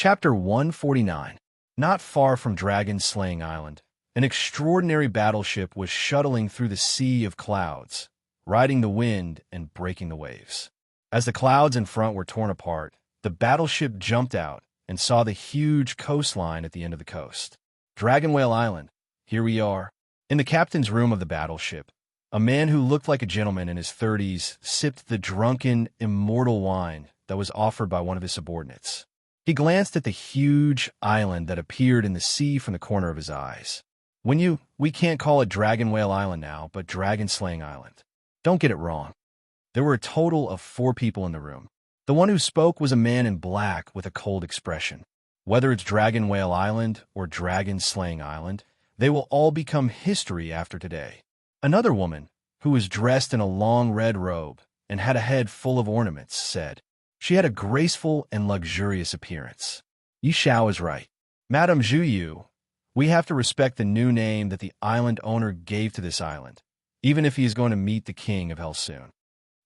Chapter 149. Not far from Dragon-Slaying Island, an extraordinary battleship was shuttling through the sea of clouds, riding the wind and breaking the waves. As the clouds in front were torn apart, the battleship jumped out and saw the huge coastline at the end of the coast. Dragonwhale Island, here we are. In the captain's room of the battleship, a man who looked like a gentleman in his 30s sipped the drunken, immortal wine that was offered by one of his subordinates. He glanced at the huge island that appeared in the sea from the corner of his eyes. We can't call it Dragonwhale Island now, but Dragon-Slaying Island. Don't get it wrong. There were a total of 4 people in the room. The one who spoke was a man in black with a cold expression. Whether it's Dragonwhale Island or Dragon-Slaying Island, they will all become history after today. Another woman, who was dressed in a long red robe and had a head full of ornaments, said. She had a graceful and luxurious appearance. Yi Xiao is right. Madame Zhu Yu, we have to respect the new name that the island owner gave to this island, even if he is going to meet the king of hell soon.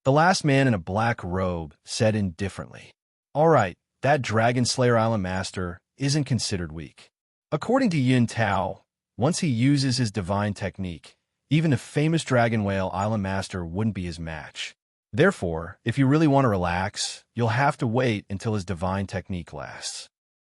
The last man in a black robe said indifferently, all right, that Dragon Slayer Island master isn't considered weak. According to Yin Tao, once he uses his divine technique, even the famous Dragon Whale Island master wouldn't be his match. Therefore, if you really want to relax, you'll have to wait until his divine technique lasts.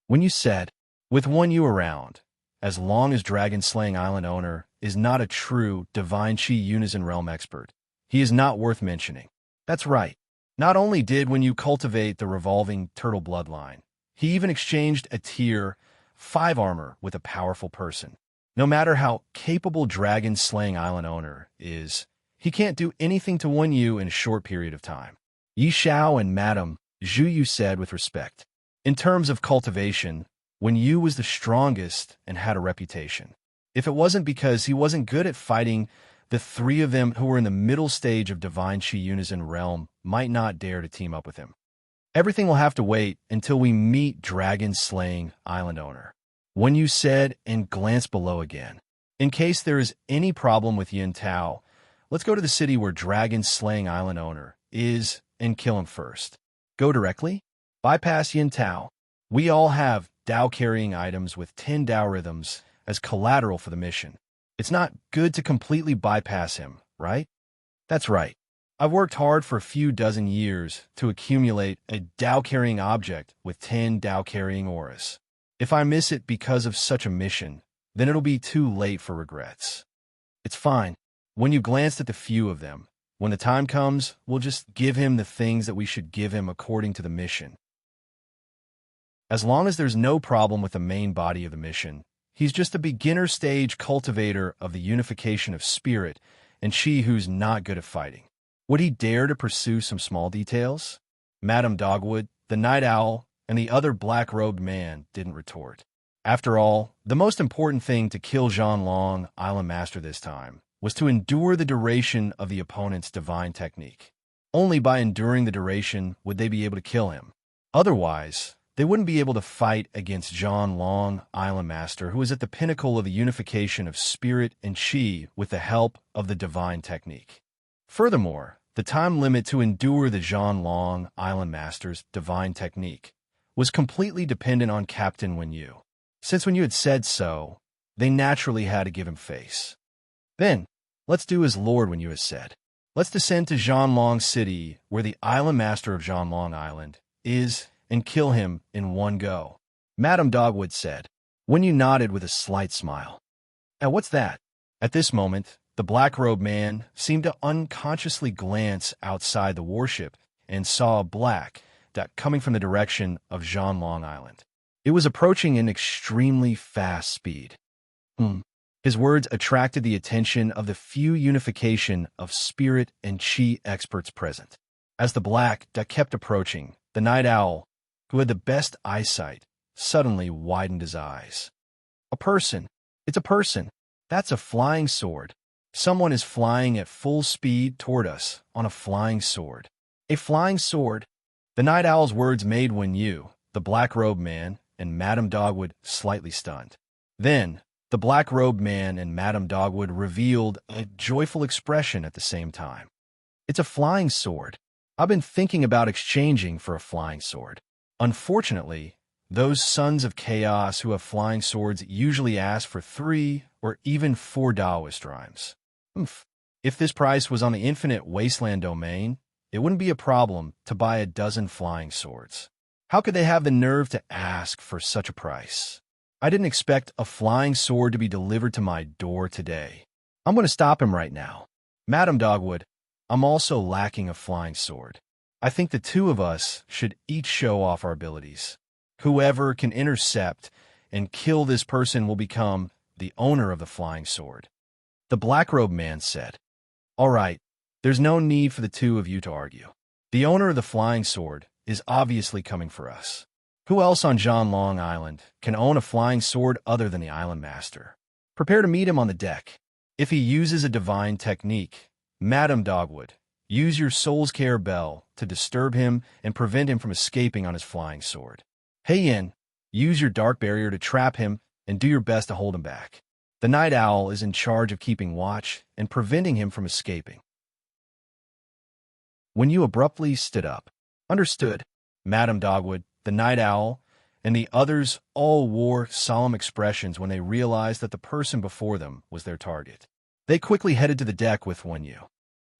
When you said, with one you around, as long as Dragon-Slaying Island owner is not a true divine Chi Unison realm expert, he is not worth mentioning. That's right. Not only did when you cultivate the revolving turtle bloodline, he even exchanged a tier 5 armor with a powerful person. No matter how capable Dragon-Slaying Island owner is, he can't do anything to win you in a short period of time. Yi Xiao and Madame Zhu Yu said with respect. In terms of cultivation, Wen Yu was the strongest and had a reputation. If it wasn't because he wasn't good at fighting, the 3 of them who were in the middle stage of divine Chi Unison realm might not dare to team up with him. Everything will have to wait until we meet Dragon-Slaying Island owner. Wen Yu said and glanced below again. In case there is any problem with Yin Tao, let's go to the city where Dragon-Slaying Island owner is and kill him first. Go directly? Bypass Yin Tao. We all have Dao-carrying items with 10 Dao rhythms as collateral for the mission. It's not good to completely bypass him, right? That's right. I've worked hard for a few dozen years to accumulate a Dao-carrying object with 10 Dao-carrying auras. If I miss it because of such a mission, then it'll be too late for regrets. It's fine. When you glanced at the few of them, when the time comes, we'll just give him the things that we should give him according to the mission. As long as there's no problem with the main body of the mission, he's just a beginner stage cultivator of the unification of spirit and Chi who's not good at fighting. Would he dare to pursue some small details? Madame Dogwood, the Night Owl, and the other black-robed man didn't retort. After all, the most important thing to kill Zhanlong, Island Master this time, was to endure the duration of the opponent's divine technique. Only by enduring the duration would they be able to kill him. Otherwise, they wouldn't be able to fight against Zhanlong, Island Master, who is at the pinnacle of the unification of spirit and Chi with the help of the divine technique. Furthermore, the time limit to endure the Zhanlong, Island Master's divine technique was completely dependent on Captain Wen Yu. Since Wen Yu had said so, they naturally had to give him face. Then, let's do as Lord Wen Yu has said. Let's descend to Zhanlong City, where the Island Master of Zhanlong Island is, and kill him in one go. Madame Dogwood said. Wen Yu nodded with a slight smile. And what's that? At this moment, the black-robed man seemed to unconsciously glance outside the warship and saw a black dot coming from the direction of Zhanlong Island. It was approaching in extremely fast speed. His words attracted the attention of the few unification of spirit and Chi experts present. As the black dot kept approaching, the Night Owl, who had the best eyesight, suddenly widened his eyes. A person. It's a person. That's a flying sword. Someone is flying at full speed toward us on a flying sword. A flying sword. The Night Owl's words made Wen Yu, the black-robed man, and Madame Dogwood slightly stunned. Then, the black-robed man and Madame Dogwood revealed a joyful expression at the same time. It's a flying sword. I've been thinking about exchanging for a flying sword. Unfortunately, Those sons of chaos who have flying swords usually ask for 3 or even 4 Taoist rhymes. If this price was on the infinite wasteland domain, it wouldn't be a problem to buy a dozen flying swords. How could they have the nerve to ask for such a price? I didn't expect a flying sword to be delivered to my door today. I'm going to stop him right now. Madam Dogwood, I'm also lacking a flying sword. I think the two of us should each show off our abilities. Whoever can intercept and kill this person will become the owner of the flying sword. The black-robed man said, All right, there's no need for the two of you to argue. The owner of the flying sword is obviously coming for us. Who else on Long Island can own a flying sword other than the island master? Prepare to meet him on the deck. If he uses a divine technique, Madam Dogwood, use your soul's care bell to disturb him and prevent him from escaping on his flying sword. Yin, use your dark barrier to trap him and do your best to hold him back. The night owl is in charge of keeping watch and preventing him from escaping. When you abruptly stood up, understood, Madam Dogwood, the night owl, and the others all wore solemn expressions when they realized that the person before them was their target. They quickly headed to the deck with Hunyuan.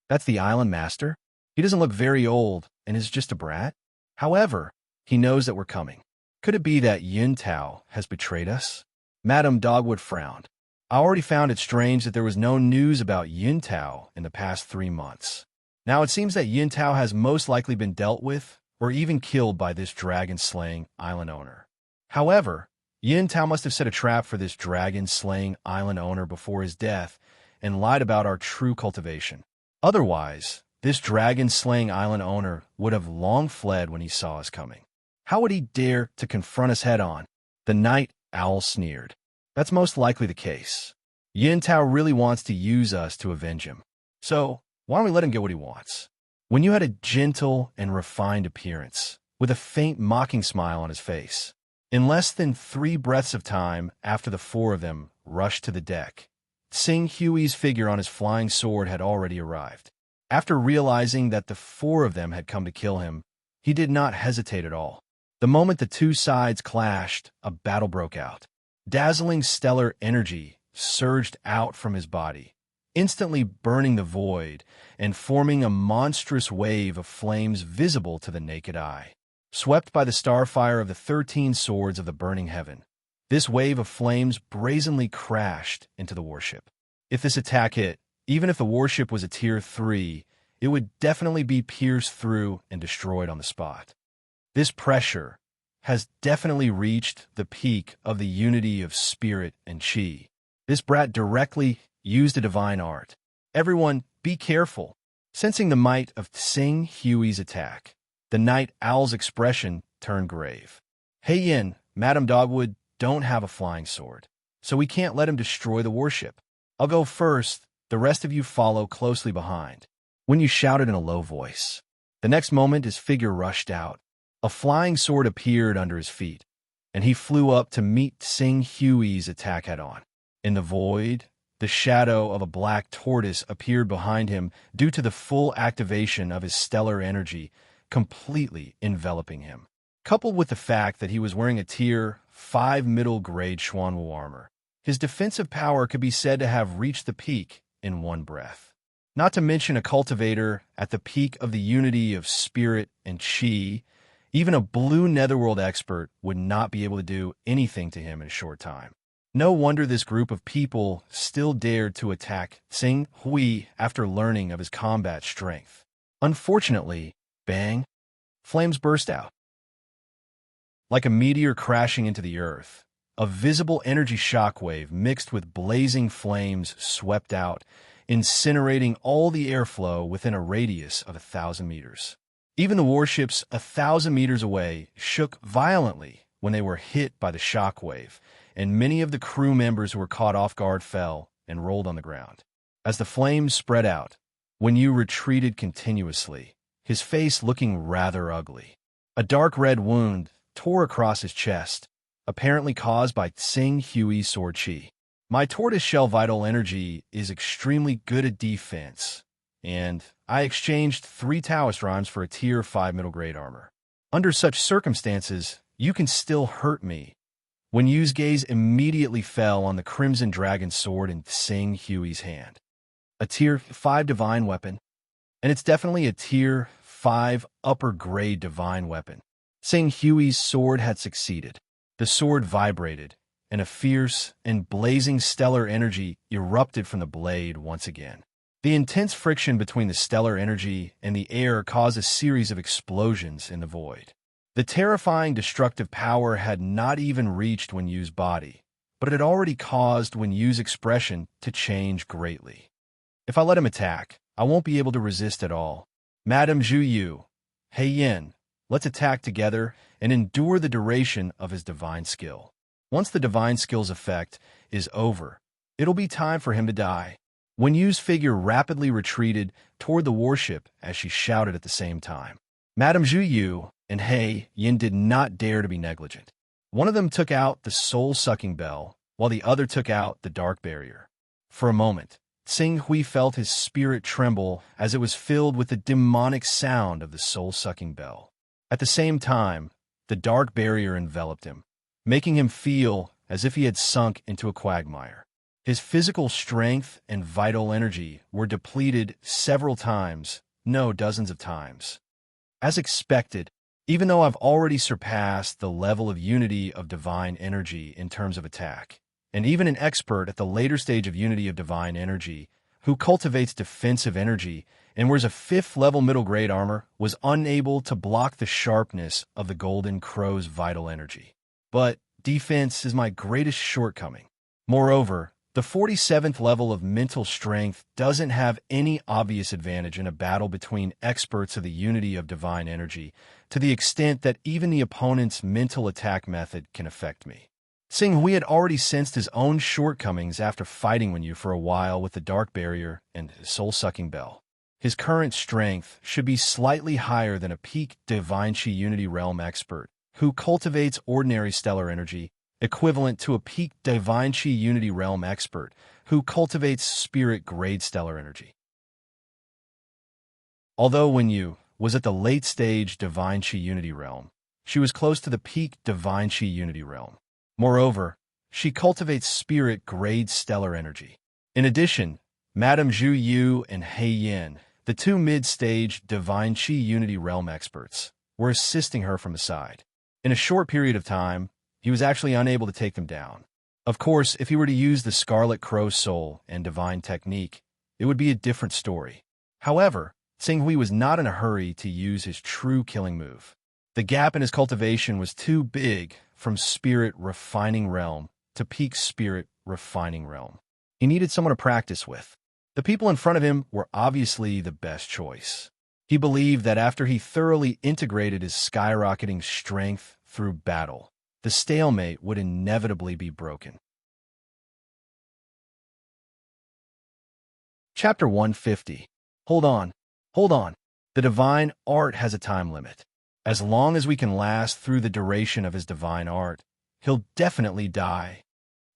That's the island master? He doesn't look very old and is just a brat. However, he knows that we're coming. Could it be that Yun Tao has betrayed us? Madam Dogwood frowned. I already found it strange that there was no news about Yun Tao in the past 3 months. Now it seems that Yun Tao has most likely been dealt with or even killed by this dragon-slaying island owner. However, Yun Tao must have set a trap for this dragon-slaying island owner before his death and lied about our true cultivation. Otherwise, this dragon-slaying island owner would have long fled when he saw us coming. How would he dare to confront us head-on? The night owl sneered. That's most likely the case. Yun Tao really wants to use us to avenge him. So, why don't we let him get what he wants? When you had a gentle and refined appearance, with a faint mocking smile on his face, in less than 3 breaths of time after the 4 of them rushed to the deck, Sing Hui's figure on his flying sword had already arrived. After realizing that the 4 of them had come to kill him, he did not hesitate at all. The moment the two sides clashed, a battle broke out. Dazzling stellar energy surged out from his body, instantly burning the void and forming a monstrous wave of flames visible to the naked eye. Swept by the starfire of the 13 swords of the burning heaven, this wave of flames brazenly crashed into the warship. If this attack hit, even if the warship was a Tier 3, it would definitely be pierced through and destroyed on the spot. This pressure has definitely reached the peak of the unity of spirit and chi. This brat directly used a divine art. Everyone, be careful. Sensing the might of Sing Hui's attack, the night owl's expression turned grave. Yin, Madam Dogwood don't have a flying sword, so we can't let him destroy the warship. I'll go first, the rest of you follow closely behind. When you shouted in a low voice. The next moment his figure rushed out. A flying sword appeared under his feet, and he flew up to meet Sing Hui's attack head-on. In the void, the shadow of a black tortoise appeared behind him due to the full activation of his stellar energy, completely enveloping him. Coupled with the fact that he was wearing a Tier 5 middle-grade Xuanwu armor, his defensive power could be said to have reached the peak in one breath. Not to mention a cultivator at the peak of the unity of spirit and chi. Even a blue netherworld expert would not be able to do anything to him in a short time. No wonder this group of people still dared to attack Sing Hui after learning of his combat strength. Unfortunately, bang, flames burst out. Like a meteor crashing into the earth, a visible energy shockwave mixed with blazing flames swept out, incinerating all the airflow within a radius of 1,000 meters. Even the warships 1,000 meters away shook violently when they were hit by the shockwave, and many of the crew members who were caught off guard fell and rolled on the ground. As the flames spread out, Hunyuan retreated continuously, his face looking rather ugly. A dark red wound tore across his chest, apparently caused by Sing Hui's sword chi. My tortoiseshell vital energy is extremely good at defense, and I exchanged 3 Taoist rhymes for a Tier 5 middle grade armor. Under such circumstances, You can still hurt me. Wen Yu's gaze immediately fell on the crimson dragon sword in Tsing Hui's hand. A Tier 5 divine weapon, and it's definitely a Tier 5 upper-grade divine weapon. Tsing Hui's sword had succeeded. The sword vibrated, and a fierce and blazing stellar energy erupted from the blade once again. The intense friction between the stellar energy and the air caused a series of explosions in the void. The terrifying destructive power had not even reached Wen Yu's body, but it had already caused Wen Yu's expression to change greatly. If I let him attack, I won't be able to resist at all. Madame Zhu Yu, He Yin, let's attack together and endure the duration of his divine skill. Once the divine skill's effect is over, it'll be time for him to die. Wen Yu's figure rapidly retreated toward the warship as she shouted at the same time. Madame Zhu Yu and He Yin did not dare to be negligent. One of them took out the soul-sucking bell, while the other took out the dark barrier. For a moment, Tsing Hui felt his spirit tremble as it was filled with the demonic sound of the soul-sucking bell. At the same time, the dark barrier enveloped him, making him feel as if he had sunk into a quagmire. His physical strength and vital energy were depleted several times, no, dozens of times. As expected, even though I've already surpassed the level of unity of divine energy in terms of attack, and even an expert at the later stage of unity of divine energy, who cultivates defensive energy and wears a 5th-level middle-grade armor, was unable to block the sharpness of the Golden Crow's vital energy. But defense is my greatest shortcoming. Moreover, the 47th level of mental strength doesn't have any obvious advantage in a battle between experts of the unity of divine energy, to the extent that even the opponent's mental attack method can affect me. Tsing Hui had already sensed his own shortcomings after fighting Wen Yu for a while with the dark barrier and soul-sucking bell. His current strength should be slightly higher than a peak Divine Chi Unity Realm expert who cultivates ordinary stellar energy, equivalent to a peak Divine Chi Unity Realm expert who cultivates spirit-grade stellar energy. Although Wen Yu was at the late-stage Divine Chi Unity Realm, she was close to the peak Divine Chi Unity Realm. Moreover, she cultivates spirit-grade stellar energy. In addition, Madame Zhu Yu and He Yin, the two mid-stage Divine Chi Unity Realm experts, were assisting her from the side. In a short period of time, he was actually unable to take them down. Of course, if he were to use the Scarlet Crow Soul and Divine Technique, it would be a different story. However, Tsing Hui was not in a hurry to use his true killing move. The gap in his cultivation was too big from Spirit Refining Realm to Peak Spirit Refining Realm. He needed someone to practice with. The people in front of him were obviously the best choice. He believed that after he thoroughly integrated his skyrocketing strength through battle, the stalemate would inevitably be broken. Chapter 150. Hold on. Hold on. The divine art has a time limit. As long as we can last through the duration of his divine art, he'll definitely die.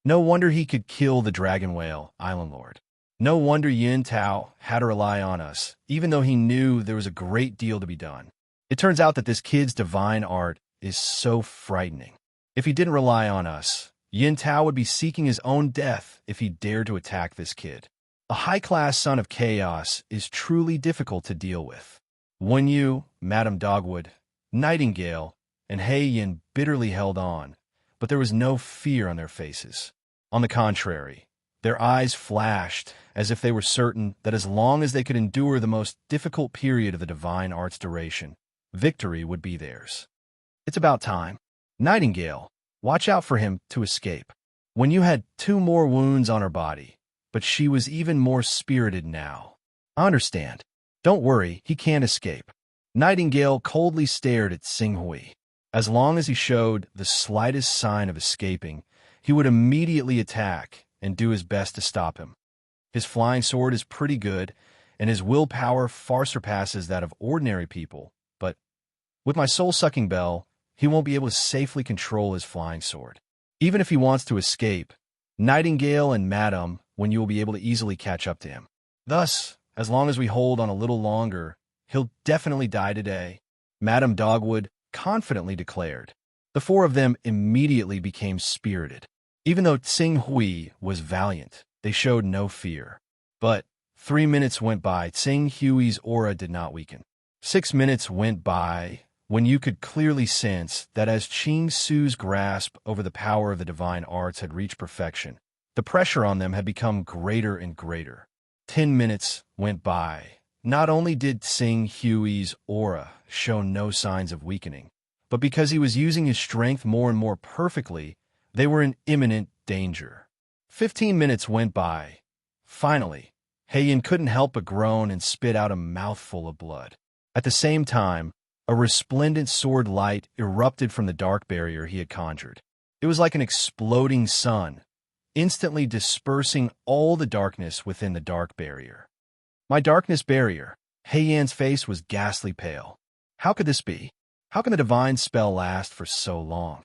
No wonder he could kill the dragon whale, Island Lord. No wonder Yin Tao had to rely on us, even though he knew there was a great deal to be done. It turns out that this kid's divine art is so frightening. If he didn't rely on us, Yin Tao would be seeking his own death if he dared to attack this kid. A high-class son of chaos is truly difficult to deal with. Wen Yu, Madame Dogwood, Nightingale, and He Yin bitterly held on, but there was no fear on their faces. On the contrary, their eyes flashed as if they were certain that as long as they could endure the most difficult period of the divine art's duration, victory would be theirs. It's about time. Nightingale, watch out for him to escape. Wen Yu had 2 more wounds on her body, but she was even more spirited now. I understand. Don't worry, he can't escape. Nightingale coldly stared at Tsing Hui. As long as he showed the slightest sign of escaping, he would immediately attack and do his best to stop him. His flying sword is pretty good, and his willpower far surpasses that of ordinary people, but with my soul-sucking bell, he won't be able to safely control his flying sword. Even if he wants to escape, Nightingale and Madame, when you will be able to easily catch up to him. Thus, as long as we hold on a little longer, he'll definitely die today, Madame Dogwood confidently declared. The four of them immediately became spirited. Even though Tsing Hui was valiant, they showed no fear. But 3 minutes went by. Tsing Hui's aura did not weaken. 6 minutes went by when you could clearly sense that as Qing Su's grasp over the power of the divine arts had reached perfection, the pressure on them had become greater and greater. 10 minutes went by. Not only did Tsing Hui's aura show no signs of weakening, but because he was using his strength more and more perfectly, they were in imminent danger. 15 minutes went by. Finally, Heian couldn't help but groan and spit out a mouthful of blood. At the same time, a resplendent sword light erupted from the dark barrier he had conjured. It was like an exploding sun, instantly dispersing all the darkness within the dark barrier. My darkness barrier. Heian's face was ghastly pale. How could this be? How can the divine spell last for so long?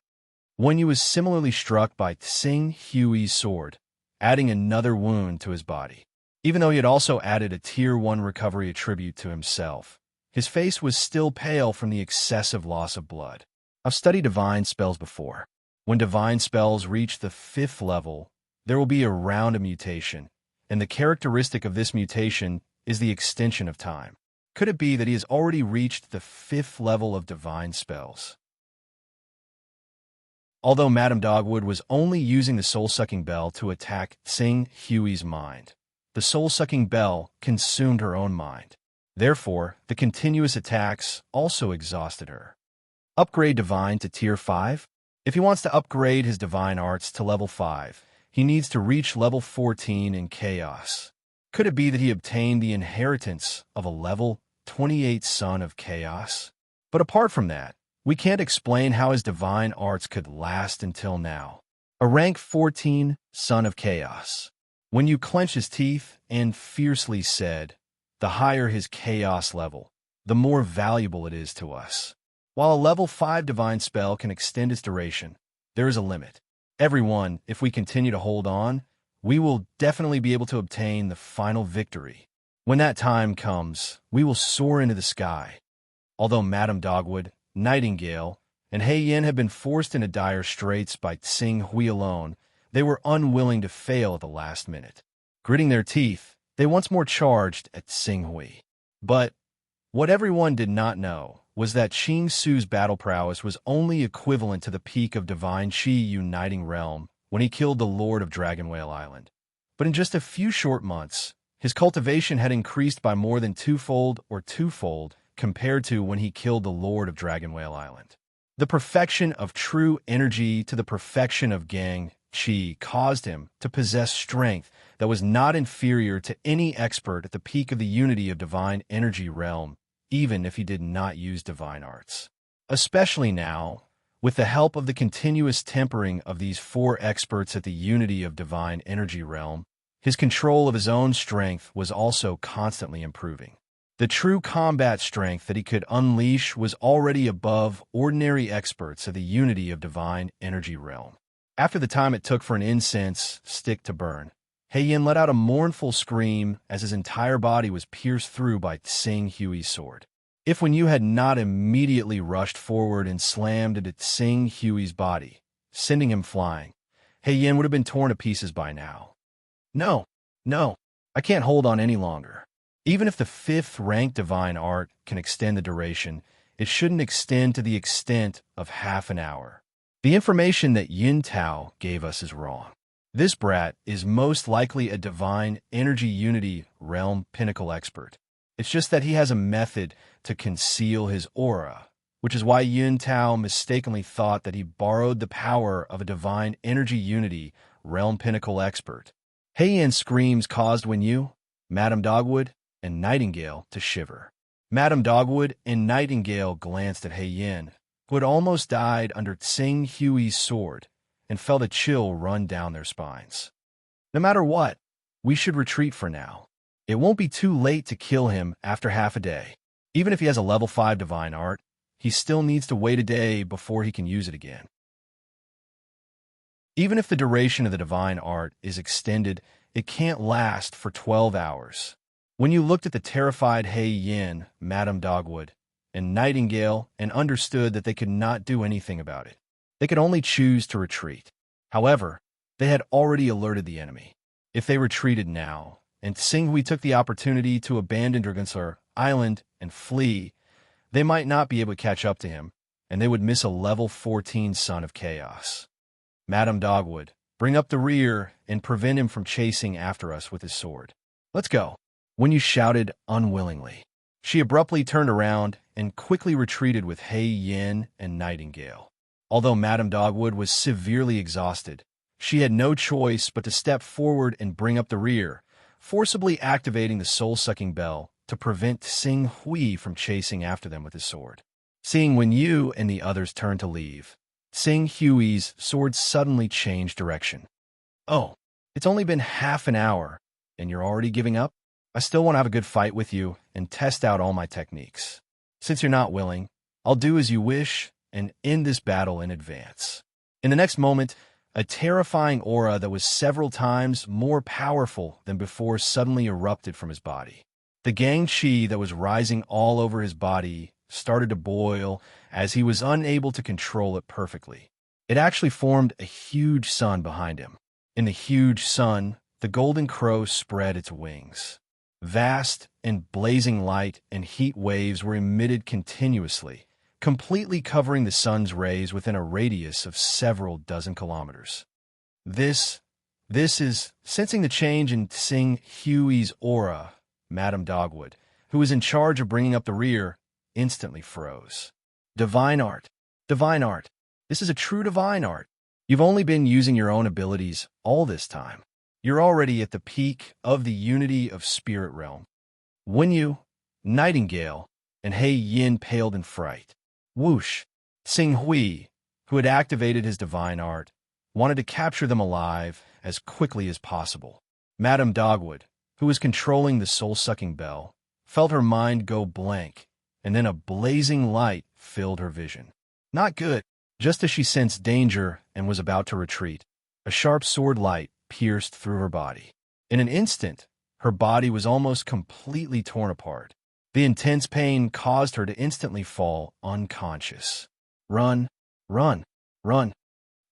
Wenyu was similarly struck by Tsing Hui's sword, adding another wound to his body. Even though he had also added a Tier 1 recovery attribute to himself, his face was still pale from the excessive loss of blood. I've studied divine spells before. When divine spells reach the 5th level, there will be around a mutation, and the characteristic of this mutation is the extension of time. Could it be that he has already reached the 5th level of divine spells? Although Madame Dogwood was only using the soul-sucking bell to attack Tsing Hui's mind, the soul-sucking bell consumed her own mind. Therefore, the continuous attacks also exhausted her. Upgrade Divine to Tier 5? If he wants to upgrade his divine arts to level 5, he needs to reach level 14 in Chaos. Could it be that he obtained the inheritance of a level 28 Son of Chaos? But apart from that, we can't explain how his divine arts could last until now. A rank 14 Son of Chaos. When you clenched his teeth and fiercely said, "The higher his chaos level, the more valuable it is to us." While a level 5 divine spell can extend its duration, there is a limit. Everyone, if we continue to hold on, we will definitely be able to obtain the final victory. When that time comes, we will soar into the sky. Although Madame Dogwood, Nightingale, and Heian had been forced into dire straits by Tsing Hui alone, they were unwilling to fail at the last minute. Gritting their teeth, they once more charged at Tsing Hui. But what everyone did not know was that Qing Su's battle prowess was only equivalent to the peak of Divine Qi uniting realm when he killed the Lord of Dragon Whale Island. But in just a few short months, his cultivation had increased by more than twofold compared to when he killed the Lord of Dragon Whale Island. The perfection of true energy to the perfection of Gang Qi caused him to possess strength that was not inferior to any expert at the peak of the unity of divine energy realm, even if he did not use divine arts. Especially now, with the help of the continuous tempering of these 4 experts at the unity of divine energy realm, his control of his own strength was also constantly improving. The true combat strength that he could unleash was already above ordinary experts at the unity of divine energy realm. After the time it took for an incense stick to burn, Heian let out a mournful scream as his entire body was pierced through by Tsing Hui's sword. If when you had not immediately rushed forward and slammed into Tsing Hui's body, sending him flying, Heian would have been torn to pieces by now. No, I can't hold on any longer. Even if the 5th rank divine art can extend the duration, it shouldn't extend to the extent of half an hour. The information that Yin Tao gave us is wrong. This brat is most likely a divine energy unity realm pinnacle expert. It's just that he has a method to conceal his aura, which is why Yin Tao mistakenly thought that he borrowed the power of a divine energy unity realm pinnacle expert. Heian's screams caused Wenyu, Madame Dogwood, and Nightingale to shiver. Madame Dogwood and Nightingale glanced at Heian, who had almost died under Tsing Hui's sword, and felt a chill run down their spines. No matter what, we should retreat for now. It won't be too late to kill him after half a day. Even if he has a level 5 divine art, he still needs to wait a day before he can use it again. Even if the duration of the divine art is extended, it can't last for 12 hours. When you looked at the terrified Heian, Madame Dogwood, and Nightingale and understood that they could not do anything about it, They could only choose to retreat. However, they had already alerted the enemy. If they retreated now, and Tsinghui took the opportunity to abandon Dragonslayer Island and flee, they might not be able to catch up to him, and they would miss a level 14 Son of Chaos. Madame Dogwood, bring up the rear and prevent him from chasing after us with his sword. Let's go. When you shouted unwillingly, she abruptly turned around and quickly retreated with Hei Yin and Nightingale. Although Madame Dogwood was severely exhausted, she had no choice but to step forward and bring up the rear, forcibly activating the soul-sucking bell to prevent Tsinghui from chasing after them with his sword. Seeing Hunyuan and the others turn to leave, Tsinghui's sword suddenly changed direction. Oh, it's only been half an hour, and you're already giving up? I still want to have a good fight with you and test out all my techniques. Since you're not willing, I'll do as you wish and end this battle in advance. In the next moment, a terrifying aura that was several times more powerful than before suddenly erupted from his body. The gang chi that was rising all over his body started to boil as he was unable to control it perfectly. It actually formed a huge sun behind him. In the huge sun, the golden crow spread its wings. Vast and blazing light and heat waves were emitted continuously, completely covering the sun's rays within a radius of several dozen kilometers. This is, sensing the change in Tsinghui's aura, Madame Dogwood, who was in charge of bringing up the rear, instantly froze. Divine art. Divine art. This is a true divine art. You've only been using your own abilities all this time. You're already at the peak of the unity of spirit realm. Hunyuan, Nightingale, and Hei Yin paled in fright. Whoosh! Tsinghui, who had activated his divine art, wanted to capture them alive as quickly as possible. Madame Dogwood, who was controlling the soul-sucking bell, felt her mind go blank, and then a blazing light filled her vision. Not good. Just as she sensed danger and was about to retreat, a sharp sword light pierced through her body. In an instant, her body was almost completely torn apart. The intense pain caused her to instantly fall unconscious. Run, run, run.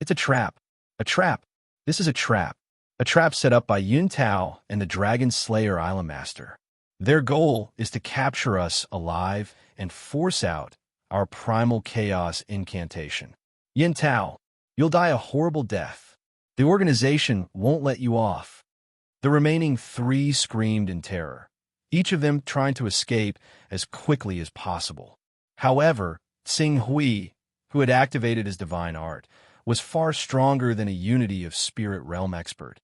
It's a trap. A trap. This is a trap. A trap set up by Yun Tao and the Dragon Slayer Island Master. Their goal is to capture us alive and force out our primal chaos incantation. Yun Tao, you'll die a horrible death. The organization won't let you off. The remaining three screamed in terror, each of them trying to escape as quickly as possible. However, Tsinghui, who had activated his divine art, was far stronger than a unity of spirit realm expert.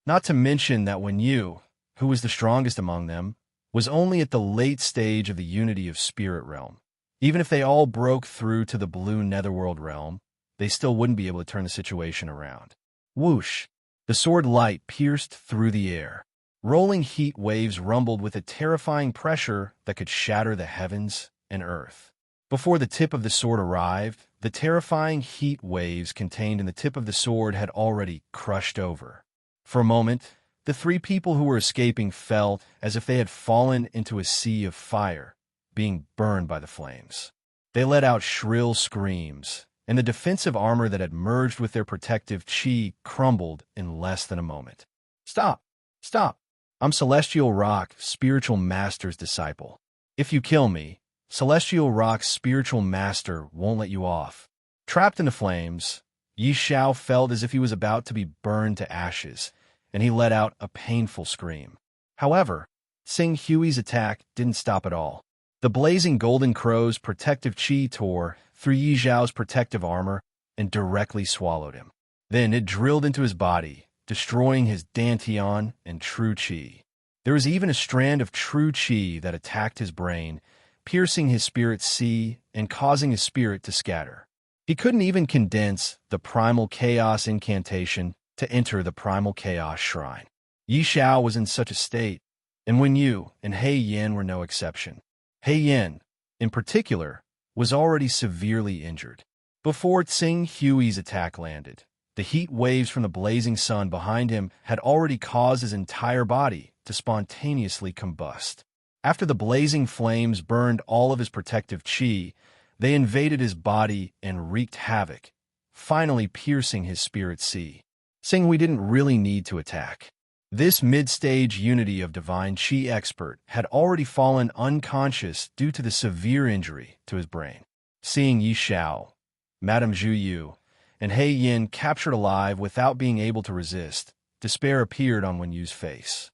Not to mention that Hunyuan, who was the strongest among them, was only at the late stage of the unity of spirit realm. Even if they all broke through to the blue netherworld realm, they still wouldn't be able to turn the situation around. Whoosh! The sword light pierced through the air. Rolling heat waves rumbled with a terrifying pressure that could shatter the heavens and earth. Before the tip of the sword arrived, the terrifying heat waves contained in the tip of the sword had already crushed over. For a moment, the three people who were escaping felt as if they had fallen into a sea of fire, being burned by the flames. They let out shrill screams, and the defensive armor that had merged with their protective chi crumbled in less than a moment. Stop! Stop! I'm Celestial Rock, Spiritual Master's disciple. If you kill me, Celestial Rock's Spiritual Master won't let you off. Trapped in the flames, Yi Xiao felt as if he was about to be burned to ashes, and he let out a painful scream. However, Tsinghui's attack didn't stop at all. The blazing golden crow's protective chi tore through Yi Xiao's protective armor and directly swallowed him. Then it drilled into his body, destroying his dantian and true chi. There was even a strand of true chi that attacked his brain, piercing his spirit chi and causing his spirit to scatter. He couldn't even condense the primal chaos incantation to enter the primal chaos shrine. Yi Xiao was in such a state, and Hunyuan and Hei Yin were no exception. Hei Yin, in particular, was already severely injured. Before Tsinghui's attack landed, the heat waves from the blazing sun behind him had already caused his entire body to spontaneously combust. After the blazing flames burned all of his protective chi, They invaded his body and wreaked havoc, finally piercing his spirit sea. Tsing didn't really need to attack. This mid-stage unity of divine Qi expert had already fallen unconscious due to the severe injury to his brain. Seeing Yi Xiao, Madame Zhu Yu, and He Yin captured alive without being able to resist, despair appeared on Wen Yu's face.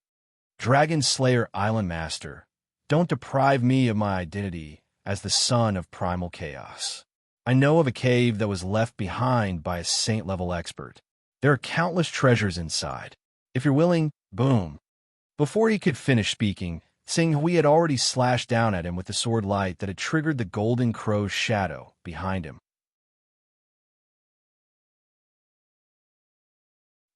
Dragon Slayer Island Master, don't deprive me of my identity as the son of primal chaos. I know of a cave that was left behind by a saint-level expert. There are countless treasures inside. If you're willing, boom. Before he could finish speaking, Tsing Hui had already slashed down at him with the sword light that had triggered the golden crow's shadow behind him.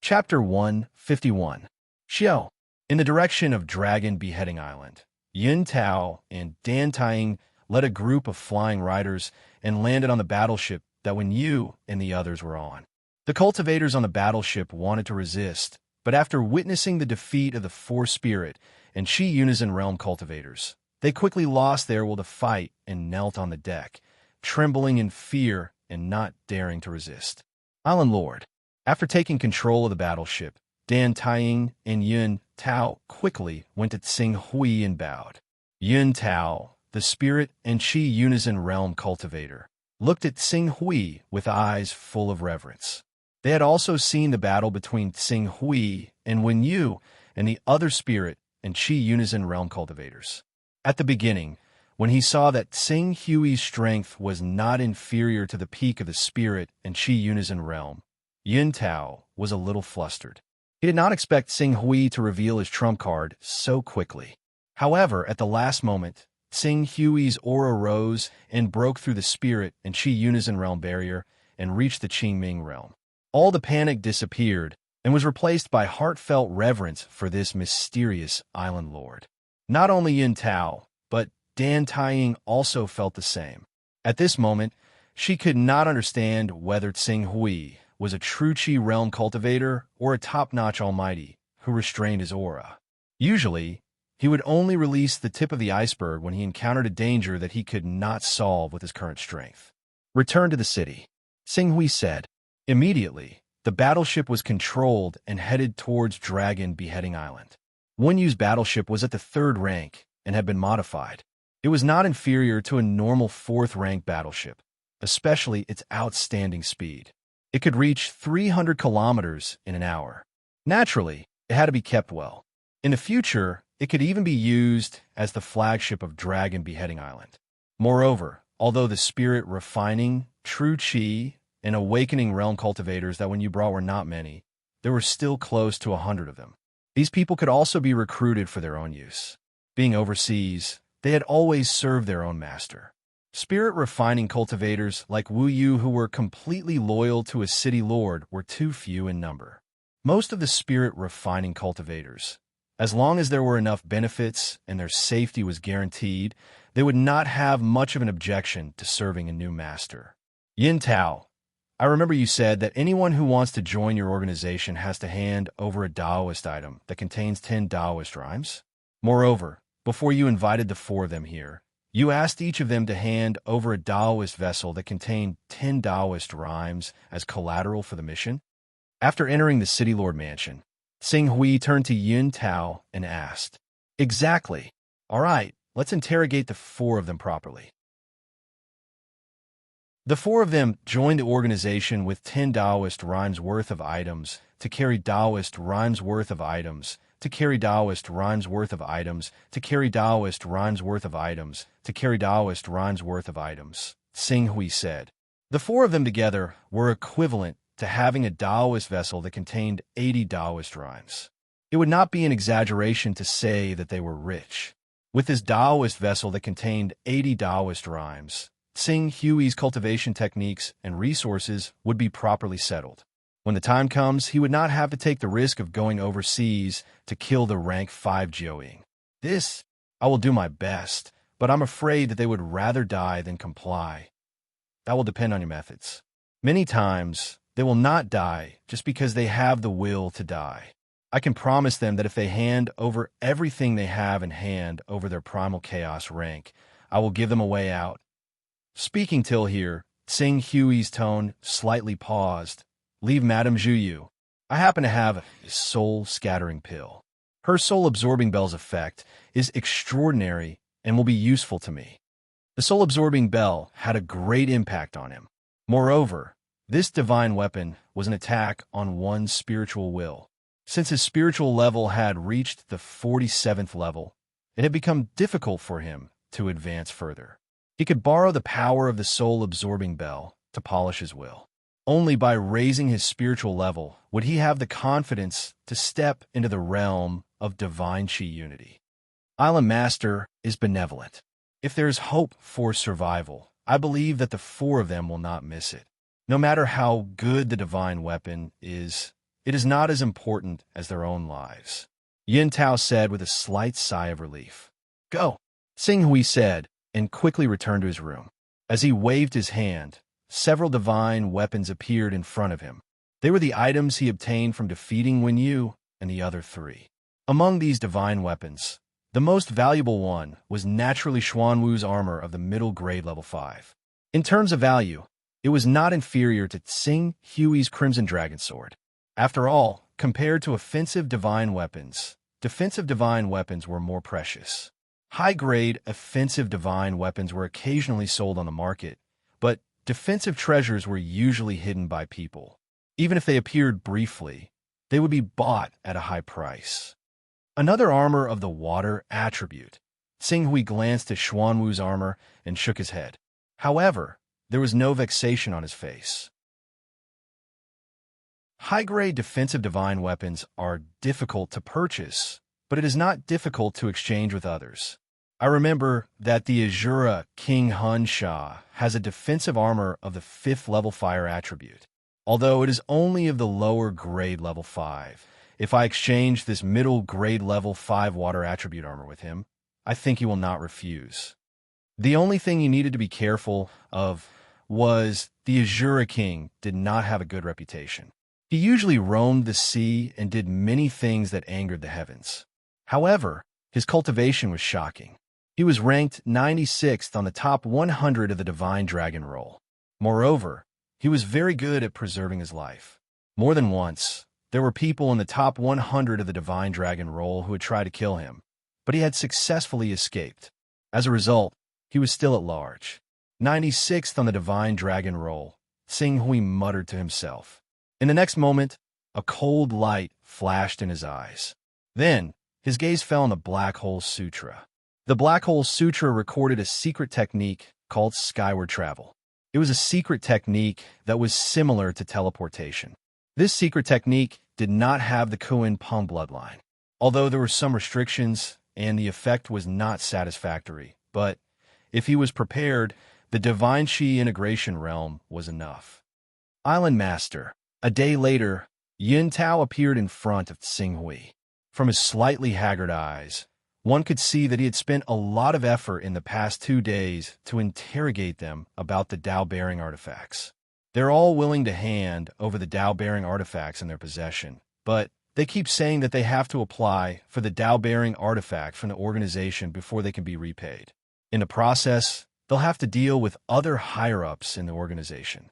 Chapter 151. Xiao. In the direction of Dragon Beheading Island, Yun Tao and Dan Taiying led a group of flying riders and landed on the battleship that Wen Yu and the others were on. The cultivators on the battleship wanted to resist, but after witnessing the defeat of the Four Spirit and Qi Unison Realm cultivators, they quickly lost their will to fight and knelt on the deck, trembling in fear and not daring to resist. Island Lord. After taking control of the battleship, Dan Taiying and Yun Tao quickly went to Tsing Hui and bowed. Yun Tao, the Spirit and Qi Unison Realm cultivator, looked at Tsing Hui with eyes full of reverence. They had also seen the battle between Tsing Hui and Wen Yu and the other Spirit and Qi Unison Realm cultivators. At the beginning, when he saw that Tsing Hui's strength was not inferior to the peak of the Spirit and Qi Unison Realm, Yun Tao was a little flustered. He did not expect Tsing Hui to reveal his trump card so quickly. However, at the last moment, Tsing Hui's aura rose and broke through the Spirit and Qi Unison Realm barrier and reached the Qingming realm. All the panic disappeared and was replaced by heartfelt reverence for this mysterious island lord. Not only Yun Tao, but Dan Taiying also felt the same. At this moment, she could not understand whether Tsing Hui was a true Qi realm cultivator or a top-notch almighty who restrained his aura. Usually, he would only release the tip of the iceberg when he encountered a danger that he could not solve with his current strength. Return to the city, Tsing Hui said. Immediately, the battleship was controlled and headed towards Dragon Beheading Island. Wen Yu's battleship was at the 3rd rank and had been modified. It was not inferior to a normal 4th-rank battleship, especially its outstanding speed. It could reach 300 kilometers in an hour. Naturally, it had to be kept well. In the future, it could even be used as the flagship of Dragon Beheading Island. Moreover, although the Spirit refining, true Qi, and awakening realm cultivators that Wen Yu brought were not many, there were still close to 100 of them. These people could also be recruited for their own use. Being overseas, they had always served their own master. Spirit refining cultivators like Wu Yu who were completely loyal to a city lord were too few in number. Most of the spirit refining cultivators, as long as there were enough benefits and their safety was guaranteed, they would not have much of an objection to serving a new master. Yin Tao, I remember you said that anyone who wants to join your organization has to hand over a Taoist item that contains 10 Taoist rhymes. Moreover, before you invited the 4 of them here, you asked each of them to hand over a Taoist vessel that contained 10 Taoist rhymes as collateral for the mission. After entering the City Lord Mansion, Tsing Hui turned to Yun Tao and asked, Exactly. All right, let's interrogate the 4 of them properly. The 4 of them joined the organization with 10 Taoist rhymes worth of items to carry Taoist rhymes worth of items to carry Taoist rhymes worth of items to carry Taoist rhymes worth of items to carry Taoist rhymes worth of items, Tsing Hui said. The 4 of them together were equivalent to having a Taoist vessel that contained 80 Taoist rhymes. It would not be an exaggeration to say that they were rich. With this Taoist vessel that contained 80 Taoist rhymes, Tsing Hui's cultivation techniques and resources would be properly settled. When the time comes, he would not have to take the risk of going overseas to kill the rank 5 Jiuying. This, I will do my best, but I'm afraid that they would rather die than comply. That will depend on your methods. Many times, they will not die just because they have the will to die. I can promise them that if they hand over everything they have and hand over their primal chaos rank, I will give them a way out. Speaking till here, Tsing Hui's tone slightly paused. Leave Madame Juyu. I happen to have a soul-scattering pill. Her soul-absorbing bell's effect is extraordinary and will be useful to me. The soul-absorbing bell had a great impact on him. Moreover, this divine weapon was an attack on one's spiritual will. Since his spiritual level had reached the 47th level, it had become difficult for him to advance further. He could borrow the power of the soul-absorbing bell to polish his will. Only by raising his spiritual level would he have the confidence to step into the realm of divine chi unity. Island Master is benevolent. If there is hope for survival, I believe that the four of them will not miss it. No matter how good the divine weapon is, it is not as important as their own lives. Yin Tao said with a slight sigh of relief. Go, Tsing Hui said, and quickly returned to his room. As he waved his hand, several divine weapons appeared in front of him. They were the items he obtained from defeating Hunyuan and the other three. Among these divine weapons, the most valuable one was naturally Xuanwu's armor of the middle grade level 5. In terms of value, it was not inferior to Tsing Hui's Crimson Dragon Sword. After all, compared to offensive divine weapons, defensive divine weapons were more precious. High-grade offensive divine weapons were occasionally sold on the market, but defensive treasures were usually hidden by people. Even if they appeared briefly, they would be bought at a high price. Another armor of the water attribute. Tsing Hui glanced at Xuanwu's armor and shook his head. However, there was no vexation on his face. High-grade defensive divine weapons are difficult to purchase, but it is not difficult to exchange with others. I remember that the Azura King Hun Sha has a defensive armor of the 5th level fire attribute. Although it is only of the lower grade level 5, if I exchange this middle grade level 5 water attribute armor with him, I think he will not refuse. The only thing he needed to be careful of was the Azura King did not have a good reputation. He usually roamed the sea and did many things that angered the heavens. However, his cultivation was shocking. He was ranked 96th on the top 100 of the Divine Dragon Roll. Moreover, he was very good at preserving his life. More than once, there were people in the top 100 of the Divine Dragon Roll who had tried to kill him, but he had successfully escaped. As a result, he was still at large. 96th on the Divine Dragon Roll, Tsing Hui muttered to himself. In the next moment, a cold light flashed in his eyes. Then, his gaze fell on the Black Hole Sutra. The Black Hole Sutra recorded a secret technique called skyward travel. It was a secret technique that was similar to teleportation. This secret technique did not have the Kuan Peng bloodline, although there were some restrictions and the effect was not satisfactory. But if he was prepared, the Divine Chi integration realm was enough. Island Master. A day later, Yin Tao appeared in front of Tsing Hui. From his slightly haggard eyes, one could see that he had spent a lot of effort in the past 2 days to interrogate them about the Tao-bearing artifacts. They're all willing to hand over the Tao-bearing artifacts in their possession, but they keep saying that they have to apply for the Tao-bearing artifact from the organization before they can be repaid. In the process, they'll have to deal with other higher-ups in the organization.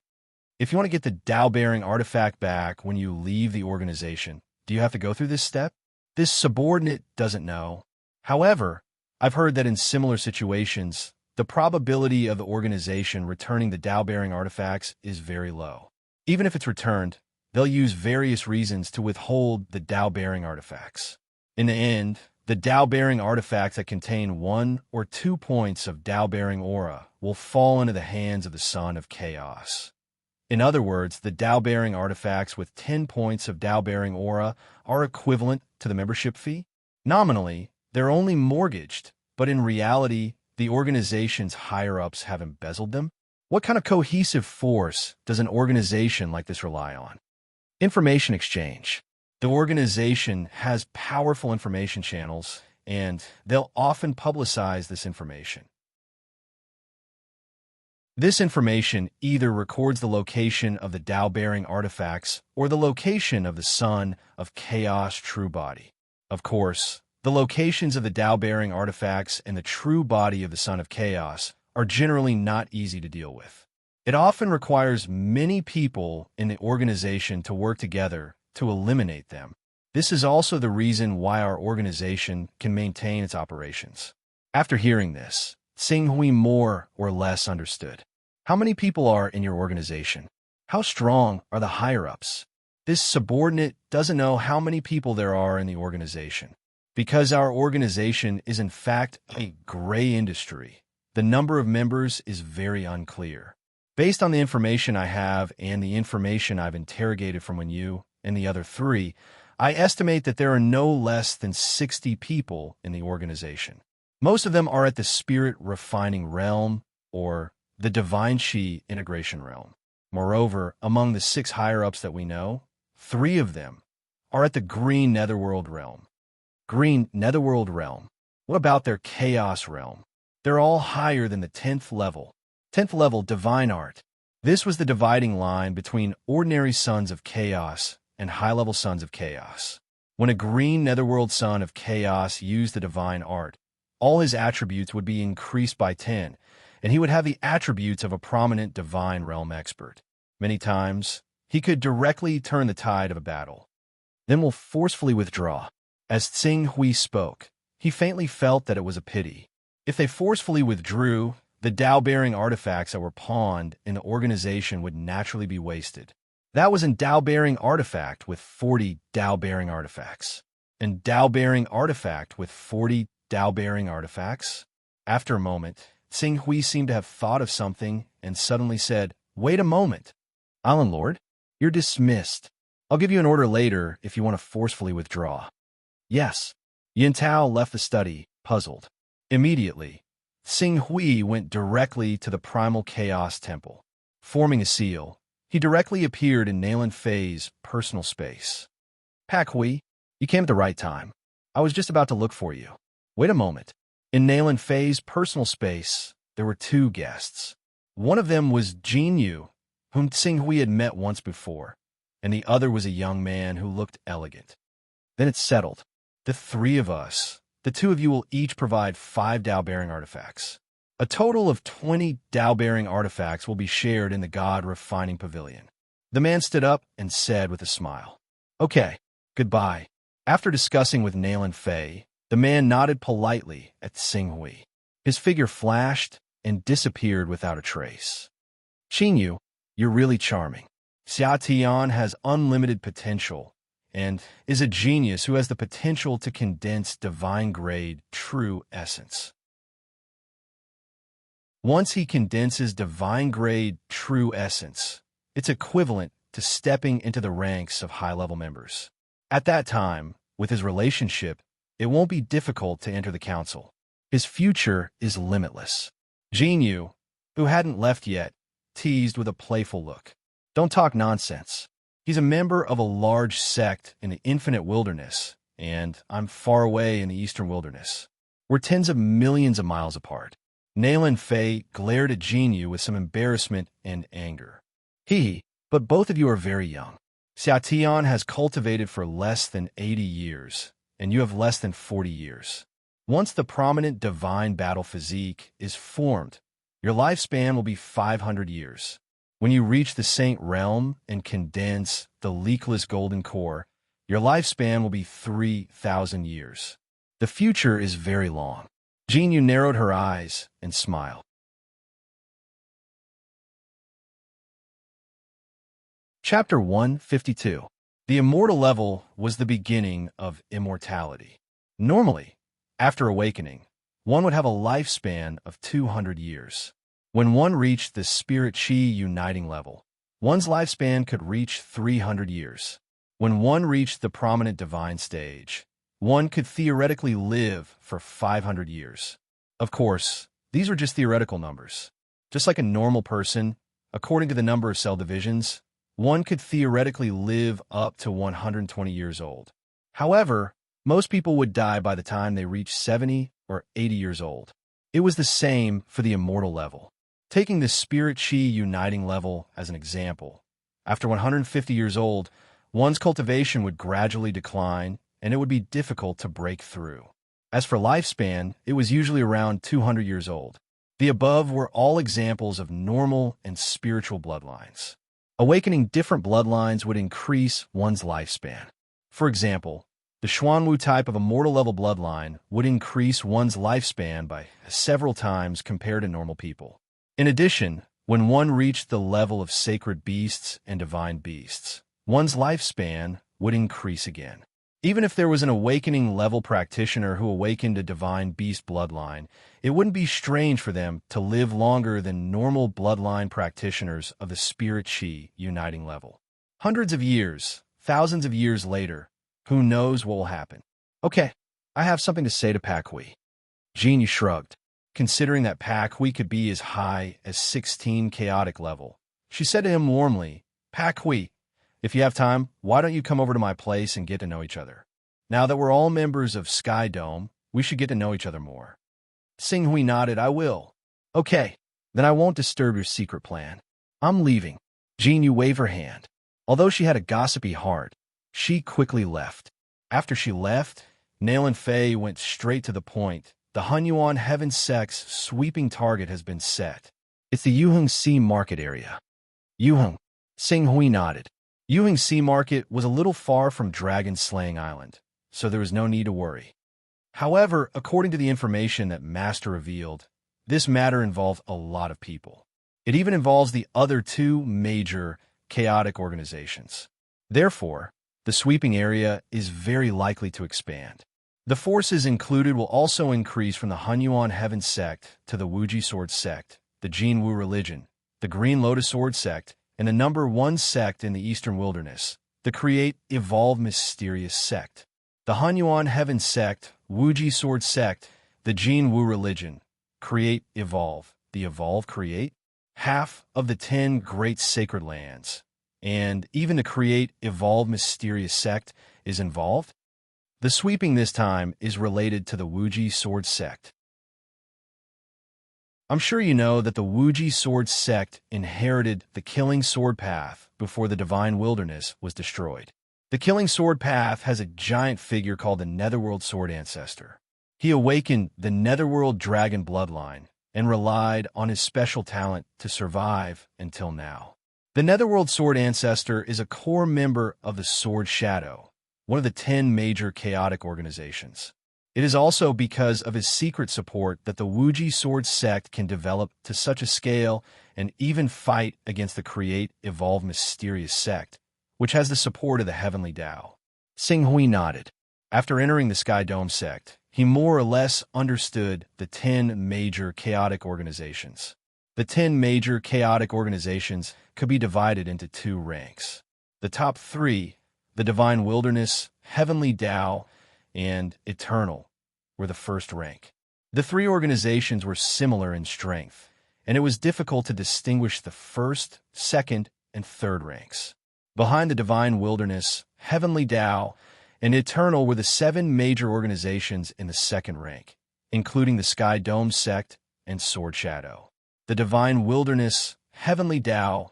If you want to get the Tao-bearing artifact back when you leave the organization, do you have to go through this step? This subordinate doesn't know. However, I've heard that in similar situations, the probability of the organization returning the Tao-bearing artifacts is very low. Even if it's returned, they'll use various reasons to withhold the Tao-bearing artifacts. In the end, the Tao-bearing artifacts that contain 1 or 2 points of Tao-bearing aura will fall into the hands of the Son of Chaos. In other words, the Tao-bearing artifacts with 10 points of Tao-bearing aura are equivalent to the membership fee. Nominally, they're only mortgaged, but in reality, the organization's higher-ups have embezzled them. What kind of cohesive force does an organization like this rely on? Information exchange. The organization has powerful information channels, and they'll often publicize this information. This information either records the location of the Tao-bearing artifacts or the location of the Son of Chaos true body. Of course, the locations of the Tao-bearing artifacts and the true body of the Son of Chaos are generally not easy to deal with. It often requires many people in the organization to work together to eliminate them. This is also the reason why our organization can maintain its operations. After hearing this, Tsing Hui more or less understood. How many people are in your organization? How strong are the higher-ups? This subordinate doesn't know how many people there are in the organization. Because our organization is in fact a gray industry, the number of members is very unclear. Based on the information I have and the information I've interrogated from Hunyuan and the other three, I estimate that there are no less than 60 people in the organization. Most of them are at the spirit refining realm or the divine Qi integration realm. Moreover, among the 6 higher-ups that we know, 3 of them are at the green netherworld realm. Green netherworld realm. What about their chaos realm? They're all higher than the 10th level. 10th level divine art. This was the dividing line between ordinary sons of chaos and high-level sons of chaos. When a green netherworld son of chaos used the divine art, all his attributes would be increased by 10, and he would have the attributes of a prominent divine realm expert. Many times, he could directly turn the tide of a battle, then will forcefully withdraw. As Tsing Hui spoke, he faintly felt that it was a pity. If they forcefully withdrew, the Tao-bearing artifacts that were pawned in the organization would naturally be wasted. That was a Tao-bearing artifact with 40 Tao-bearing artifacts. And Tao-bearing artifact with 40 Tao-bearing artifacts? After a moment, Tsing Hui seemed to have thought of something and suddenly said, "Wait a moment. Island Lord, you're dismissed. I'll give you an order later if you want to forcefully withdraw." Yes. Yin Tao left the study, puzzled. Immediately, Tsing Hui went directly to the primal chaos temple. Forming a seal, he directly appeared in Nalan Fei's personal space. "Pak Hui, you came at the right time. I was just about to look for you." Wait a moment. In Nalan Fei's personal space, there were 2 guests. One of them was Jin Yu, whom Tsing Hui had met once before, and the other was a young man who looked elegant. Then it's settled. The 3 of us, the 2 of you will each provide 5 Tao-bearing artifacts. A total of 20 Tao-bearing artifacts will be shared in the God Refining Pavilion. The man stood up and said with a smile, "Okay, goodbye." After discussing with Nalan Fei, the man nodded politely at Tsing Hui. His figure flashed and disappeared without a trace. "Qingyu, you're really charming. Xia Tian has unlimited potential and is a genius who has the potential to condense divine-grade true essence. Once he condenses divine-grade true essence, it's equivalent to stepping into the ranks of high-level members. At that time, with his relationship, it won't be difficult to enter the council. His future is limitless." Jin Yu, who hadn't left yet, teased with a playful look. "Don't talk nonsense. He's a member of a large sect in the infinite wilderness, and I'm far away in the eastern wilderness. We're tens of millions of miles apart." Nalan Fei glared at Jin Yu with some embarrassment and anger. But both of you are very young. Xia Tian has cultivated for less than 80 years, and you have less than 40 years. Once the prominent divine battle physique is formed, your lifespan will be 500 years. When you reach the Saint Realm and condense the leakless golden core, your lifespan will be 3,000 years. The future is very long. Jin Yu narrowed her eyes and smiled. Chapter 152. The immortal level was the beginning of immortality. Normally, after awakening, one would have a lifespan of 200 years. When one reached the spirit Qi uniting level, one's lifespan could reach 300 years. When one reached the prominent divine stage, one could theoretically live for 500 years. Of course, these are just theoretical numbers. Just like a normal person, according to the number of cell divisions, one could theoretically live up to 120 years old. However, most people would die by the time they reached 70 or 80 years old. It was the same for the immortal level. Taking the spirit Qi uniting level as an example, after 150 years old, one's cultivation would gradually decline and it would be difficult to break through. As for lifespan, it was usually around 200 years old. The above were all examples of normal and spiritual bloodlines. Awakening different bloodlines would increase one's lifespan. For example, the Xuanwu type of immortal level bloodline would increase one's lifespan by several times compared to normal people. In addition, when one reached the level of sacred beasts and divine beasts, one's lifespan would increase again. Even if there was an awakening level practitioner who awakened a divine beast bloodline, it wouldn't be strange for them to live longer than normal bloodline practitioners of the spirit qi uniting level. Hundreds of years, thousands of years later, who knows what will happen? Okay, I have something to say to Pak Hui. Jean shrugged. Considering that Pak Hui could be as high as 16 chaotic level, she said to him warmly, Pak Hui, if you have time, why don't you come over to my place and get to know each other? Now that we're all members of Sky Dome, we should get to know each other more. Sing Hui nodded, I will. Okay, then I won't disturb your secret plan. I'm leaving. Jean Yu waved her hand. Although she had a gossipy heart, she quickly left. After she left, Nail and Fei went straight to the point. The Hunyuan Heaven Sect's sweeping target has been set. It's the Yuheng Sea Market area. Yuheng. Sing Hui nodded. Yuheng Sea Market was a little far from Dragon Slaying Island, so there was no need to worry. However, according to the information that Master revealed, this matter involved a lot of people. It even involves the other two major chaotic organizations. Therefore, the sweeping area is very likely to expand. The forces included will also increase from the Hunyuan Heaven Sect to the Wuji Sword Sect, the Jinwu religion, the Green Lotus Sword Sect, and the number 1 sect in the Eastern Wilderness, the Create, Evolve, Mysterious Sect. The Hunyuan Heaven Sect, Wuji Sword Sect, the Jinwu religion, Create, Evolve, the Evolve, Create, half of the 10 Great Sacred Lands, and even the Create, Evolve, Mysterious Sect is involved. The sweeping this time is related to the Wuji Sword Sect. I'm sure you know that the Wuji Sword Sect inherited the Killing Sword Path before the Divine Wilderness was destroyed. The Killing Sword Path has a giant figure called the Netherworld Sword Ancestor. He awakened the Netherworld Dragon bloodline and relied on his special talent to survive until now. The Netherworld Sword Ancestor is a core member of the Sword Shadow, one of the 10 major chaotic organizations. It is also because of his secret support that the Wuji Sword Sect can develop to such a scale and even fight against the Create, Evolve, Mysterious Sect, which has the support of the Heavenly Tao. Sing Hui nodded. After entering the Sky Dome Sect, he more or less understood the 10 major chaotic organizations. The 10 major chaotic organizations could be divided into 2 ranks. The top 3, the Divine Wilderness, Heavenly Tao, and Eternal, were the first rank. The 3 organizations were similar in strength, and it was difficult to distinguish the first, second, and third ranks. Behind the Divine Wilderness, Heavenly Tao, and Eternal were the 7 major organizations in the second rank, including the Sky Dome Sect and Sword Shadow. The Divine Wilderness, Heavenly Tao,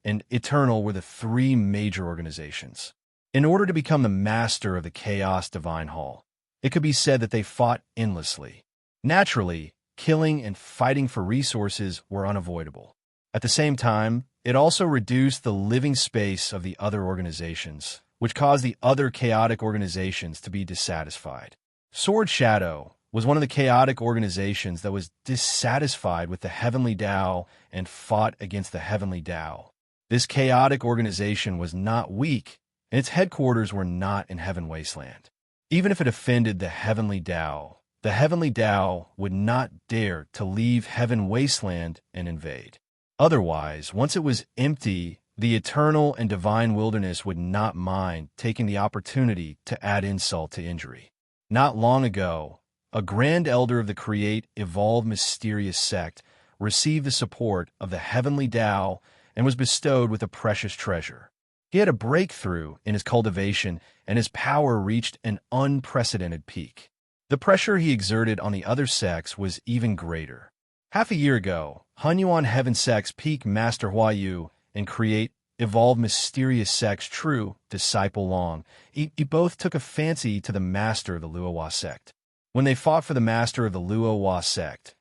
and Eternal were the 3 major organizations. In order to become the master of the Chaos Divine Hall, it could be said that they fought endlessly. Naturally, killing and fighting for resources were unavoidable. At the same time, it also reduced the living space of the other organizations, which caused the other chaotic organizations to be dissatisfied. Sword Shadow was one of the chaotic organizations that was dissatisfied with the Heavenly Tao and fought against the Heavenly Tao. This chaotic organization was not weak, and its headquarters were not in Heaven Wasteland. Even if it offended the Heavenly Tao would not dare to leave Heaven Wasteland and invade. Otherwise, once it was empty, the Eternal and Divine Wilderness would not mind taking the opportunity to add insult to injury. Not long ago, a Grand Elder of the Create, Evolve, Mysterious Sect received the support of the Heavenly Tao and was bestowed with a precious treasure. He had a breakthrough in his cultivation, and his power reached an unprecedented peak. The pressure he exerted on the other sects was even greater. Half a year ago, Hunyuan Heaven Sect's peak Master Huayu and Create, Evolve, Mysterious Sect's true disciple Long, he both took a fancy to the master of the Luohua sect. When they fought for the master of the Luohua sect,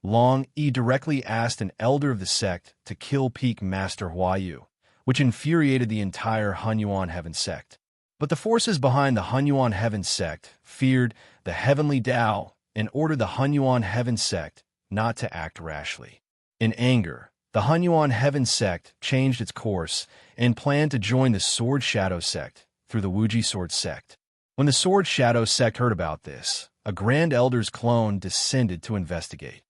Long Yi directly asked an elder of the sect to kill Peak Master Huayu, which infuriated the entire Hunyuan Heaven sect. But the forces behind the Hunyuan Heaven sect feared the Heavenly Tao and ordered the Hunyuan Heaven sect not to act rashly. In anger, the Hunyuan Heaven sect changed its course and planned to join the Sword Shadow sect through the Wuji Sword sect. When the Sword Shadow sect heard about this, a Grand Elder's clone descended to investigate.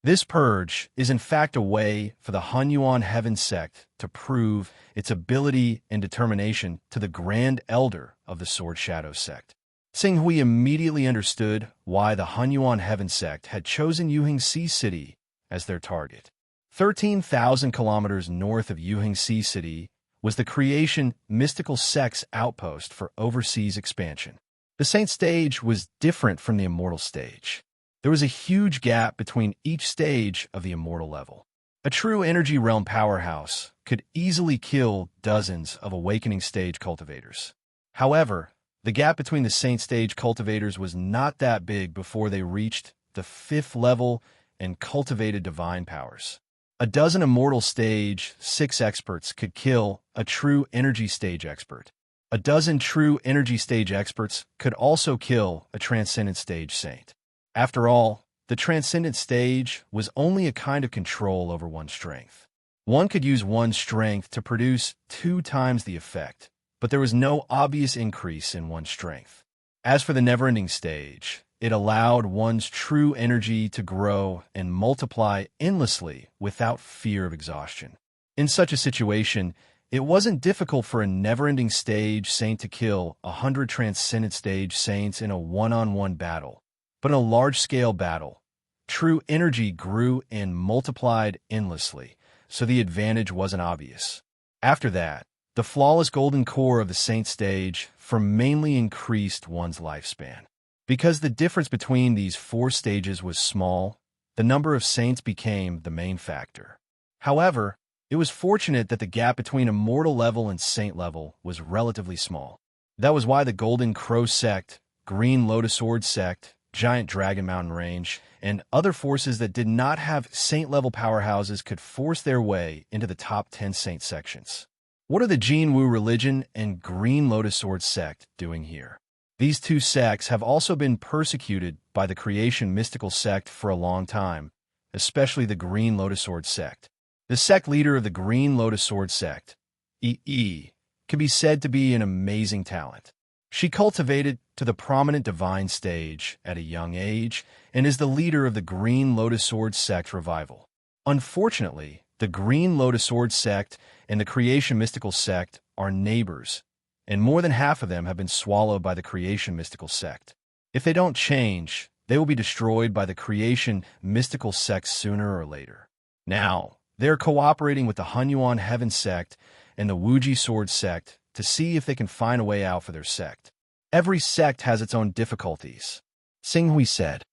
This purge is in fact a way for the Hunyuan Heaven sect to prove its ability and determination to the Grand Elder of the Sword Shadow sect. Sing Hui immediately understood why the Hunyuan Heaven sect had chosen Yuhengxi City as their target. 13,000 kilometers north of Yuhengxi City was the Creation Mystical Sect's outpost for overseas expansion. The Saint stage was different from the Immortal stage. There was a huge gap between each stage of the Immortal level. A true Energy Realm powerhouse could easily kill dozens of Awakening stage cultivators. However, the gap between the Saint stage cultivators was not that big before they reached the 5th level and cultivated divine powers. A dozen Immortal stage 6 experts could kill a true Energy stage expert. A dozen true Energy stage experts could also kill a Transcendent stage saint. After all, the Transcendent stage was only a kind of control over one's strength. One could use one's strength to produce 2 times the effect, but there was no obvious increase in one's strength. As for the Never-Ending stage, it allowed one's true energy to grow and multiply endlessly without fear of exhaustion. In such a situation, it wasn't difficult for a Never-Ending stage saint to kill 100 Transcendent stage saints in a one-on-one battle. But in a large-scale battle, true energy grew and multiplied endlessly, so the advantage wasn't obvious. After that, the flawless golden core of the Saint stage mainly increased one's lifespan. Because the difference between these 4 stages was small, the number of saints became the main factor. However, it was fortunate that the gap between Immortal level and Saint level was relatively small. That was why the Golden Crow sect, Green Lotus Sword sect, Giant Dragon Mountain Range, and other forces that did not have Saint-level powerhouses could force their way into the top 10 Saint sections. What are the Jinwu religion and Green Lotus Sword sect doing here? These 2 sects have also been persecuted by the Creation Mystical sect for a long time, especially the Green Lotus Sword sect. The sect leader of the Green Lotus Sword sect, Yi, can be said to be an amazing talent. She cultivated to the prominent divine stage at a young age and is the leader of the Green Lotus Sword sect revival. Unfortunately, the Green Lotus Sword sect and the Creation Mystical sect are neighbors, and more than half of them have been swallowed by the Creation Mystical sect. If they don't change, they will be destroyed by the Creation Mystical sect sooner or later. Now, they're cooperating with the Hunyuan Heaven sect and the Wuji Sword sect to see if they can find a way out for their sect. Every sect has its own difficulties. Xinghui said,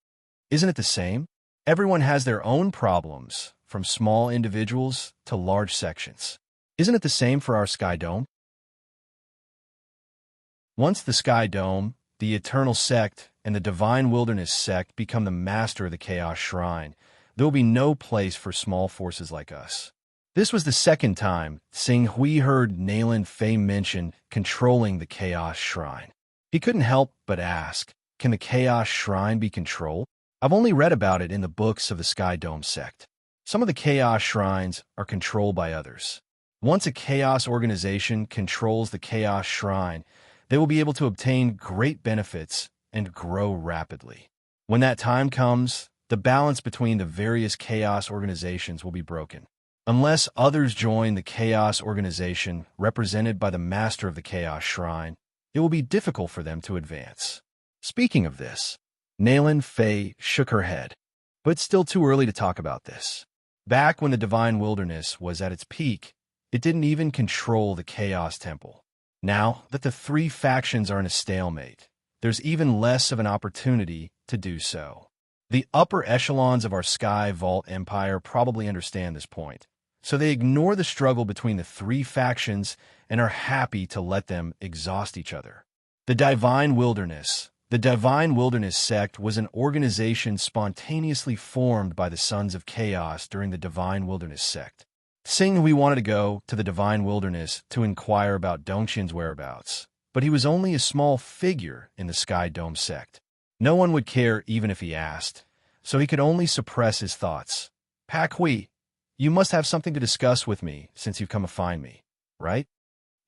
"Isn't it the same? Everyone has their own problems, from small individuals to large sections. Isn't it the same for our Sky Dome?" Once the Sky Dome, the Eternal Sect, and the Divine Wilderness Sect become the master of the Chaos Shrine, there will be no place for small forces like us. This was the second time Xinghui heard Nayland Fei mention controlling the Chaos Shrine. He couldn't help but ask, can the Chaos Shrine be controlled? I've only read about it in the books of the Sky Dome sect. Some of the Chaos Shrines are controlled by others. Once a Chaos organization controls the Chaos Shrine, they will be able to obtain great benefits and grow rapidly. When that time comes, the balance between the various Chaos organizations will be broken. Unless others join the Chaos organization represented by the Master of the Chaos Shrine, it will be difficult for them to advance. Speaking of this, Nayland Fei shook her head. But it's still too early to talk about this. Back when the Divine Wilderness was at its peak, it didn't even control the Chaos Temple. Now that the 3 factions are in a stalemate, there's even less of an opportunity to do so. The upper echelons of our Sky Vault Empire probably understand this point, so they ignore the struggle between the 3 factions and are happy to let them exhaust each other. The Divine Wilderness, The Divine Wilderness Sect was an organization spontaneously formed by the Sons of Chaos during the Divine Wilderness Sect. Saying we wanted to go to the Divine Wilderness to inquire about Dongqian's whereabouts, but he was only a small figure in the Sky Dome sect. No one would care even if he asked, so he could only suppress his thoughts. Pak Hui, you must have something to discuss with me since you've come to find me, right?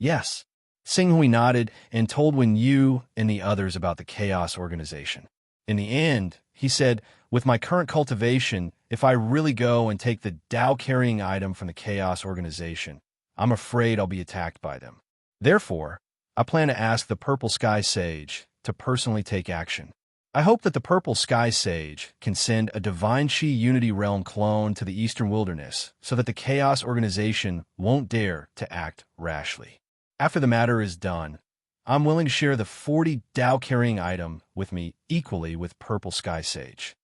Yes. Sing Hui nodded and told Wen Yu and the others about the Chaos Organization. In the end, he said, with my current cultivation, if I really go and take the Tao-carrying item from the Chaos Organization, I'm afraid I'll be attacked by them. Therefore, I plan to ask the Purple Sky Sage to personally take action. I hope that the Purple Sky Sage can send a Divine Chi Unity Realm clone to the Eastern Wilderness so that the Chaos Organization won't dare to act rashly. After the matter is done, I'm willing to share the 40 Tao-carrying item with me equally with Purple Sky Sage.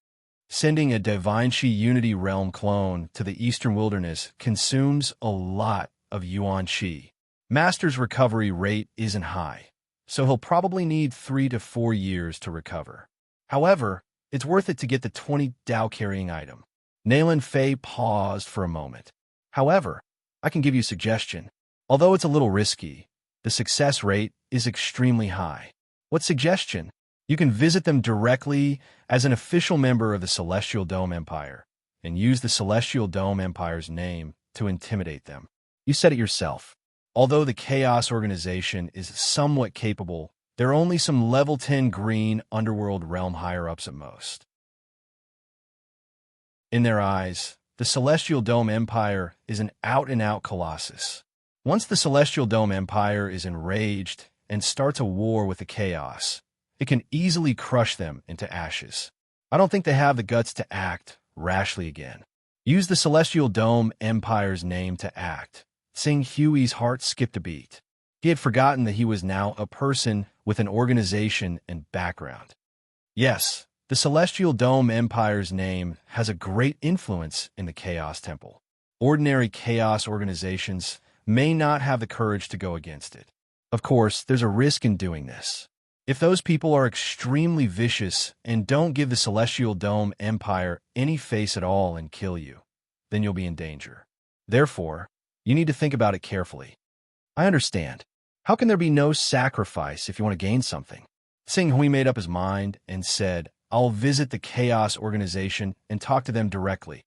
Sending a Divine Chi Unity Realm clone to the Eastern Wilderness consumes a lot of Yuan Chi. Master's recovery rate isn't high, so he'll probably need 3 to 4 years to recover. However, it's worth it to get the 20 Tao-carrying item. Nayland Fei paused for a moment. However, I can give you a suggestion. Although it's a little risky, the success rate is extremely high. What suggestion? You can visit them directly as an official member of the Celestial Dome Empire and use the Celestial Dome Empire's name to intimidate them. You said it yourself. Although the Chaos Organization is somewhat capable, there are only some level 10 green underworld realm higher-ups at most. In their eyes, the Celestial Dome Empire is an out-and-out colossus. Once the Celestial Dome Empire is enraged and starts a war with the Chaos, it can easily crush them into ashes. I don't think they have the guts to act rashly again. Use the Celestial Dome Empire's name to act. Sing Huey's heart skipped a beat. He had forgotten that he was now a person with an organization and background. Yes, the Celestial Dome Empire's name has a great influence in the Chaos Temple. Ordinary Chaos organizations may not have the courage to go against it. Of course, there's a risk in doing this. If those people are extremely vicious and don't give the Celestial Dome Empire any face at all and kill you, then you'll be in danger. Therefore, you need to think about it carefully. I understand. How can there be no sacrifice if you want to gain something? Sing Hui made up his mind and said, I'll visit the Chaos Organization and talk to them directly.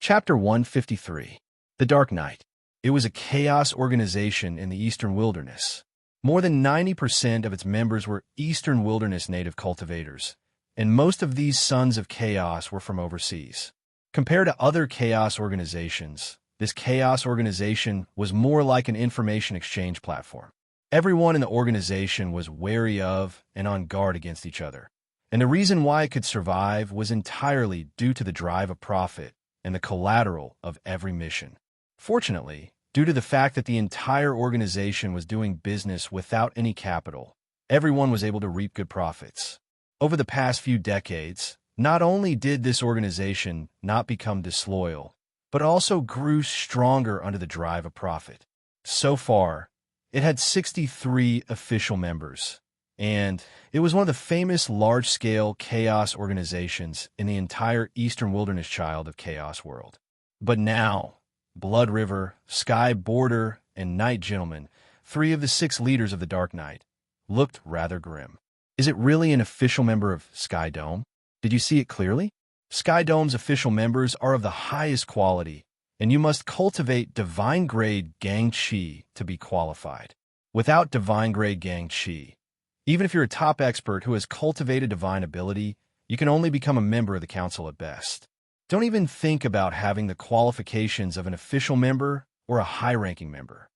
Chapter 153. The Dark Night. It was a chaos organization in the Eastern Wilderness. More than 90% of its members were Eastern Wilderness native cultivators, and most of these sons of chaos were from overseas. Compared to other chaos organizations, this chaos organization was more like an information exchange platform. Everyone in the organization was wary of and on guard against each other, and the reason why it could survive was entirely due to the drive of profit and the collateral of every mission. Fortunately, due to the fact that the entire organization was doing business without any capital, everyone was able to reap good profits. Over the past few decades, not only did this organization not become disloyal, but also grew stronger under the drive of profit. So far, it had 63 official members, and it was one of the famous large-scale chaos organizations in the entire Eastern Wilderness Child of Chaos world. But now, Blood River, Sky Border, and Night Gentleman, 3 of the 6 leaders of the Dark Knight, looked rather grim. Is it really an official member of Sky Dome? Did you see it clearly? Sky Dome's official members are of the highest quality, and you must cultivate divine-grade Gang Chi to be qualified. Without divine-grade Gang Chi, even if you're a top expert who has cultivated divine ability, you can only become a member of the council at best. Don't even think about having the qualifications of an official member or a high-ranking member.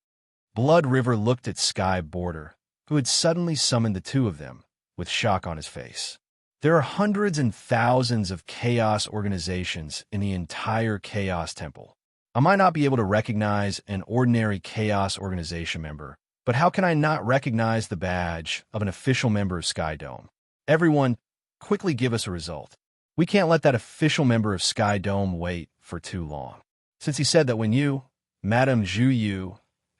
Blood River looked at Sky Border, who had suddenly summoned the 2 of them, with shock on his face. There are hundreds and thousands of chaos organizations in the entire Chaos Temple. I might not be able to recognize an ordinary chaos organization member, but how can I not recognize the badge of an official member of Sky Dome? Everyone, quickly give us a result. We can't let that official member of Sky Dome wait for too long. Since he said that when you, Madame Zhu Yu,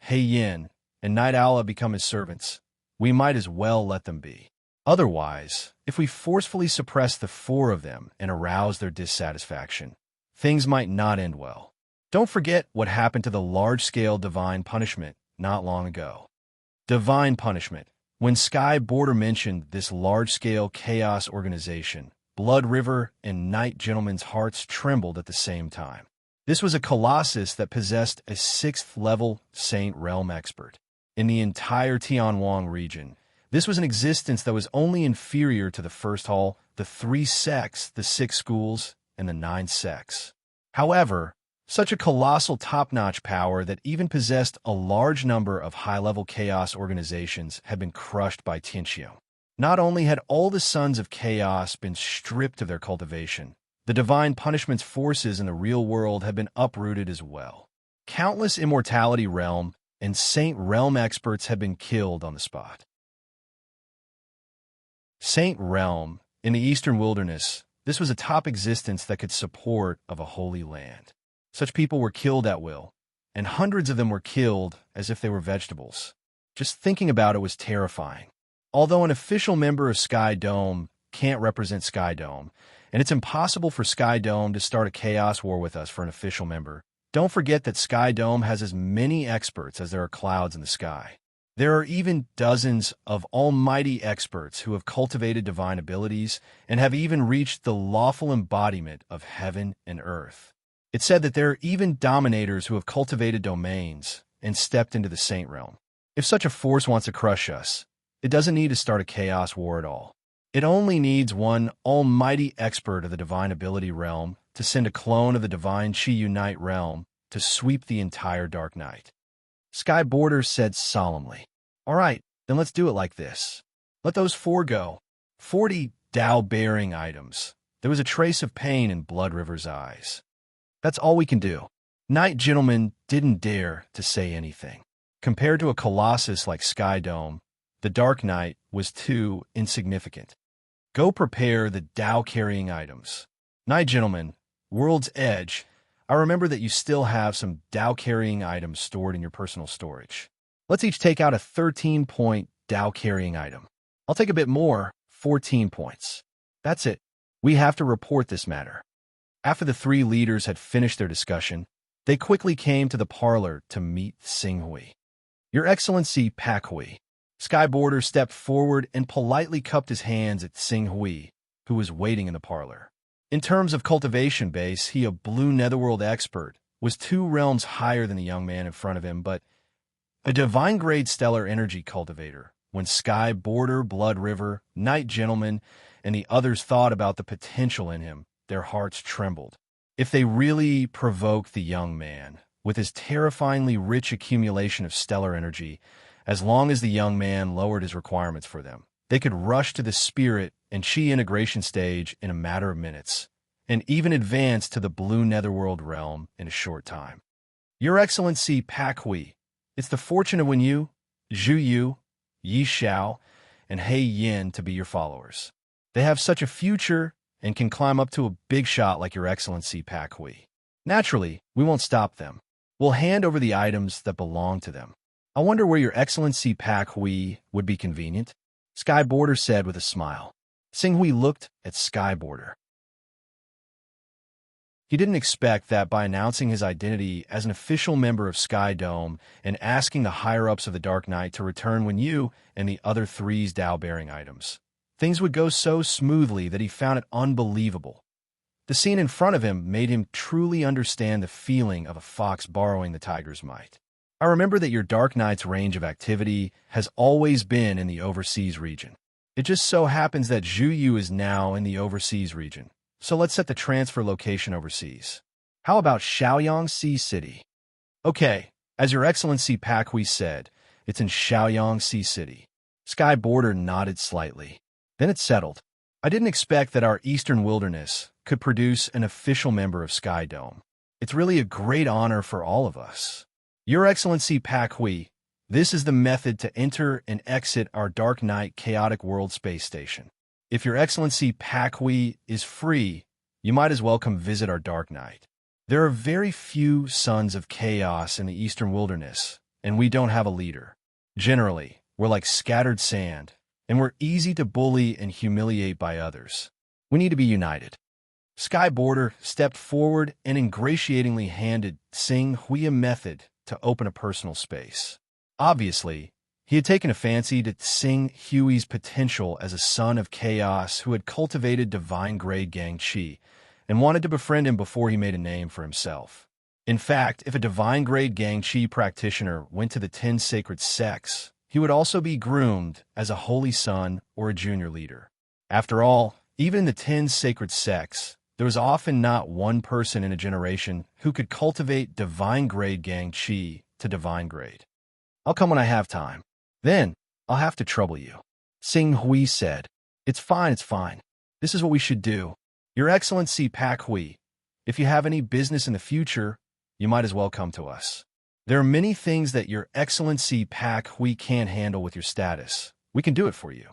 He Yin, and Night Owl have become his servants, we might as well let them be. Otherwise, if we forcefully suppress the four of them and arouse their dissatisfaction, things might not end well. Don't forget what happened to the large-scale divine punishment not long ago. Divine punishment. When Sky Border mentioned this large-scale chaos organization, Blood River and Night Gentleman's hearts trembled at the same time. This was a colossus that possessed a 6th-level Saint Realm expert. In the entire Tianwang region, this was an existence that was only inferior to the First Hall, the 3 sects, the 6 schools, and the 9 sects. However, such a colossal top-notch power that even possessed a large number of high-level chaos organizations had been crushed by Tianqiu. Not only had all the sons of chaos been stripped of their cultivation, the divine punishment's forces in the real world had been uprooted as well. Countless Immortality Realm and Saint Realm experts had been killed on the spot. Saint Realm, in the Eastern Wilderness, this was a top existence that could support of a holy land. Such people were killed at will, and hundreds of them were killed as if they were vegetables. Just thinking about it was terrifying. Although an official member of Sky Dome can't represent Sky Dome, and it's impossible for Sky Dome to start a chaos war with us for an official member, don't forget that Sky Dome has as many experts as there are clouds in the sky. There are even dozens of almighty experts who have cultivated divine abilities and have even reached the lawful embodiment of heaven and earth. It's said that there are even dominators who have cultivated domains and stepped into the Saint Realm. If such a force wants to crush us, it doesn't need to start a chaos war at all. It only needs one almighty expert of the divine ability realm to send a clone of the divine Qi Unite realm to sweep the entire Dark Night. Sky Border said solemnly, "All right, then let's do it like this. Let those 4 go. 40 Tao-bearing items." There was a trace of pain in Blood River's eyes. "That's all we can do." Night Gentleman didn't dare to say anything. Compared to a colossus like Sky Dome, the Dark Night was too insignificant. "Go prepare the Tao-carrying items." Night Gentleman, World's Edge, I remember that you still have some Tao-carrying items stored in your personal storage. Let's each take out a 13-point Tao-carrying item. I'll take a bit more, 14 points. That's it. We have to report this matter. After the 3 leaders had finished their discussion, they quickly came to the parlor to meet Xinghui. "Your Excellency Pakhui." Sky Border stepped forward and politely cupped his hands at Xinghui, who was waiting in the parlor. In terms of cultivation base, he, a blue netherworld expert, was 2 realms higher than the young man in front of him, but a divine-grade stellar energy cultivator. When Sky Border, Blood River, Night Gentleman, and the others thought about the potential in him, their hearts trembled. If they really provoked the young man, with his terrifyingly rich accumulation of stellar energy, as long as the young man lowered his requirements for them, they could rush to the spirit and Qi integration stage in a matter of minutes, and even advance to the blue netherworld realm in a short time. "Your Excellency Pakhui, it's the fortune of Hunyuan, Zhu Yu, Yi Xiao, and He Yin to be your followers. They have such a future and can climb up to a big shot like Your Excellency Pakhui. Naturally, we won't stop them. We'll hand over the items that belong to them. I wonder where Your Excellency Pakhui would be convenient," Sky Border said with a smile. Xinghui looked at Sky Border. He didn't expect that by announcing his identity as an official member of Sky Dome and asking the higher-ups of the Dark Night to return when you and the other 3's Tao-bearing items, things would go so smoothly that he found it unbelievable. The scene in front of him made him truly understand the feeling of a fox borrowing the tiger's might. "I remember that your Dark Knight's range of activity has always been in the overseas region. It just so happens that Zhu Yu is now in the overseas region, so let's set the transfer location overseas. How about Shaoyang Sea City?" "Okay, as Your Excellency Pakhui said, it's in Shaoyang Sea City." Sky Border nodded slightly. Then it settled. "I didn't expect that our Eastern Wilderness could produce an official member of Sky Dome. It's really a great honor for all of us. Your Excellency Pakhui, this is the method to enter and exit our Dark Night Chaotic World Space Station. If Your Excellency Pakhui is free, you might as well come visit our Dark Night. There are very few sons of chaos in the Eastern Wilderness, and we don't have a leader. Generally, we're like scattered sand, and we're easy to bully and humiliate by others. We need to be united. Sky Border stepped forward and ingratiatingly handed Sing Hui a method to open a personal space. Obviously, he had taken a fancy to Sing Hui's potential as a son of chaos who had cultivated divine-grade Gang Qi and wanted to befriend him before he made a name for himself. In fact, if a divine-grade Gang Qi practitioner went to the 10 sacred sects, he would also be groomed as a holy son or a junior leader. After all, even in the 10 sacred sects, there was often not one person in a generation who could cultivate divine-grade Gang Qi to divine grade. I'll come when I have time. Then, I'll have to trouble you. Sing Hui said. It's fine, it's fine. This is what we should do. Your Excellency Pak Hui, if you have any business in the future, you might as well come to us. There are many things that Your Excellency Pak Hui can't handle with your status. We can do it for you.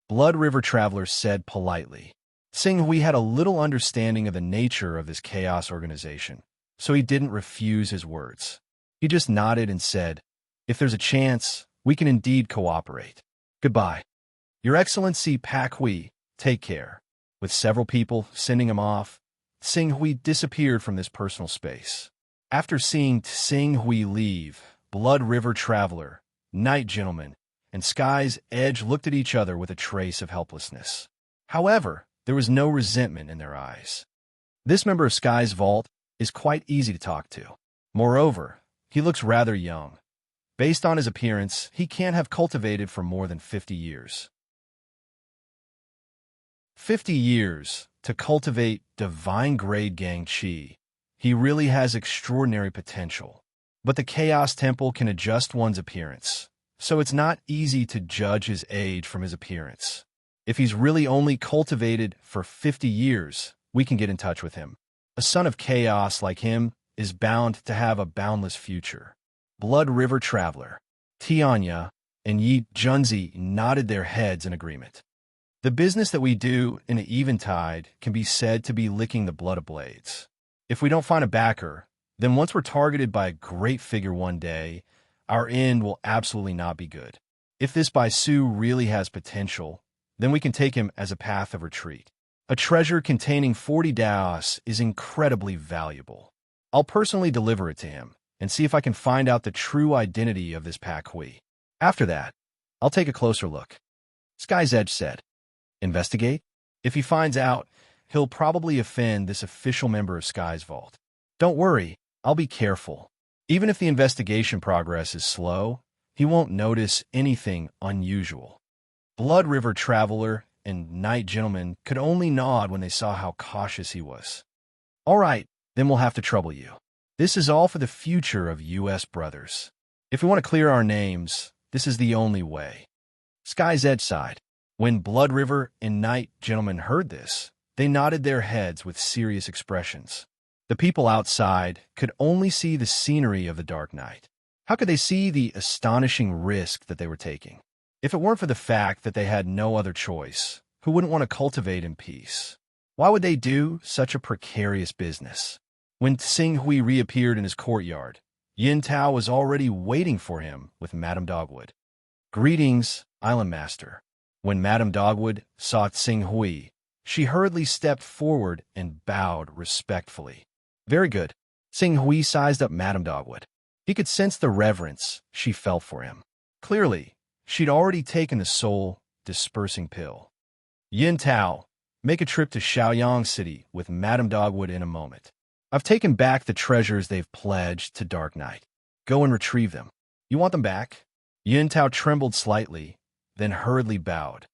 Blood River Traveler said politely. Sing Hui had a little understanding of the nature of this chaos organization, so he didn't refuse his words. He just nodded and said, if there's a chance, we can indeed cooperate. Goodbye. Your Excellency Pak Hui, take care. With several people sending him off, Sing Hui disappeared from this personal space. After seeing Sing Hui leave, Blood River Traveler, Night Gentleman, and Sky's Edge looked at each other with a trace of helplessness. However, there was no resentment in their eyes. This member of Sky's Vault is quite easy to talk to. Moreover, he looks rather young. Based on his appearance, he can't have cultivated for more than 50 years. 50 years to cultivate divine-grade Gang Qi. He really has extraordinary potential. But the Chaos Temple can adjust one's appearance, so it's not easy to judge his age from his appearance. If he's really only cultivated for 50 years, we can get in touch with him. A son of chaos like him is bound to have a boundless future. Blood River Traveler, Tianya, and Yi Junzi nodded their heads in agreement. The business that we do in the Eventide can be said to be licking the blood of blades. If we don't find a backer, then once we're targeted by a great figure one day, our end will absolutely not be good. If this Baisu really has potential, then we can take him as a path of retreat. A treasure containing 40 Daos is incredibly valuable. I'll personally deliver it to him and see if I can find out the true identity of this Pak Hui. After that, I'll take a closer look. Sky's Edge said. Investigate? If he finds out, he'll probably offend this official member of Sky's Vault. Don't worry, I'll be careful. Even if the investigation progress is slow, he won't notice anything unusual. Blood River Traveler and Night Gentleman could only nod when they saw how cautious he was. All right, then we'll have to trouble you. This is all for the future of U.S. brothers. If we want to clear our names, this is the only way. Sky's Edge sighed. When Blood River and Night Gentleman heard this, they nodded their heads with serious expressions. The people outside could only see the scenery of the dark night. How could they see the astonishing risk that they were taking? If it weren't for the fact that they had no other choice, who wouldn't want to cultivate in peace? Why would they do such a precarious business? When Sing Hui reappeared in his courtyard, Yin Tao was already waiting for him with Madame Dogwood. Greetings, Island Master. When Madame Dogwood saw Sing Hui, she hurriedly stepped forward and bowed respectfully. Very good. Sing Hui sized up Madame Dogwood. He could sense the reverence she felt for him. Clearly, she'd already taken the soul-dispersing pill. Yin Tao, make a trip to Shaoyang City with Madame Dogwood in a moment. I've taken back the treasures they've pledged to Dark Knight. Go and retrieve them. You want them back? Yin Tao trembled slightly, then hurriedly bowed.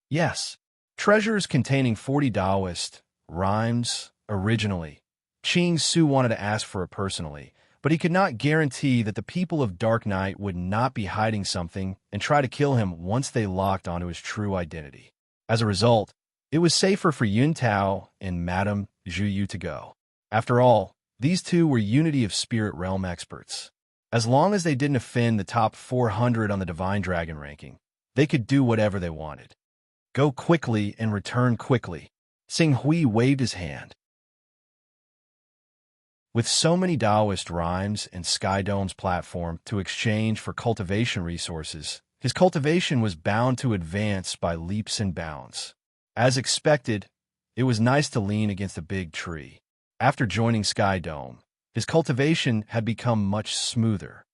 Yes, treasures containing 40 Taoist rhymes originally. Qing Su wanted to ask for it personally, but he could not guarantee that the people of Dark Knight would not be hiding something and try to kill him once they locked onto his true identity. As a result, it was safer for Yun Tao and Madame Zhu to go. After all, these two were Unity of Spirit Realm experts. As long as they didn't offend the top 400 on the Divine Dragon ranking, they could do whatever they wanted. Go quickly and return quickly. Sing Hui waved his hand. With so many Taoist rhymes and Sky Dome's platform to exchange for cultivation resources, his cultivation was bound to advance by leaps and bounds. As expected, it was nice to lean against a big tree. After joining Sky Dome, his cultivation had become much smoother.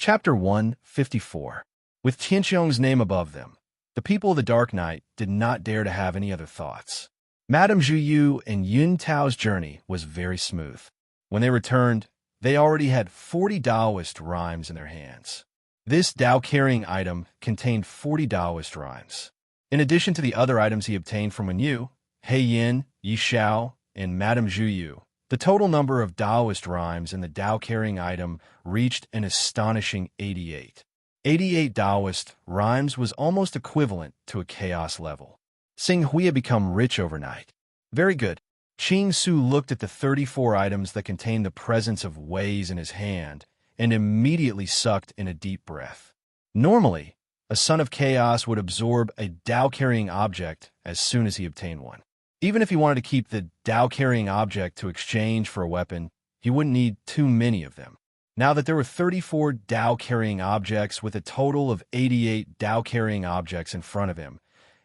Chapter 154. With Tianqiong's name above them, the people of the Dark Night did not dare to have any other thoughts. Madame Zhuyu and Yun Tao's journey was very smooth. When they returned, they already had 40 Taoist rhymes in their hands. This Tao-carrying item contained 40 Taoist rhymes. In addition to the other items he obtained from Wenyu, Yin, Yishao, and Madame Zhuyu, the total number of Taoist rhymes in the Tao-carrying item reached an astonishing 88. 88 Taoist rhymes was almost equivalent to a chaos level. Xing Hui had become rich overnight. Very good. Qing Su looked at the 34 items that contained the presence of ways in his hand and immediately sucked in a deep breath. Normally, a son of chaos would absorb a Tao-carrying object as soon as he obtained one. Even if he wanted to keep the Tao-carrying object to exchange for a weapon, he wouldn't need too many of them. Now that there were 34 Tao-carrying objects with a total of 88 Tao-carrying objects in front of him,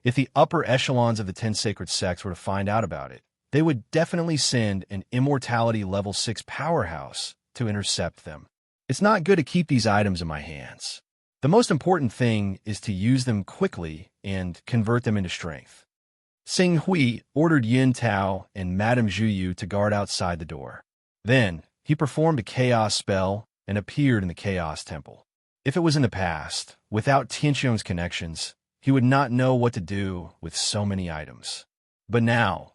if the upper echelons of the 10 sacred sects were to find out about it, they would definitely send an Immortality Level 6 powerhouse to intercept them. It's not good to keep these items in my hands. The most important thing is to use them quickly and convert them into strength. Xing Hui ordered Yun Tao and Madame Zhuyu to guard outside the door. Then, he performed a chaos spell and appeared in the Chaos Temple. If it was in the past, without Tianqiong's connections, he would not know what to do with so many items. But now,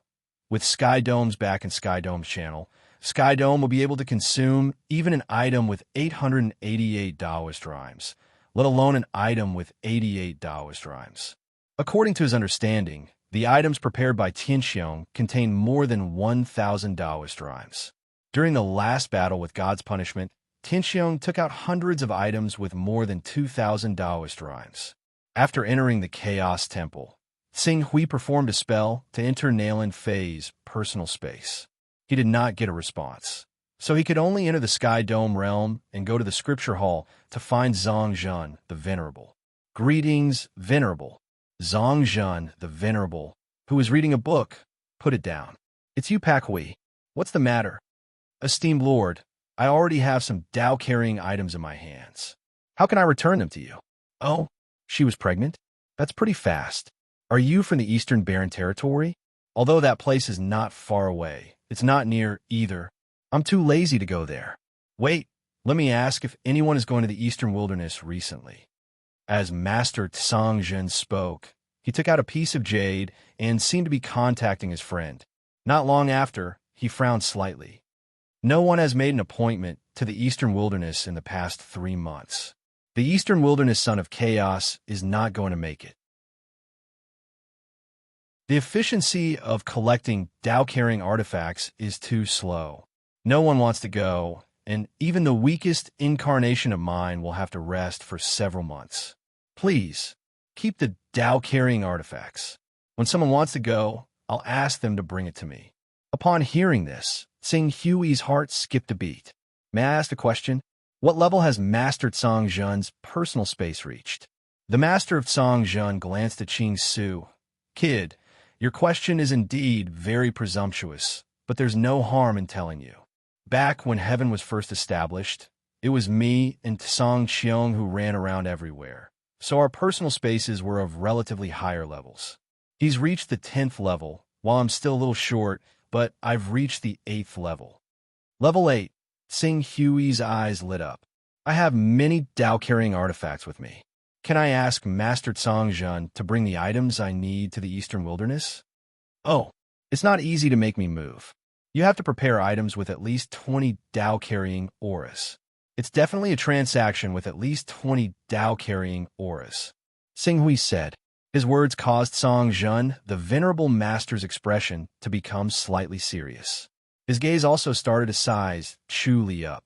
with Sky Dome's back in Sky Dome's channel, Sky Dome will be able to consume even an item with 888 Taoist rhymes, let alone an item with 88 Taoist rhymes. According to his understanding, the items prepared by Tianqiong contain more than 1,000 Taoist rhymes. During the last battle with God's punishment, Tianqiong took out hundreds of items with more than 2,000 Taoist rhymes. After entering the Chaos Temple, Xing Hui performed a spell to enter Nalan Fei's personal space. He did not get a response, so he could only enter the Sky Dome realm and go to the Scripture Hall to find Zhongzhen the Venerable. Greetings, Venerable. Zhongzhen the Venerable, who was reading a book, put it down. It's you, Pak Hui. What's the matter? Esteemed Lord, I already have some Tao-carrying items in my hands. How can I return them to you? Oh, she was pregnant? That's pretty fast. Are you from the Eastern Barren Territory? Although that place is not far away, it's not near either. I'm too lazy to go there. Wait, let me ask if anyone is going to the Eastern Wilderness recently. As Master Tsangzhen spoke, he took out a piece of jade and seemed to be contacting his friend. Not long after, he frowned slightly. No one has made an appointment to the Eastern Wilderness in the past 3 months. The Eastern Wilderness Son of Chaos is not going to make it. The efficiency of collecting Tao-carrying artifacts is too slow. No one wants to go, and even the weakest incarnation of mine will have to rest for several months. Please, keep the Tao-carrying artifacts. When someone wants to go, I'll ask them to bring it to me. Upon hearing this, Xing Hui's heart skipped a beat. May I ask a question? What level has Master Zhongzhen's personal space reached? The Master of Zhongzhen glanced at Qing Su. Kid, your question is indeed very presumptuous, but there's no harm in telling you. Back when heaven was first established, it was me and Tsang Qiong who ran around everywhere, so our personal spaces were of relatively higher levels. He's reached the 10th level, while I'm still a little short, but I've reached the 8th level. Level 8. Xing Hui's eyes lit up. I have many Tao-carrying artifacts with me. Can I ask Master Zhongzhen to bring the items I need to the Eastern Wilderness? Oh, it's not easy to make me move. You have to prepare items with at least 20 Tao-carrying auras. It's definitely a transaction with at least 20 Tao-carrying auras. Xing Hui said. His words caused Zhongzhen, the Venerable Master's expression, to become slightly serious. His gaze also started to size truly up.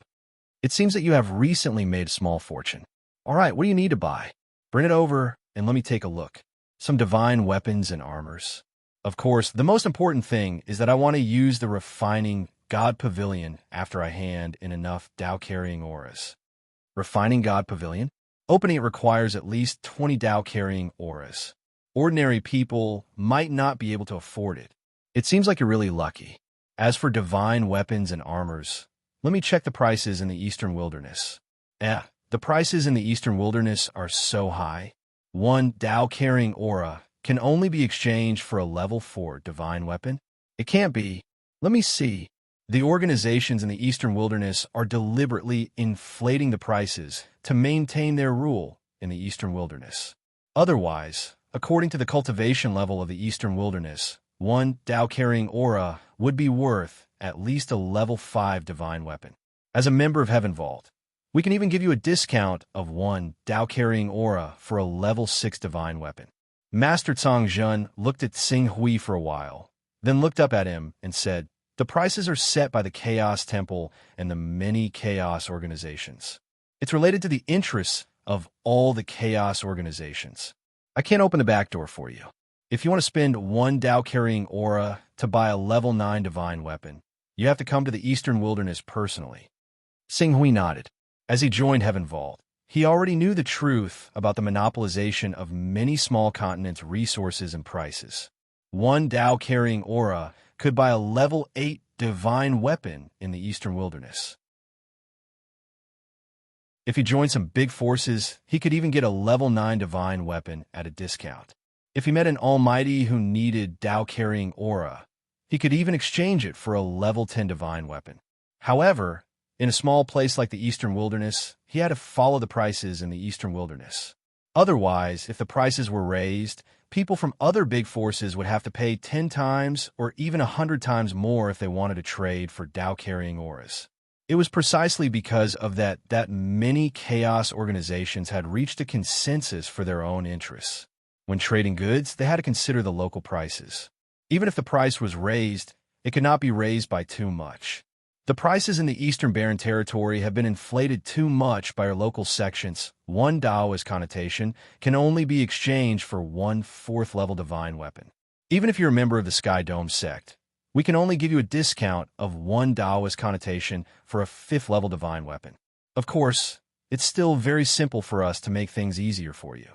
It seems that you have recently made a small fortune. All right, what do you need to buy? Bring it over and let me take a look. Some divine weapons and armors. Of course, the most important thing is that I want to use the refining God Pavilion after I hand in enough Tao-carrying auras. Refining God Pavilion? Opening it requires at least 20 Tao-carrying auras. Ordinary people might not be able to afford it. It seems like you're really lucky. As for divine weapons and armors, let me check the prices in the Eastern Wilderness. The prices in the Eastern Wilderness are so high. One Tao-carrying aura can only be exchanged for a level 4 divine weapon. It can't be. Let me see. The organizations in the Eastern Wilderness are deliberately inflating the prices to maintain their rule in the Eastern Wilderness. Otherwise, according to the cultivation level of the Eastern Wilderness, one Tao-carrying aura would be worth at least a level 5 divine weapon. As a member of Heaven Vault, we can even give you a discount of one Tao-carrying aura for a level 6 divine weapon. Master Cang Zhen looked at Xing Hui for a while, then looked up at him and said, "The prices are set by the Chaos Temple and the many Chaos organizations. It's related to the interests of all the Chaos organizations. I can't open the back door for you. If you want to spend one Tao-carrying aura to buy a level 9 divine weapon, you have to come to the Eastern Wilderness personally." Xing Hui nodded. As he joined Heaven Vault, he already knew the truth about the monopolization of many small continents' resources and prices. One Tao-carrying aura could buy a level 8 divine weapon in the Eastern Wilderness. If he joined some big forces, he could even get a level 9 divine weapon at a discount. If he met an almighty who needed Tao-carrying aura, he could even exchange it for a level 10 divine weapon. However, in a small place like the Eastern Wilderness, he had to follow the prices in the Eastern Wilderness. Otherwise, if the prices were raised, people from other big forces would have to pay 10 times or even 100 times more if they wanted to trade for Tao-carrying auras. It was precisely because of that many chaos organizations had reached a consensus for their own interests. When trading goods, they had to consider the local prices. Even if the price was raised, it could not be raised by too much. The prices in the Eastern Barren Territory have been inflated too much by our local sections. One Taoist connotation can only be exchanged for one 4th level divine weapon. Even if you're a member of the Sky Dome sect, we can only give you a discount of one Taoist connotation for a 5th level divine weapon. Of course, it's still very simple for us to make things easier for you.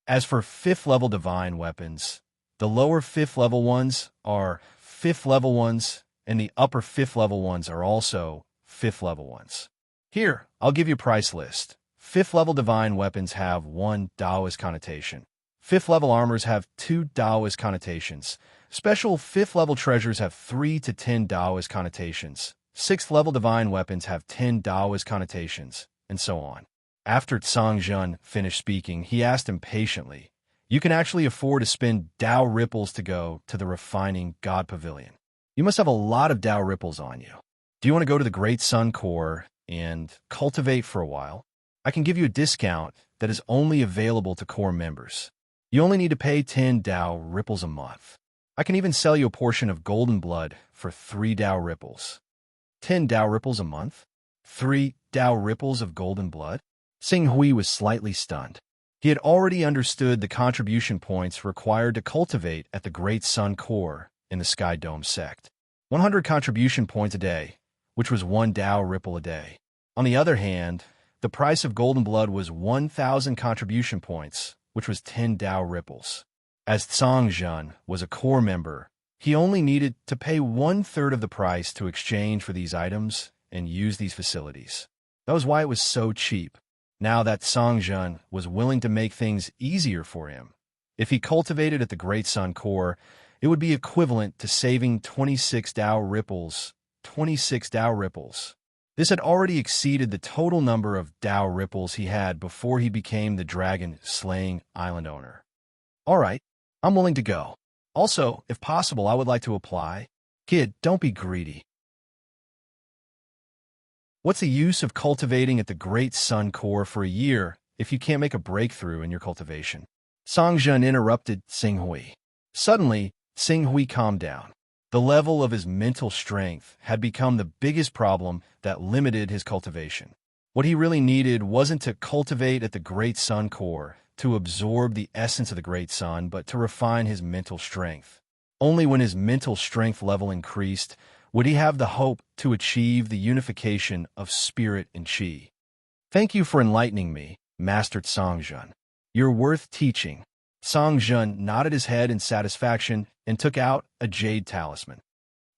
As for 5th level divine weapons, the lower 5th level ones are 5th level ones, and the upper 5th level ones are also 5th level ones. Here, I'll give you a price list. 5th level divine weapons have 1 Taoist connotation. 5th level armors have 2 Taoist connotations. Special 5th level treasures have 3 to 10 Taoist connotations. 6th level divine weapons have 10 Taoist connotations, and so on. After Cang Zhen finished speaking, he asked impatiently, "You can actually afford to spend Tao ripples to go to the refining God Pavilion. You must have a lot of Tao ripples on you. Do you want to go to the Great Sun Core and cultivate for a while? I can give you a discount that is only available to core members. You only need to pay 10 Tao ripples a month. I can even sell you a portion of golden blood for 3 Tao ripples." 10 Tao ripples a month? 3 Tao ripples of golden blood? Xing Hui was slightly stunned. He had already understood the contribution points required to cultivate at the Great Sun Core in the Sky Dome sect. 100 contribution points a day, which was 1 Tao ripple a day. On the other hand, the price of golden blood was 1,000 contribution points, which was 10 Tao ripples. As Cang Zhen was a core member, he only needed to pay 1/3 of the price to exchange for these items and use these facilities. That was why it was so cheap. Now that Cang Zhen was willing to make things easier for him, if he cultivated at the Great Sun Core, it would be equivalent to saving 26 Tao ripples. 26 Tao ripples. This had already exceeded the total number of Tao ripples he had before he became the dragon-slaying island owner. All right, I'm willing to go. Also, if possible, I would like to apply. Kid, don't be greedy. What's the use of cultivating at the Great Sun Core for a year if you can't make a breakthrough in your cultivation? Cang Zhen interrupted Xing Hui. Suddenly, Xing Hui calmed down. The level of his mental strength had become the biggest problem that limited his cultivation. What he really needed wasn't to cultivate at the Great Sun Core to absorb the essence of the Great Sun, but to refine his mental strength. Only when his mental strength level increased would he have the hope to achieve the unification of spirit and qi. Thank you for enlightening me, Master Songjun. You're worth teaching. Songjun nodded his head in satisfaction and took out a jade talisman.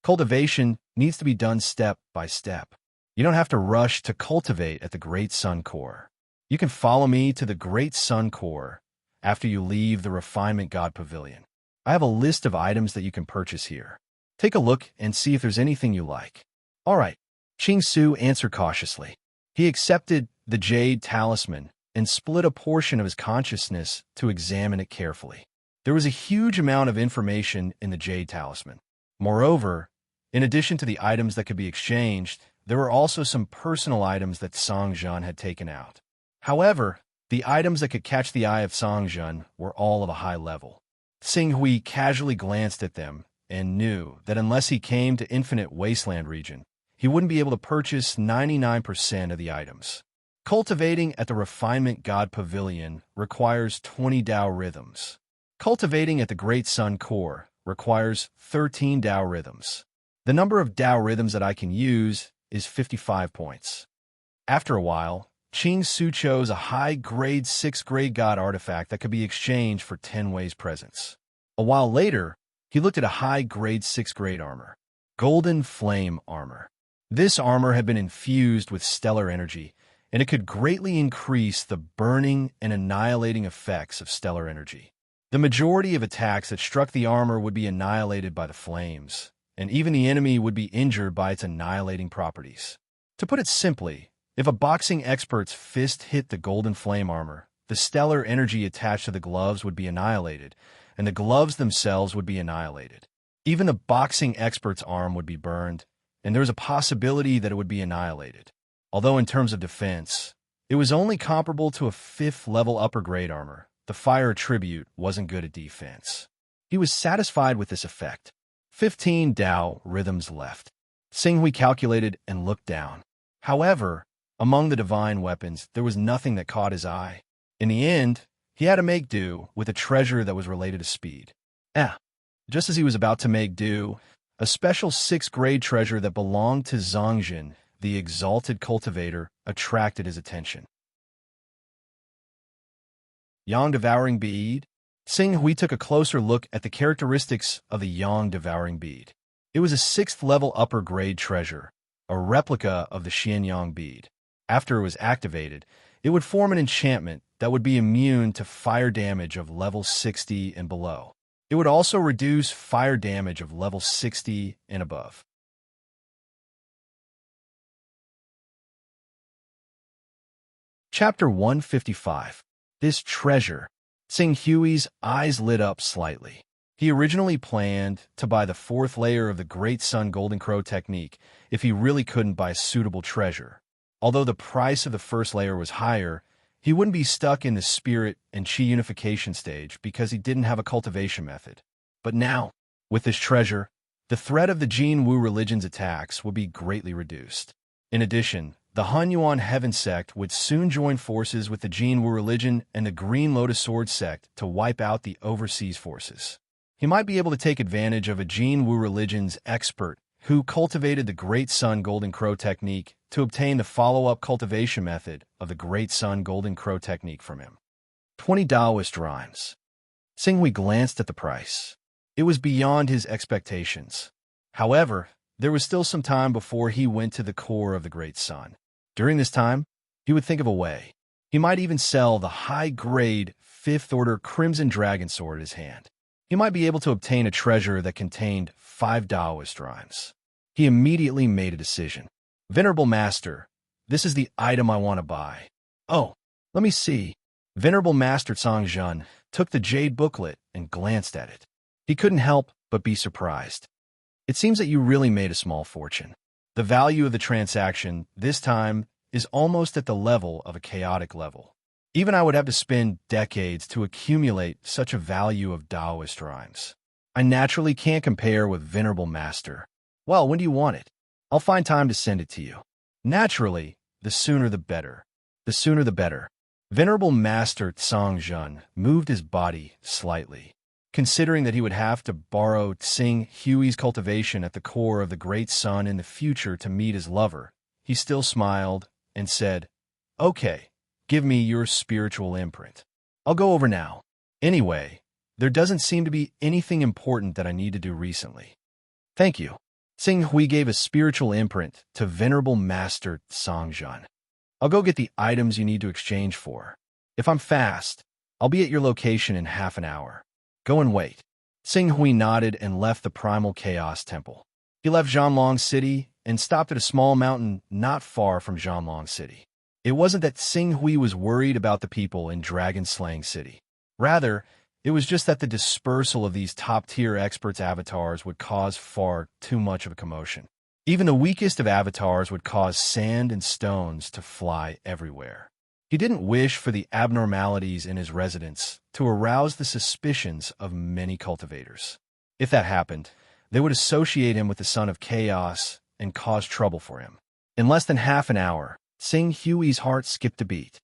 Cultivation needs to be done step by step. You don't have to rush to cultivate at the Great Sun Core. You can follow me to the Great Sun Core after you leave the Refinement God Pavilion. I have a list of items that you can purchase here. Take a look and see if there's anything you like. All right, Ching Su answered cautiously. He accepted the jade talisman and split a portion of his consciousness to examine it carefully. There was a huge amount of information in the jade talisman. Moreover, in addition to the items that could be exchanged, there were also some personal items that Songjun had taken out. However, the items that could catch the eye of Songjun were all of a high level. Xinghui casually glanced at them and knew that unless he came to Infinite Wasteland region, he wouldn't be able to purchase 99% of the items. Cultivating at the Refinement God Pavilion requires 20 Tao rhythms. Cultivating at the Great Sun Core requires 13 Tao rhythms. The number of Tao rhythms that I can use is 55 points. After a while, Ching Su chose a high-grade 6th-grade god artifact that could be exchanged for 10 ways presents. A while later, he looked at a high-grade 6th-grade armor, Golden Flame Armor. This armor had been infused with stellar energy, and it could greatly increase the burning and annihilating effects of stellar energy. The majority of attacks that struck the armor would be annihilated by the flames, and even the enemy would be injured by its annihilating properties. To put it simply, if a boxing expert's fist hit the Golden Flame Armor, the stellar energy attached to the gloves would be annihilated, and the gloves themselves would be annihilated. Even the boxing expert's arm would be burned, and there was a possibility that it would be annihilated. Although in terms of defense, it was only comparable to a 5th-level upper-grade armor, the fire tribute wasn't good at defense. He was satisfied with this effect. 15 Tao rhythms left. Xinghui calculated and looked down. However, among the divine weapons, there was nothing that caught his eye. In the end, he had to make do with a treasure that was related to speed. Just as he was about to make do, a special 6th-grade treasure that belonged to Zongjin, the exalted cultivator, attracted his attention. Yang Devouring Bead? Xinghui took a closer look at the characteristics of the Yang Devouring Bead. It was a 6th-level upper-grade treasure, a replica of the Xianyang bead. After it was activated, it would form an enchantment that would be immune to fire damage of level 60 and below. It would also reduce fire damage of level 60 and above. Chapter 155. This treasure. Xinghui's eyes lit up slightly. He originally planned to buy the 4th layer of the Great Sun Golden Crow technique if he really couldn't buy suitable treasure. Although the price of the 1st layer was higher, he wouldn't be stuck in the spirit and chi unification stage because he didn't have a cultivation method. But now, with this treasure, the threat of the Jin Wu religion's attacks would be greatly reduced. In addition, the Hunyuan Heaven sect would soon join forces with the Jin Wu religion and the Green Lotus Sword sect to wipe out the overseas forces. He might be able to take advantage of a Jin Wu religion's expert who cultivated the Great Sun Golden Crow technique to obtain the follow-up cultivation method of the Great Sun Golden Crow technique from him. 20 Taoist rhymes. Xinghui glanced at the price. It was beyond his expectations. However, there was still some time before he went to the core of the Great Sun. During this time, he would think of a way. He might even sell the high-grade 5th-order Crimson Dragon Sword in his hand. He might be able to obtain a treasure that contained 5 Taoist rhymes. He immediately made a decision. Venerable Master, this is the item I want to buy. Oh, let me see. Venerable Master Songjun took the jade booklet and glanced at it. He couldn't help but be surprised. It seems that you really made a small fortune. The value of the transaction, this time, is almost at the level of a chaotic level. Even I would have to spend decades to accumulate such a value of Taoist rhymes. I naturally can't compare with Venerable Master. Well, when do you want it? I'll find time to send it to you. Naturally, the sooner the better. The sooner the better. Venerable Master Songjun moved his body slightly. Considering that he would have to borrow Tsing Hui's cultivation at the core of the Great Sun in the future to meet his lover, he still smiled and said, "Okay, give me your spiritual imprint. I'll go over now. Anyway, there doesn't seem to be anything important that I need to do recently." "Thank you." Tsing Hui gave a spiritual imprint to Venerable Master Songzhen. "I'll go get the items you need to exchange for. If I'm fast, I'll be at your location in half an hour. Go and wait." Tsing Hui nodded and left the Primal Chaos Temple. He left Zhanlong City and stopped at a small mountain not far from Zhanlong City. It wasn't that Tsing Hui was worried about the people in Dragon-Slaying City. Rather, it was just that the dispersal of these top-tier experts' avatars would cause far too much of a commotion. Even the weakest of avatars would cause sand and stones to fly everywhere. He didn't wish for the abnormalities in his residence to arouse the suspicions of many cultivators. If that happened, they would associate him with the Son of Chaos and cause trouble for him. In less than half an hour, Tsing Hui's heart skipped a beat.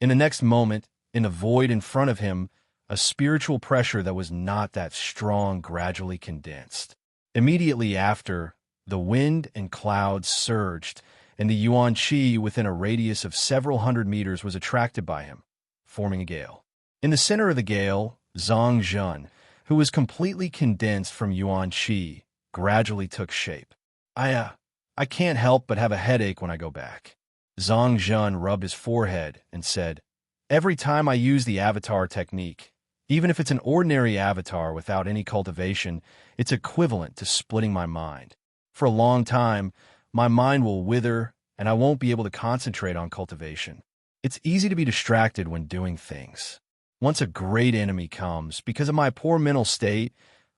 In the next moment, in the void in front of him, a spiritual pressure that was not that strong gradually condensed. Immediately after, the wind and clouds surged, and the Yuan Qi within a radius of several hundred meters was attracted by him, forming a gale. In the center of the gale, Zhang Zhen, who was completely condensed from Yuan Qi, gradually took shape. I can't help but have a headache when I go back." Zhang Zhen rubbed his forehead and said, "Every time I use the avatar technique, even if it's an ordinary avatar without any cultivation, it's equivalent to splitting my mind. For a long time, my mind will wither, and I won't be able to concentrate on cultivation. It's easy to be distracted when doing things. Once a great enemy comes, because of my poor mental state,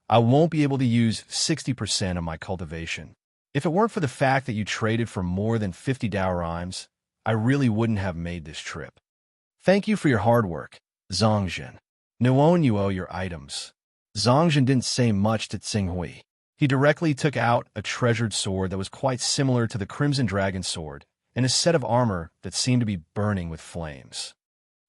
I won't be able to use 60% of my cultivation. If it weren't for the fact that you traded for more than 50 Daorimes, I really wouldn't have made this trip. Thank you for your hard work, Zhangzhen. No one you owe your items." Zhangzhen didn't say much to Tsing Hui. He directly took out a treasured sword that was quite similar to the Crimson Dragon sword, and a set of armor that seemed to be burning with flames.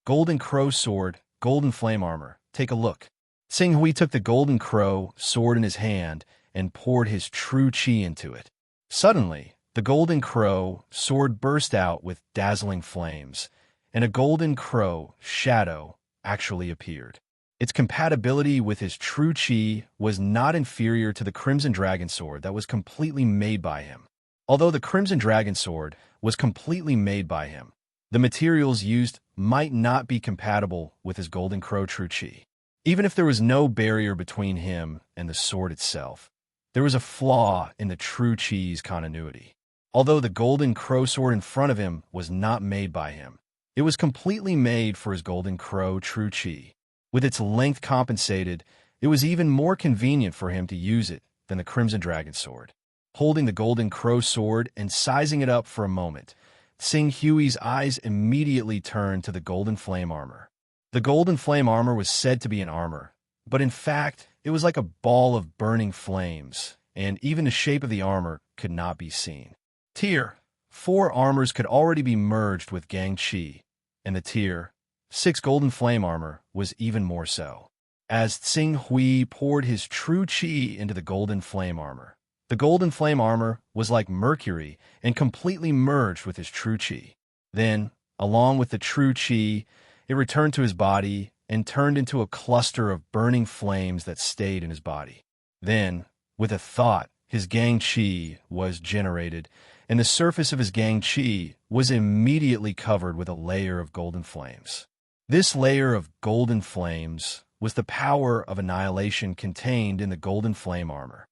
"Golden Crow sword, golden flame armor. Take a look." Tsing Hui took the Golden Crow sword in his hand and poured his true qi into it. Suddenly, the Golden Crow sword burst out with dazzling flames, and a Golden Crow shadow actually appeared. Its compatibility with his true qi was not inferior to the Crimson Dragon sword that was completely made by him. Although the Crimson Dragon sword was completely made by him, the materials used might not be compatible with his Golden Crow true qi. Even if there was no barrier between him and the sword itself, there was a flaw in the true qi's continuity. Although the Golden Crow sword in front of him was not made by him, it was completely made for his Golden Crow true qi. With its length compensated, it was even more convenient for him to use it than the Crimson Dragon sword. Holding the Golden Crow sword and sizing it up for a moment, Tsing Hui's eyes immediately turned to the Golden Flame armor. The Golden Flame armor was said to be an armor, but in fact, it was like a ball of burning flames, and even the shape of the armor could not be seen. Tier 4 armors could already be merged with Gang Qi, and the Tier 6 Golden Flame armor was even more so. As Tsing Hui poured his true qi into the Golden Flame armor, the Golden Flame armor was like mercury and completely merged with his true qi. Then, along with the true qi, it returned to his body and turned into a cluster of burning flames that stayed in his body. Then, with a thought, his Gang Qi was generated, and the surface of his Gang Qi was immediately covered with a layer of golden flames. This layer of golden flames was the power of annihilation contained in the Golden Flame armor.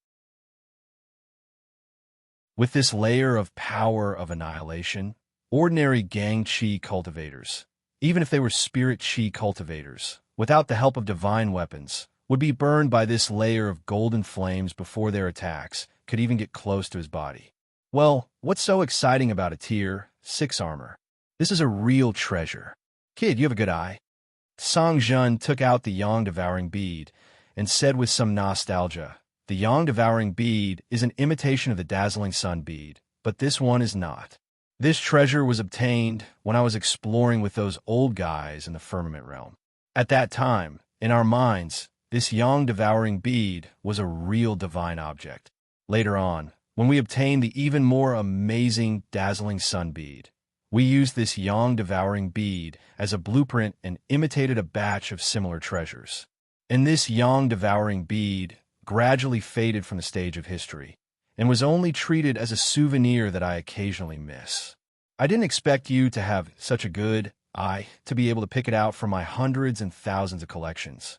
With this layer of power of annihilation, ordinary Gang Qi cultivators, even if they were Spirit Qi cultivators, without the help of divine weapons, would be burned by this layer of golden flames before their attacks could even get close to his body. Well, what's so exciting about a Tier 6 armor? This is a real treasure. Kid, you have a good eye. Song Zhen took out the Yang-devouring bead and said with some nostalgia, "The Yang-devouring bead is an imitation of the Dazzling Sun bead, but this one is not. This treasure was obtained when I was exploring with those old guys in the Firmament Realm. At that time, in our minds, this yang devouring bead was a real divine object. Later on, when we obtained the even more amazing, dazzling sun bead, we used this yang devouring bead as a blueprint and imitated a batch of similar treasures. And this yang devouring bead gradually faded from the stage of history and was only treated as a souvenir that I occasionally miss. I didn't expect you to have such a good eye to be able to pick it out from my hundreds and thousands of collections.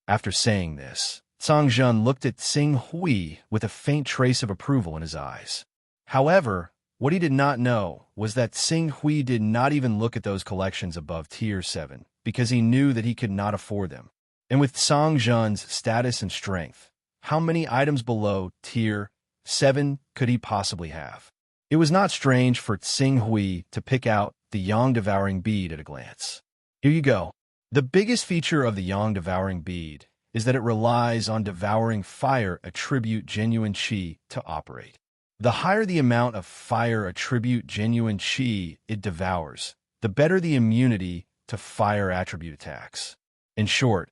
After saying this, Song Jun looked at Sing Hui with a faint trace of approval in his eyes. However, what he did not know was that Sing Hui did not even look at those collections above Tier 7 because he knew that he could not afford them. And with Song Jun's status and strength, how many items below Tier 7 could he possibly have? It was not strange for Sing Hui to pick out the Yang Devouring Bead at a glance. Here you go. The biggest feature of the Yang Devouring Bead is that it relies on devouring fire attribute genuine qi to operate. The higher the amount of fire attribute genuine qi it devours, the better the immunity to fire attribute attacks. In short,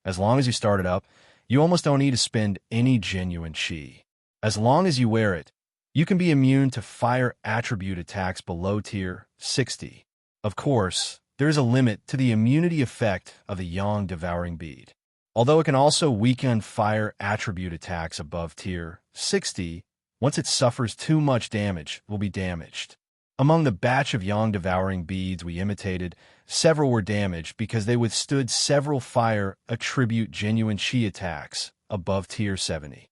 as long as you start it up, you almost don't need to spend any genuine qi. As long as you wear it, you can be immune to fire attribute attacks below Tier 60. Of course, there is a limit to the immunity effect of the Yang Devouring Bead. Although it can also weaken fire attribute attacks above Tier 60, once it suffers too much damage, it will be damaged. Among the batch of Yang Devouring Beads we imitated, several were damaged because they withstood several fire attribute genuine qi attacks above Tier 70.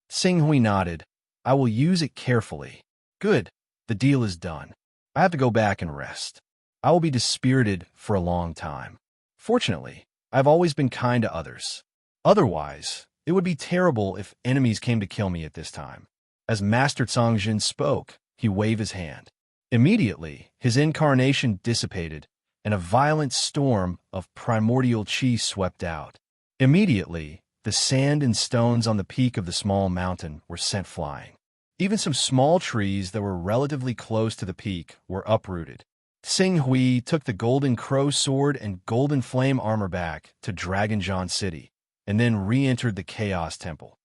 Sing Hui nodded. I will use it carefully. Good. The deal is done. I have to go back and rest. I will be dispirited for a long time. Fortunately, I've always been kind to others. Otherwise, it would be terrible if enemies came to kill me at this time. As Master Songjin spoke, he waved his hand. Immediately, his incarnation dissipated, and a violent storm of primordial qi swept out. Immediately, the sand and stones on the peak of the small mountain were sent flying. Even some small trees that were relatively close to the peak were uprooted. Sing Hui took the Golden Crow Sword and Golden Flame armor back to Dragonjon City, and then re-entered the Chaos Temple.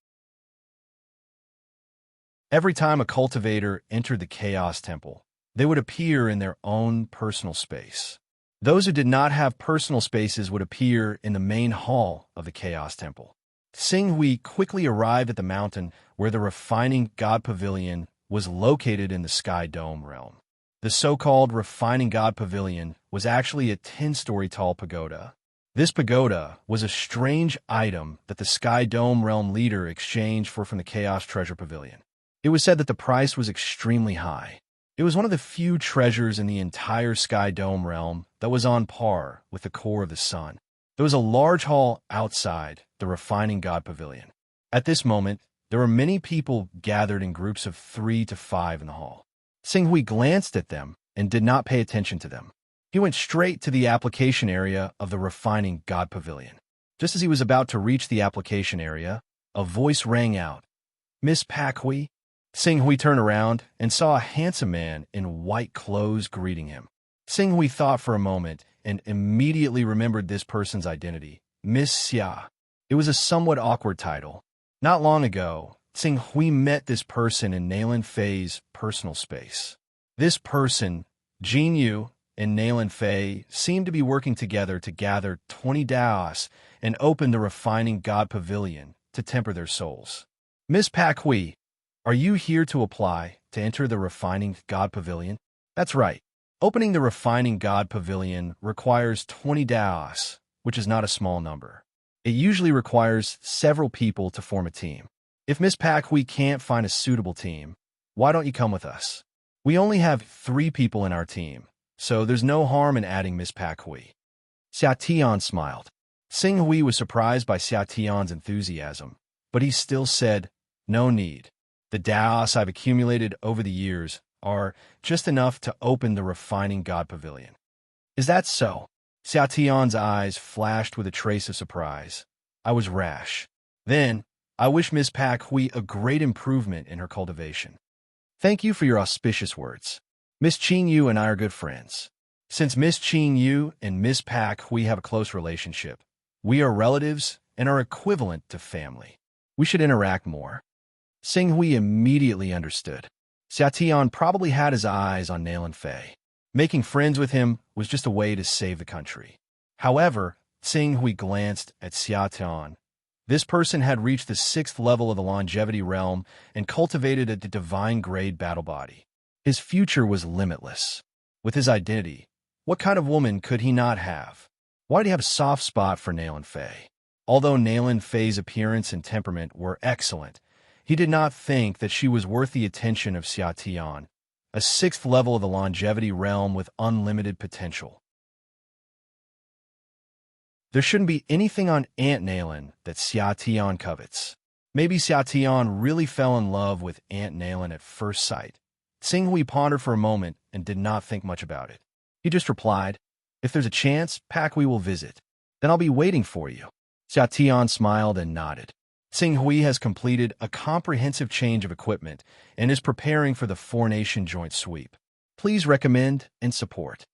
Every time a cultivator entered the Chaos Temple, they would appear in their own personal space. Those who did not have personal spaces would appear in the main hall of the Chaos Temple. Sing Hui quickly arrived at the mountain where the Refining God Pavilion was located in the Sky Dome realm. The so-called Refining God Pavilion was actually a 10-story tall pagoda. This pagoda was a strange item that the Sky Dome realm leader exchanged from the Chaos Treasure Pavilion. It was said that the price was extremely high. It was one of the few treasures in the entire Sky Dome realm that was on par with the core of the sun. There was a large hall outside the Refining God Pavilion. At this moment, there were many people gathered in groups of 3 to 5 in the hall. Sing Hui glanced at them and did not pay attention to them. He went straight to the application area of the Refining God Pavilion. Just as he was about to reach the application area, a voice rang out. Miss Pak Hui? Sing Hui turned around and saw a handsome man in white clothes greeting him. Sing Hui thought for a moment and immediately remembered this person's identity, Miss Xia. It was a somewhat awkward title. Not long ago, Sing Hui met this person in Nalan Fei's personal space. This person, Jin Yu and Nalan Fei, seemed to be working together to gather 20 Daos and open the Refining God Pavilion to temper their souls. Miss Pak Hui, are you here to apply to enter the Refining God Pavilion? That's right. Opening the Refining God Pavilion requires 20 Daos, which is not a small number. It usually requires several people to form a team. If Miss Pak Hui can't find a suitable team, why don't you come with us? We only have 3 people in our team, so there's no harm in adding Miss Pak Hui. Xia Tian smiled. Sing Hui was surprised by Xia Tian's enthusiasm, but he still said, no need. The Daos I've accumulated over the years are just enough to open the Refining God Pavilion. Is that so? Xia Tian's eyes flashed with a trace of surprise. I was rash. Then, I wish Miss Pak Hui a great improvement in her cultivation. Thank you for your auspicious words. Miss Qin Yu and I are good friends. Since Miss Qing Yu and Miss Pak we have a close relationship. We are relatives and are equivalent to family. We should interact more. Sing Hui immediately understood. Xia Tian probably had his eyes on Nalan Fei. Making friends with him was just a way to save the country. However, Sing Hui glanced at Xia Tian. This person had reached the 6th level of the longevity realm and cultivated a divine-grade battle body. His future was limitless. With his identity, what kind of woman could he not have? Why did he have a soft spot for Nalan Fei? Although Nalan Fei's appearance and temperament were excellent, he did not think that she was worth the attention of Xia Tian, a 6th level of the longevity realm with unlimited potential. There shouldn't be anything on Aunt Nalan that Xia Tian covets. Maybe Xia Tian really fell in love with Aunt Nalan at first sight. Sing Hui pondered for a moment and did not think much about it. He just replied, "If there's a chance, Pak we will visit. Then I'll be waiting for you." Xia Tian smiled and nodded. Sing Hui has completed a comprehensive change of equipment and is preparing for the four-nation joint sweep. Please recommend and support.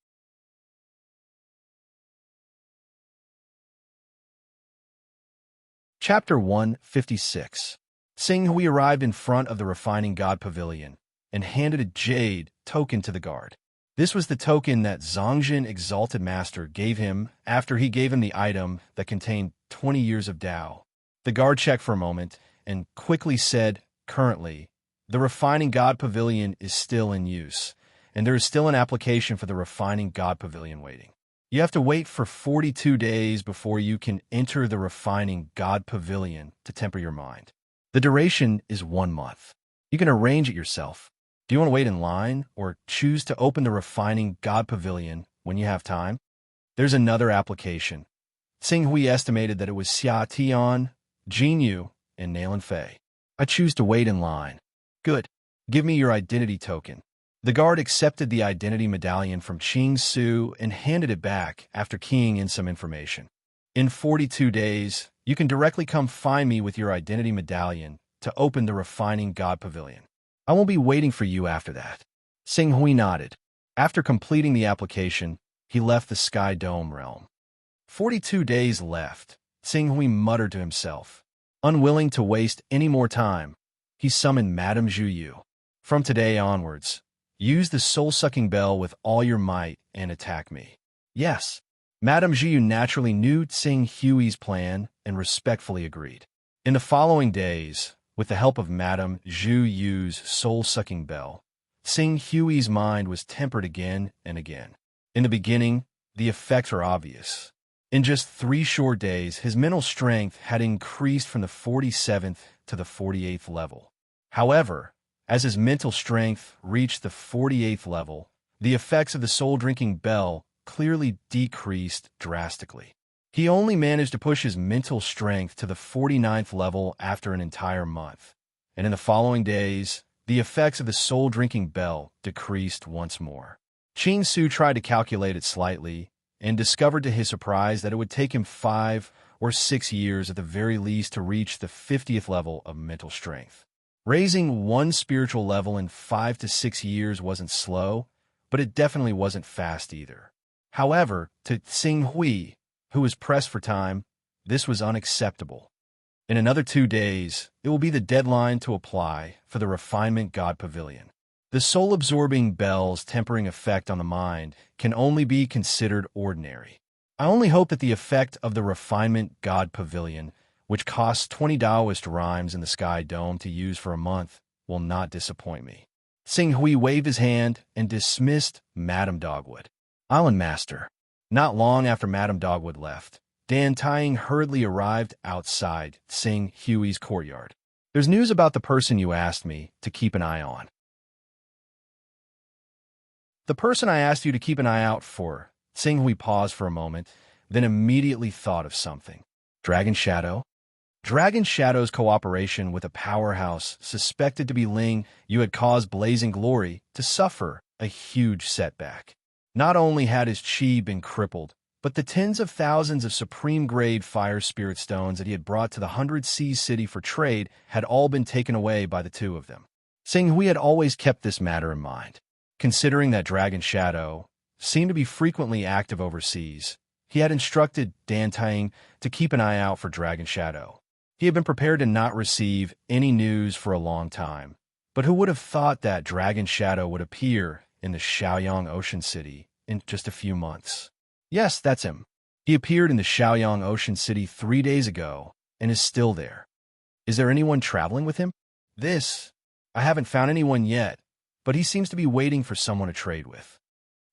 Chapter 156. Sing Hui arrived in front of the Refining God Pavilion and handed a jade token to the guard. This was the token that Zongjin Exalted Master gave him after he gave him the item that contained 20 years of Tao. The guard checked for a moment and quickly said, "Currently, the Refining God Pavilion is still in use, and there is still an application for the Refining God Pavilion waiting. You have to wait for 42 days before you can enter the Refining God Pavilion to temper your mind. The duration is 1 month. You can arrange it yourself. Do you want to wait in line or choose to open the Refining God Pavilion when you have time?" There's another application. Sing Hui estimated that it was Xia Tian, Jin Yu, and Nalan Fei. "I choose to wait in line." "Good. Give me your identity token." The guard accepted the identity medallion from Qing Su and handed it back after keying in some information. "In 42 days, you can directly come find me with your identity medallion to open the Refining God Pavilion. I won't be waiting for you after that." Sing Hui nodded. After completing the application, he left the Sky Dome realm. 42 days left. Sing Hui muttered to himself. Unwilling to waste any more time, he summoned Madame Zhu Yu. "From today onwards, use the soul-sucking bell with all your might and attack me." "Yes." Madame Zhu Yu naturally knew Sing Hui's plan and respectfully agreed. In the following days, with the help of Madame Zhu Yu's soul-sucking bell, Sing Hui's mind was tempered again and again. In the beginning, the effects are obvious. In just 3 short days, his mental strength had increased from the 47th to the 48th level. However, as his mental strength reached the 48th level, the effects of the soul-drinking bell clearly decreased drastically. He only managed to push his mental strength to the 49th level after an entire month, and in the following days, the effects of the soul-drinking bell decreased once more. Qing Su tried to calculate it slightly, and discovered to his surprise that it would take him 5 or 6 years at the very least to reach the 50th level of mental strength. Raising one spiritual level in 5 to 6 years wasn't slow, but it definitely wasn't fast either. However, to Sing Hui, who was pressed for time, this was unacceptable. In another 2 days, it will be the deadline to apply for the Refinement God Pavilion. The soul-absorbing bell's tempering effect on the mind can only be considered ordinary. I only hope that the effect of the Refinement God Pavilion, which costs 20 Taoist rhymes in the Sky Dome to use for a month, will not disappoint me. Sing Hui waved his hand and dismissed Madame Dogwood. Island Master. Not long after Madame Dogwood left, Dan Tying hurriedly arrived outside Sing Hui's courtyard. "There's news about the person you asked me to keep an eye on." "The person I asked you to keep an eye out for." Sing Hui paused for a moment, then immediately thought of something. "Dragon Shadow?" Dragon Shadow's cooperation with a powerhouse suspected to be Ling Yu had caused Blazing Glory to suffer a huge setback. Not only had his chi been crippled, but the tens of thousands of supreme-grade fire spirit stones that he had brought to the 100 Seas City for trade had all been taken away by the two of them. Sing Hui had always kept this matter in mind. Considering that Dragon Shadow, seemed to be frequently active overseas. He had instructed Dan Taing to keep an eye out for Dragon Shadow. He had been prepared to not receive any news for a long time. But who would have thought that Dragon Shadow would appear in the Shaoyang Ocean City in just a few months? Yes, that's him. He appeared in the Shaoyang Ocean City 3 days ago and is still there. Is there anyone traveling with him? I haven't found anyone yet, but he seems to be waiting for someone to trade with.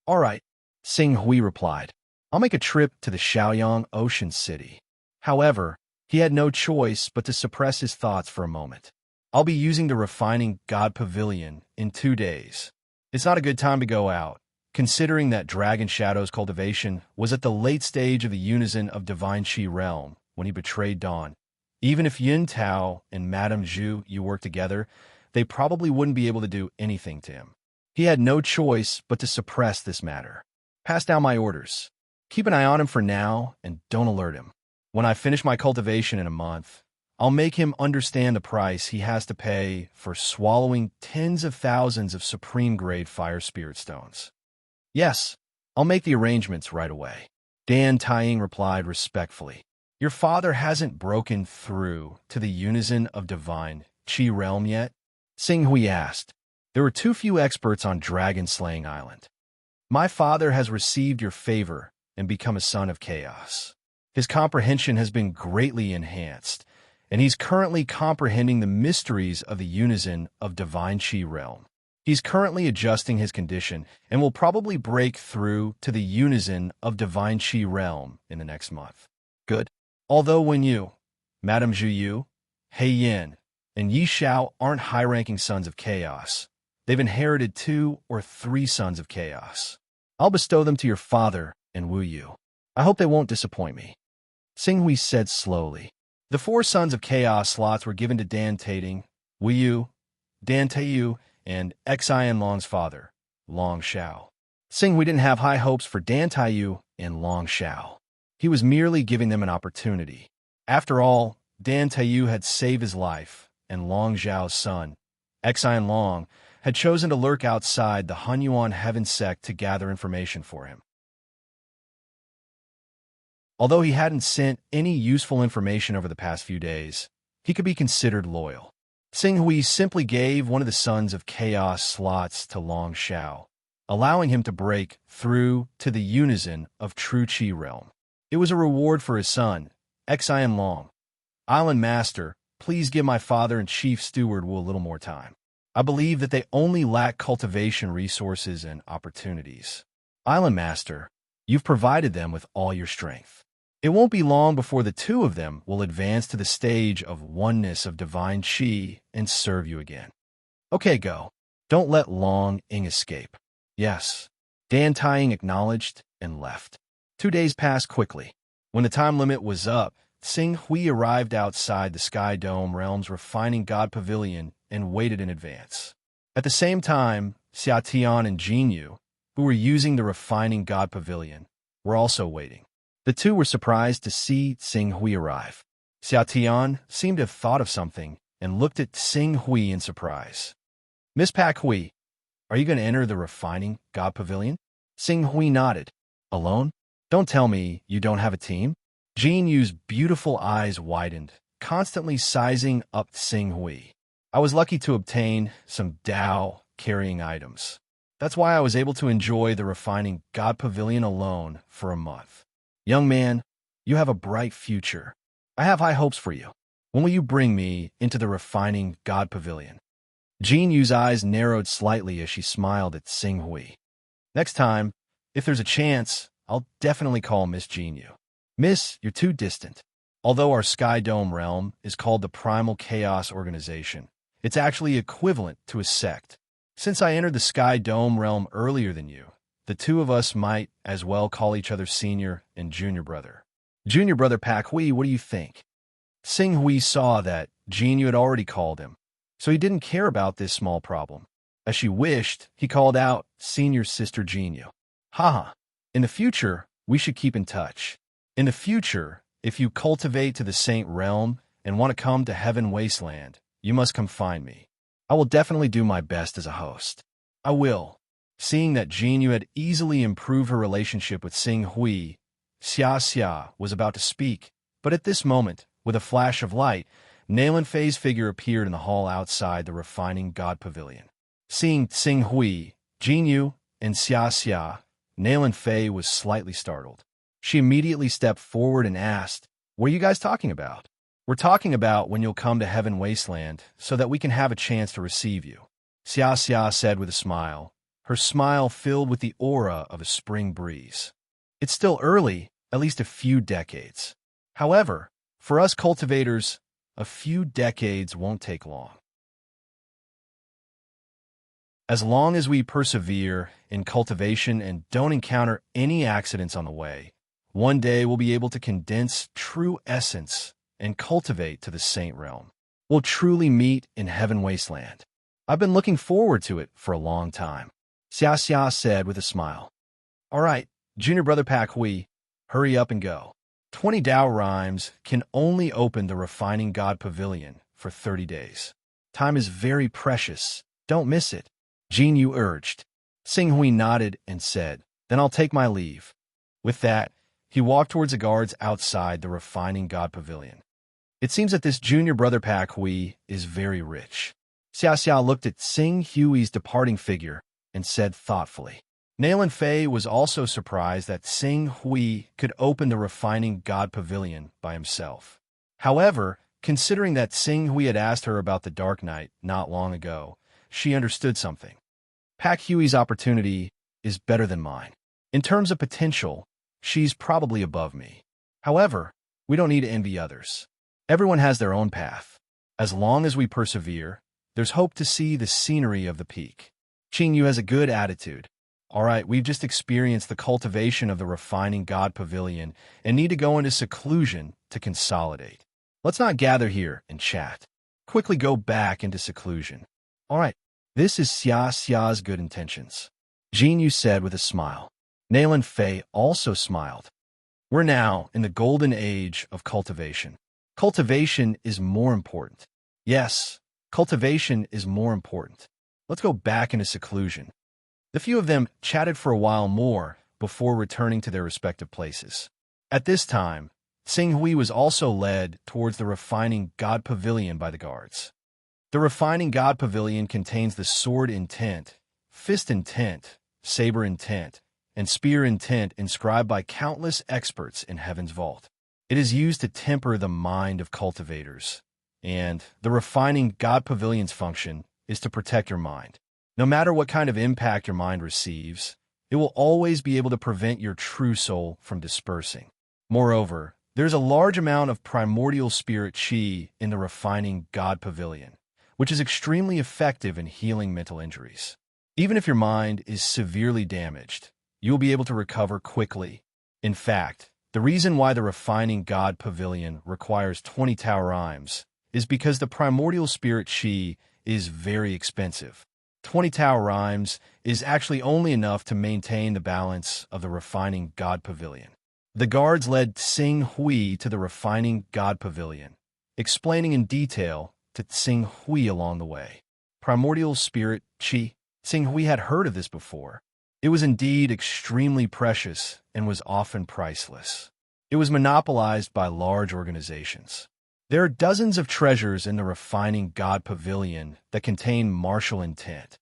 All right, Sing Hui replied. I'll make a trip to the Shaoyang Ocean City. However, he had no choice but to suppress his thoughts for a moment. I'll be using the Refining God Pavilion in 2 days. It's not a good time to go out, considering that Dragon Shadow's cultivation was at the late stage of the unison of Divine Qi realm when he betrayed Dawn. Even if Yin Tao and Madame Zhu you work together, they probably wouldn't be able to do anything to him. He had no choice but to suppress this matter. Pass down my orders. Keep an eye on him for now and don't alert him. When I finish my cultivation in a month, I'll make him understand the price he has to pay for swallowing tens of thousands of supreme-grade fire spirit stones. Yes, I'll make the arrangements right away. Dan Taing replied respectfully. Your father hasn't broken through to the unison of Divine Qi realm yet? Sing Hui asked. There were too few experts on dragon-slaying island. My father has received your favor and become a son of chaos. His comprehension has been greatly enhanced, and he's currently comprehending the mysteries of the unison of Divine Qi realm. He's currently adjusting his condition and will probably break through to the unison of Divine Qi realm in the next month. Good. Although when you, Madame Zhu Yu, He Yin, and Yi Xiao aren't high-ranking sons of chaos, they've inherited 2 or 3 sons of chaos. I'll bestow them to your father and Wu Yu. I hope they won't disappoint me. Sing Hui said slowly. The 4 sons of chaos slots were given to Dan Tating, Wu Yu, Dan Taiyu, and Xian Long's father, Long Xiao. Sing Hui didn't have high hopes for Dan Taiyu and Long Xiao. He was merely giving them an opportunity. After all, Dan Taiyu had saved his life, and Long Xiao's son, Xian Long, had chosen to lurk outside the Hunyuan heaven sect to gather information for him. Although he hadn't sent any useful information over the past few days, he could be considered loyal. Sing Hui simply gave one of the Sons of Chaos slots to Long Xiao, allowing him to break through to the unison of True Qi realm. It was a reward for his son, Xian Long. Island Master, please give my father and Chief Steward Wu a little more time. I believe that they only lack cultivation resources and opportunities. Island Master, you've provided them with all your strength. It won't be long before the 2 of them will advance to the stage of oneness of Divine Qi and serve you again. Okay, go. Don't let Long Ing escape. Yes. Dan Taing acknowledged and left. 2 days passed quickly. When the time limit was up, Sing Hui arrived outside the Sky Dome Realm's Refining God Pavilion and waited in advance. At the same time, Xia Tian and Jin Yu, who were using the Refining God Pavilion, were also waiting. The 2 were surprised to see Sing Hui arrive. Xia Tian seemed to have thought of something and looked at Sing Hui in surprise. Miss Pak Hui, are you going to enter the Refining God Pavilion? Sing Hui nodded. Alone? Don't tell me you don't have a team? Jin Yu's beautiful eyes widened, constantly sizing up Sing Hui. I was lucky to obtain some Dao-carrying items. That's why I was able to enjoy the Refining God Pavilion alone for a month. Young man, you have a bright future. I have high hopes for you. When will you bring me into the Refining God Pavilion? Jin Yu's eyes narrowed slightly as she smiled at Sing Hui. Next time, if there's a chance, I'll definitely call Miss Jin Yu. Miss, you're too distant. Although our Sky Dome realm is called the Primal Chaos Organization, it's actually equivalent to a sect. Since I entered the Sky Dome realm earlier than you, the 2 of us might as well call each other senior and junior brother. Junior brother Pak Hui, what do you think? Sing Hui saw that Jin Yu had already called him, so he didn't care about this small problem. As she wished, he called out senior sister Jin Yu. Haha, in the future, we should keep in touch. In the future, if you cultivate to the Saint Realm and want to come to Heaven Wasteland, you must come find me. I will definitely do my best as a host. I will. Seeing that Jinyu had easily improved her relationship with Xing Hui, Xia was about to speak, but at this moment, with a flash of light, Nalan Fei's figure appeared in the hall outside the refining god pavilion. Seeing Xing Hui, Jinyu, and Xia, Nalan Fei was slightly startled. She immediately stepped forward and asked, "What are you guys talking about?" "We're talking about when you'll come to Heaven Wasteland so that we can have a chance to receive you," Xia said with a smile, her smile filled with the aura of a spring breeze. "It's still early, at least a few decades. However, for us cultivators, a few decades won't take long. As long as we persevere in cultivation and don't encounter any accidents on the way, one day we'll be able to condense true essence and cultivate to the saint realm. We'll truly meet in Heaven Wasteland. I've been looking forward to it for a long time," Xia said with a smile. "All right, junior brother Pak Hui, hurry up and go. 20 Dao rhymes can only open the Refining God Pavilion for 30 days. Time is very precious. Don't miss it," Jinyu urged. Xing Hui nodded and said, "Then I'll take my leave." With that, he walked towards the guards outside the Refining God Pavilion. It seems that this junior brother Pak Hui is very rich. Xia looked at Xing Hui's departing figure and said thoughtfully. Nalan Fei was also surprised that Xing Hui could open the Refining God Pavilion by himself. However, considering that Xing Hui had asked her about the Dark Night not long ago, she understood something. Pak Hui's opportunity is better than mine. In terms of potential, she's probably above me. However, we don't need to envy others. Everyone has their own path. As long as we persevere, there's hope to see the scenery of the peak. Jinyu has a good attitude. All right, we've just experienced the cultivation of the Refining God Pavilion and need to go into seclusion to consolidate. Let's not gather here and chat. Quickly go back into seclusion. All right, this is Xia's good intentions, Jinyu said with a smile. Nalan Fei also smiled. We're now in the golden age of cultivation. Cultivation is more important. Yes, cultivation is more important. Let's go back into seclusion. The few of them chatted for a while more before returning to their respective places. At this time, Xing Hui was also led towards the Refining God Pavilion by the guards. The Refining God Pavilion contains the sword intent, fist intent, saber intent, and spear intent inscribed by countless experts in Heaven's Vault. It is used to temper the mind of cultivators, and the Refining God Pavilion's function is to protect your mind. No matter what kind of impact your mind receives, it will always be able to prevent your true soul from dispersing. Moreover, there's a large amount of primordial spirit chi in the Refining God Pavilion, which is extremely effective in healing mental injuries. Even if your mind is severely damaged, you will be able to recover quickly. In fact, the reason why the Refining God Pavilion requires 20 Tao rhymes is because the primordial spirit chi is very expensive. 20 Tao rhymes is actually only enough to maintain the balance of the Refining God Pavilion. The guards led Xing Hui to the Refining God Pavilion, explaining in detail to Xing Hui along the way. Primordial spirit chi. Xing Hui had heard of this before. It was indeed extremely precious and was often priceless. It was monopolized by large organizations. There are dozens of treasures in the Refining God Pavilion that contain martial intent.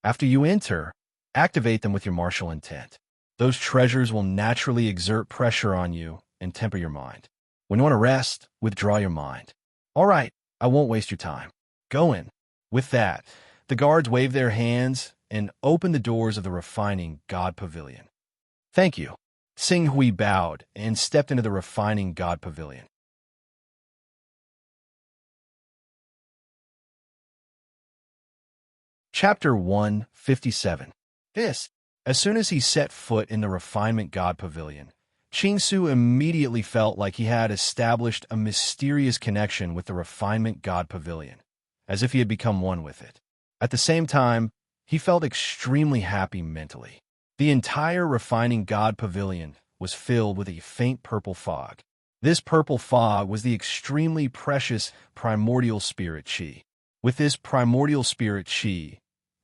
After you enter, activate them with your martial intent. Those treasures will naturally exert pressure on you and temper your mind. When you want to rest, withdraw your mind. All right, I won't waste your time. Go in. With that, the guards waved their hands and opened the doors of the Refining God Pavilion. Thank you. Xing Hui bowed and stepped into the Refining God Pavilion. Chapter 157. As soon as he set foot in the Refinement God Pavilion, Qingsu immediately felt like he had established a mysterious connection with the Refinement God Pavilion, as if he had become one with it. At the same time, he felt extremely happy mentally. The entire Refining God Pavilion was filled with a faint purple fog. This purple fog was the extremely precious primordial spirit chi. With this primordial spirit chi,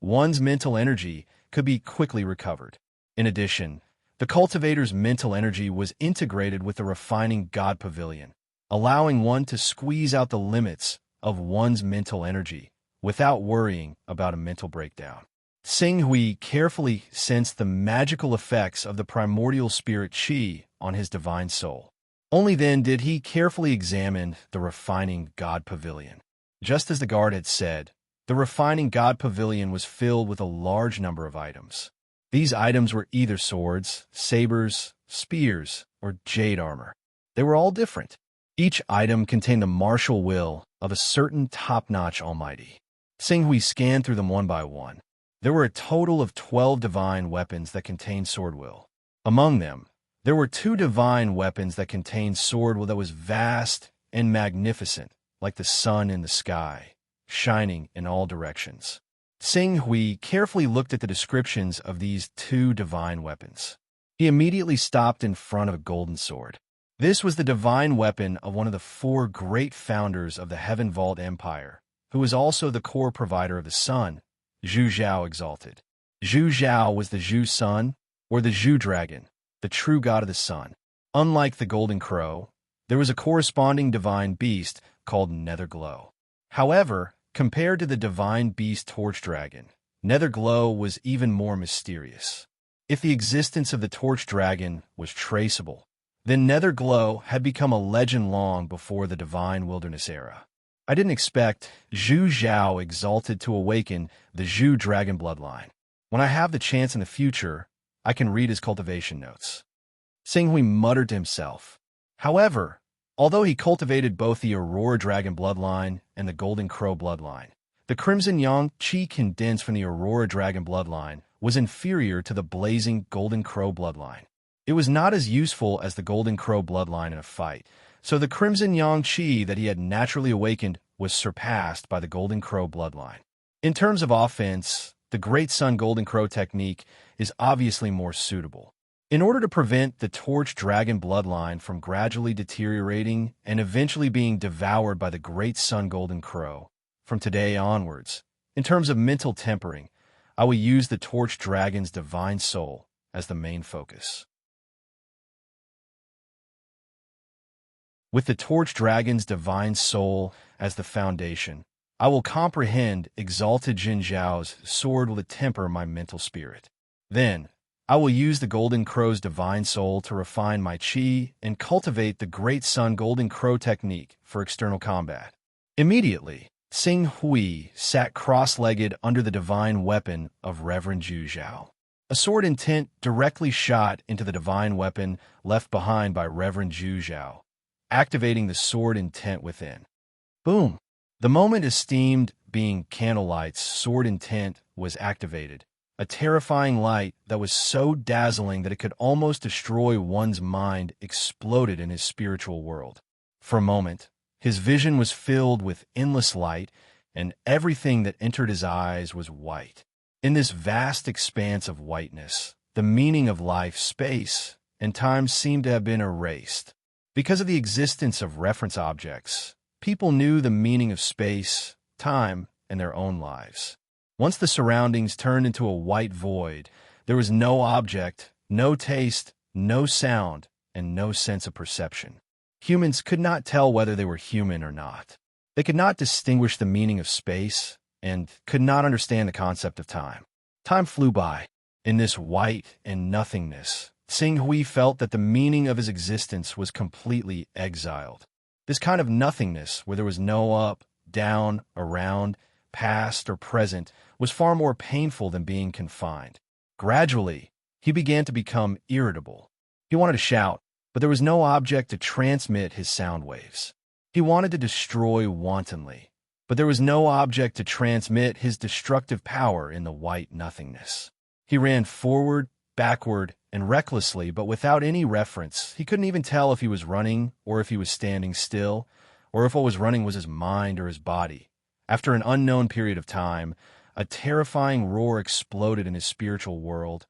one's mental energy could be quickly recovered. In addition, the cultivator's mental energy was integrated with the refining God Pavilion, allowing one to squeeze out the limits of one's mental energy without worrying about a mental breakdown. Xing Hui carefully sensed the magical effects of the primordial spirit Qi on his divine soul. Only then did he carefully examine the refining God Pavilion. Just as the guard had said, the refining God Pavilion was filled with a large number of items. These items were either swords, sabers, spears, or jade armor. They were all different. Each item contained the martial will of a certain top-notch almighty. Xing Hui scanned through them one by one. There were a total of 12 divine weapons that contained sword will. Among them, there were 2 divine weapons that contained sword will that was vast and magnificent, like the sun in the sky, shining in all directions. Xing Hui carefully looked at the descriptions of these 2 divine weapons. He immediately stopped in front of a golden sword. This was the divine weapon of one of the 4 great founders of the Heaven Vault Empire, who was also the core provider of the sun, Zhu Zhao exalted. Zhu Zhao was the Zhu sun, or the Zhu dragon, the true god of the sun. Unlike the golden crow, there was a corresponding divine beast called Netherglow. However, compared to the divine beast Torch Dragon, Netherglow was even more mysterious. If the existence of the Torch Dragon was traceable, then Netherglow had become a legend long before the Divine Wilderness era. I didn't expect Zhu Zhao exalted to awaken the Zhu dragon bloodline. When I have the chance in the future, I can read his cultivation notes. Xing Hui muttered to himself. However, although he cultivated both the Aurora Dragon bloodline and the Golden Crow bloodline, the Crimson Yang Qi condensed from the Aurora Dragon bloodline was inferior to the blazing Golden Crow bloodline. It was not as useful as the Golden Crow bloodline in a fight, so the Crimson Yang Qi that he had naturally awakened was surpassed by the Golden Crow bloodline. In terms of offense, the Great Sun Golden Crow technique is obviously more suitable. In order to prevent the Torch Dragon bloodline from gradually deteriorating and eventually being devoured by the Great Sun Golden Crow, from today onwards, in terms of mental tempering, I will use the Torch Dragon's divine soul as the main focus. With the Torch Dragon's divine soul as the foundation, I will comprehend exalted Jin Zhao's sword will temper my mental spirit. Then, I will use the Golden Crow's divine soul to refine my qi and cultivate the Great Sun Golden Crow technique for external combat. Immediately, Xing Hui sat cross-legged under the divine weapon of Reverend Zhu Zhao. A sword intent directly shot into the divine weapon left behind by Reverend Zhu Zhao, activating the sword intent within. Boom! The moment esteemed being candlelight's sword intent was activated, a terrifying light that was so dazzling that it could almost destroy one's mind exploded in his spiritual world. For a moment, his vision was filled with endless light, and everything that entered his eyes was white. In this vast expanse of whiteness, the meaning of life, space, and time seemed to have been erased. Because of the existence of reference objects, people knew the meaning of space, time, and their own lives. Once the surroundings turned into a white void, there was no object, no taste, no sound, and no sense of perception. Humans could not tell whether they were human or not. They could not distinguish the meaning of space and could not understand the concept of time. Time flew by. In this white and nothingness, Xing Hui felt that the meaning of his existence was completely exiled. This kind of nothingness, where there was no up, down, around, past, or present, was far more painful than being confined. Gradually, he began to become irritable. He wanted to shout, but there was no object to transmit his sound waves. He wanted to destroy wantonly, but there was no object to transmit his destructive power in the white nothingness. He ran forward, backward, and recklessly, but without any reference. He couldn't even tell if he was running or if he was standing still, or if what was running was his mind or his body. After an unknown period of time, a terrifying roar exploded in his spiritual world.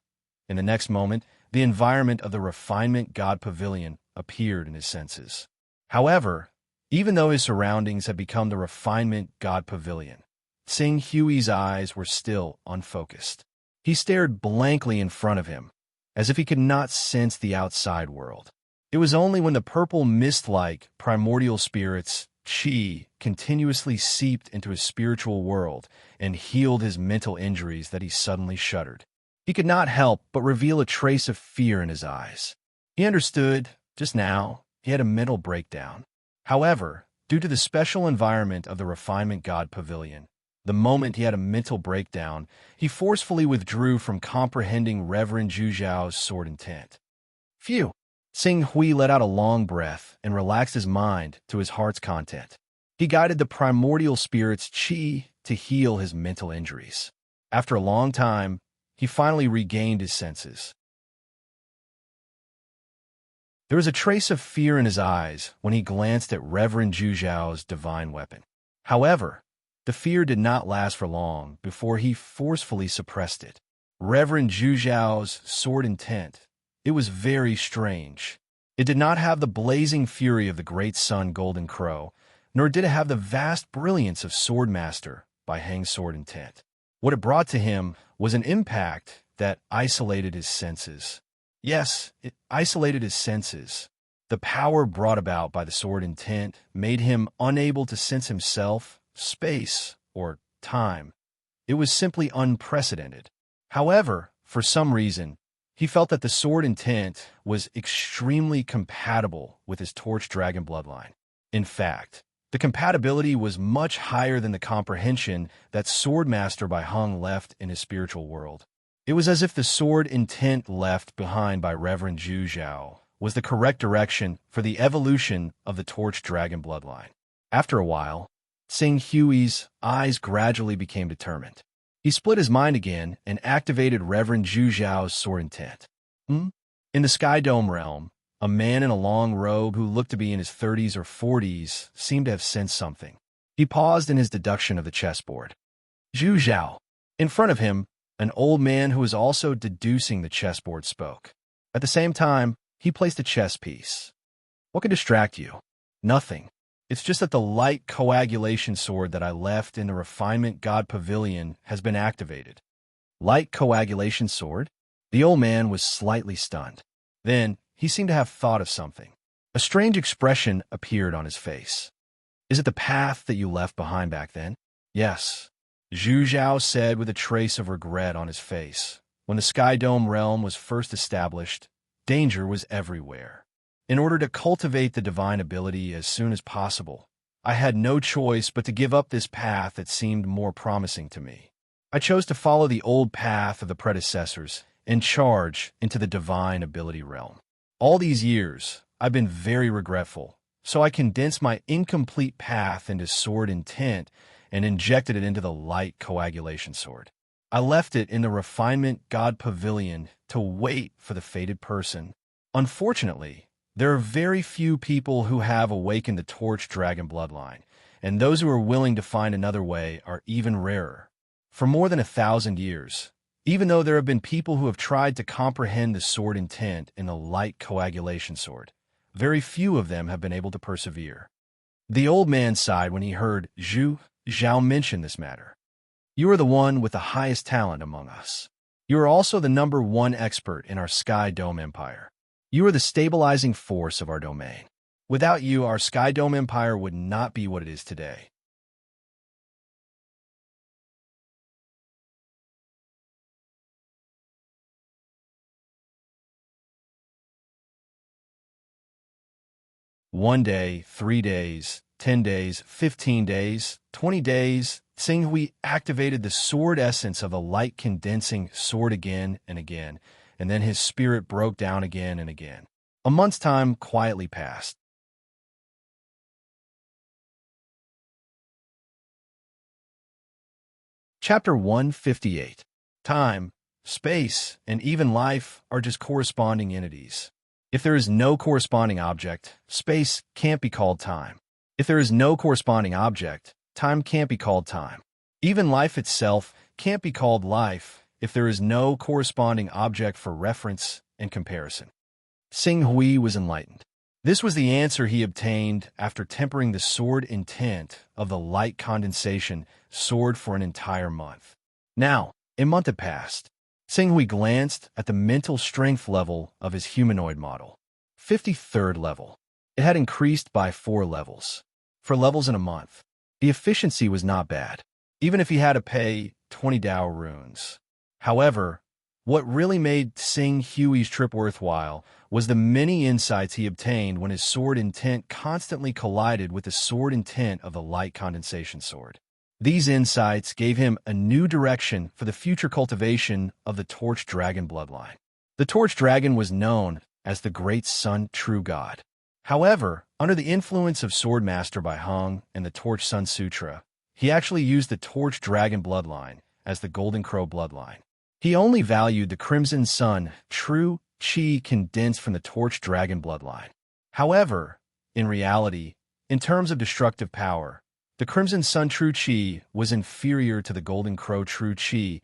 In the next moment, the environment of the refinement god pavilion appeared in his senses. However, even though his surroundings had become the refinement god pavilion, Sing Hui's eyes were still unfocused. He stared blankly in front of him, as if he could not sense the outside world. It was only when the purple mist-like primordial spirits, Qi, continuously seeped into his spiritual world and healed his mental injuries that he suddenly shuddered. He could not help but reveal a trace of fear in his eyes. He understood, just now, he had a mental breakdown. However, due to the special environment of the Refinement God Pavilion, the moment he had a mental breakdown, he forcefully withdrew from comprehending Reverend Zhu Zhao's sword intent. Phew! Sing Hui let out a long breath and relaxed his mind to his heart's content. He guided the primordial spirit's Qi to heal his mental injuries. After a long time, he finally regained his senses. There was a trace of fear in his eyes when he glanced at Reverend Zhu Zhao's divine weapon. However, the fear did not last for long before he forcefully suppressed it. Reverend Zhu Zhao's sword intent. It was very strange. It did not have the blazing fury of the great sun Golden Crow, nor did it have the vast brilliance of Swordmaster by Hang's sword intent. What it brought to him was an impact that isolated his senses. Yes, it isolated his senses. The power brought about by the sword intent made him unable to sense himself, space, or time. It was simply unprecedented. However, for some reason, he felt that the sword intent was extremely compatible with his Torch Dragon bloodline. In fact, the compatibility was much higher than the comprehension that Swordmaster by Hung left in his spiritual world. It was as if the sword intent left behind by Reverend Zhu Zhao was the correct direction for the evolution of the Torch Dragon bloodline. After a while, Sing Hui's eyes gradually became determined. He split his mind again and activated Reverend Zhu Zhao's sword intent. In the Sky Dome realm, a man in a long robe who looked to be in his 30s or 40s seemed to have sensed something. He paused in his deduction of the chessboard. Zhu Zhao. In front of him, an old man who was also deducing the chessboard spoke. At the same time, he placed a chess piece. What could distract you? Nothing. It's just that the light coagulation sword that I left in the Refinement God Pavilion has been activated. Light coagulation sword? The old man was slightly stunned. Then, he seemed to have thought of something. A strange expression appeared on his face. Is it the path that you left behind back then? Yes, Zhu Zhao said with a trace of regret on his face. When the Sky Dome realm was first established, danger was everywhere. In order to cultivate the divine ability as soon as possible, I had no choice but to give up this path that seemed more promising to me. I chose to follow the old path of the predecessors and charge into the divine ability realm. All these years, I've been very regretful, so I condensed my incomplete path into sword intent and injected it into the light coagulation sword. I left it in the Refinement God Pavilion to wait for the fated person. Unfortunately, there are very few people who have awakened the Torch Dragon bloodline, and those who are willing to find another way are even rarer. For more than 1,000 years, even though there have been people who have tried to comprehend the sword intent in the light coagulation sword, very few of them have been able to persevere. The old man sighed when he heard Zhu Zhao mention this matter. You are the one with the highest talent among us. You are also the #1 expert in our Sky Dome Empire. You are the stabilizing force of our domain. Without you, our Sky Dome Empire would not be what it is today. One day, 3 days, 10 days, 15 days, 20 days, Sing Hui activated the sword essence of the light condensing sword again and again, and then his spirit broke down again and again. A month's time quietly passed. Chapter 158. Time, space, and even life are just corresponding entities. If there is no corresponding object, space can't be called time. If there is no corresponding object, time can't be called time. Even life itself can't be called life if there is no corresponding object for reference and comparison. Sing Hui was enlightened. This was the answer he obtained after tempering the sword intent of the light condensation sword for an entire month. Now, a month had passed. Tsing glanced at the mental strength level of his humanoid model. 53rd level. It had increased by 4 levels. For levels in a month, the efficiency was not bad, even if he had to pay 20 Dao runes. However, what really made Tsing Hui's trip worthwhile was the many insights he obtained when his sword intent constantly collided with the sword intent of the light condensation sword. These insights gave him a new direction for the future cultivation of the Torch Dragon bloodline. The Torch Dragon was known as the Great Sun True God. However, under the influence of Swordmaster by Hung and the Torch Sun Sutra, he actually used the Torch Dragon bloodline as the Golden Crow bloodline. He only valued the Crimson Sun True Qi condensed from the Torch Dragon bloodline. However, in reality, in terms of destructive power, the Crimson Sun True Qi was inferior to the Golden Crow True Qi,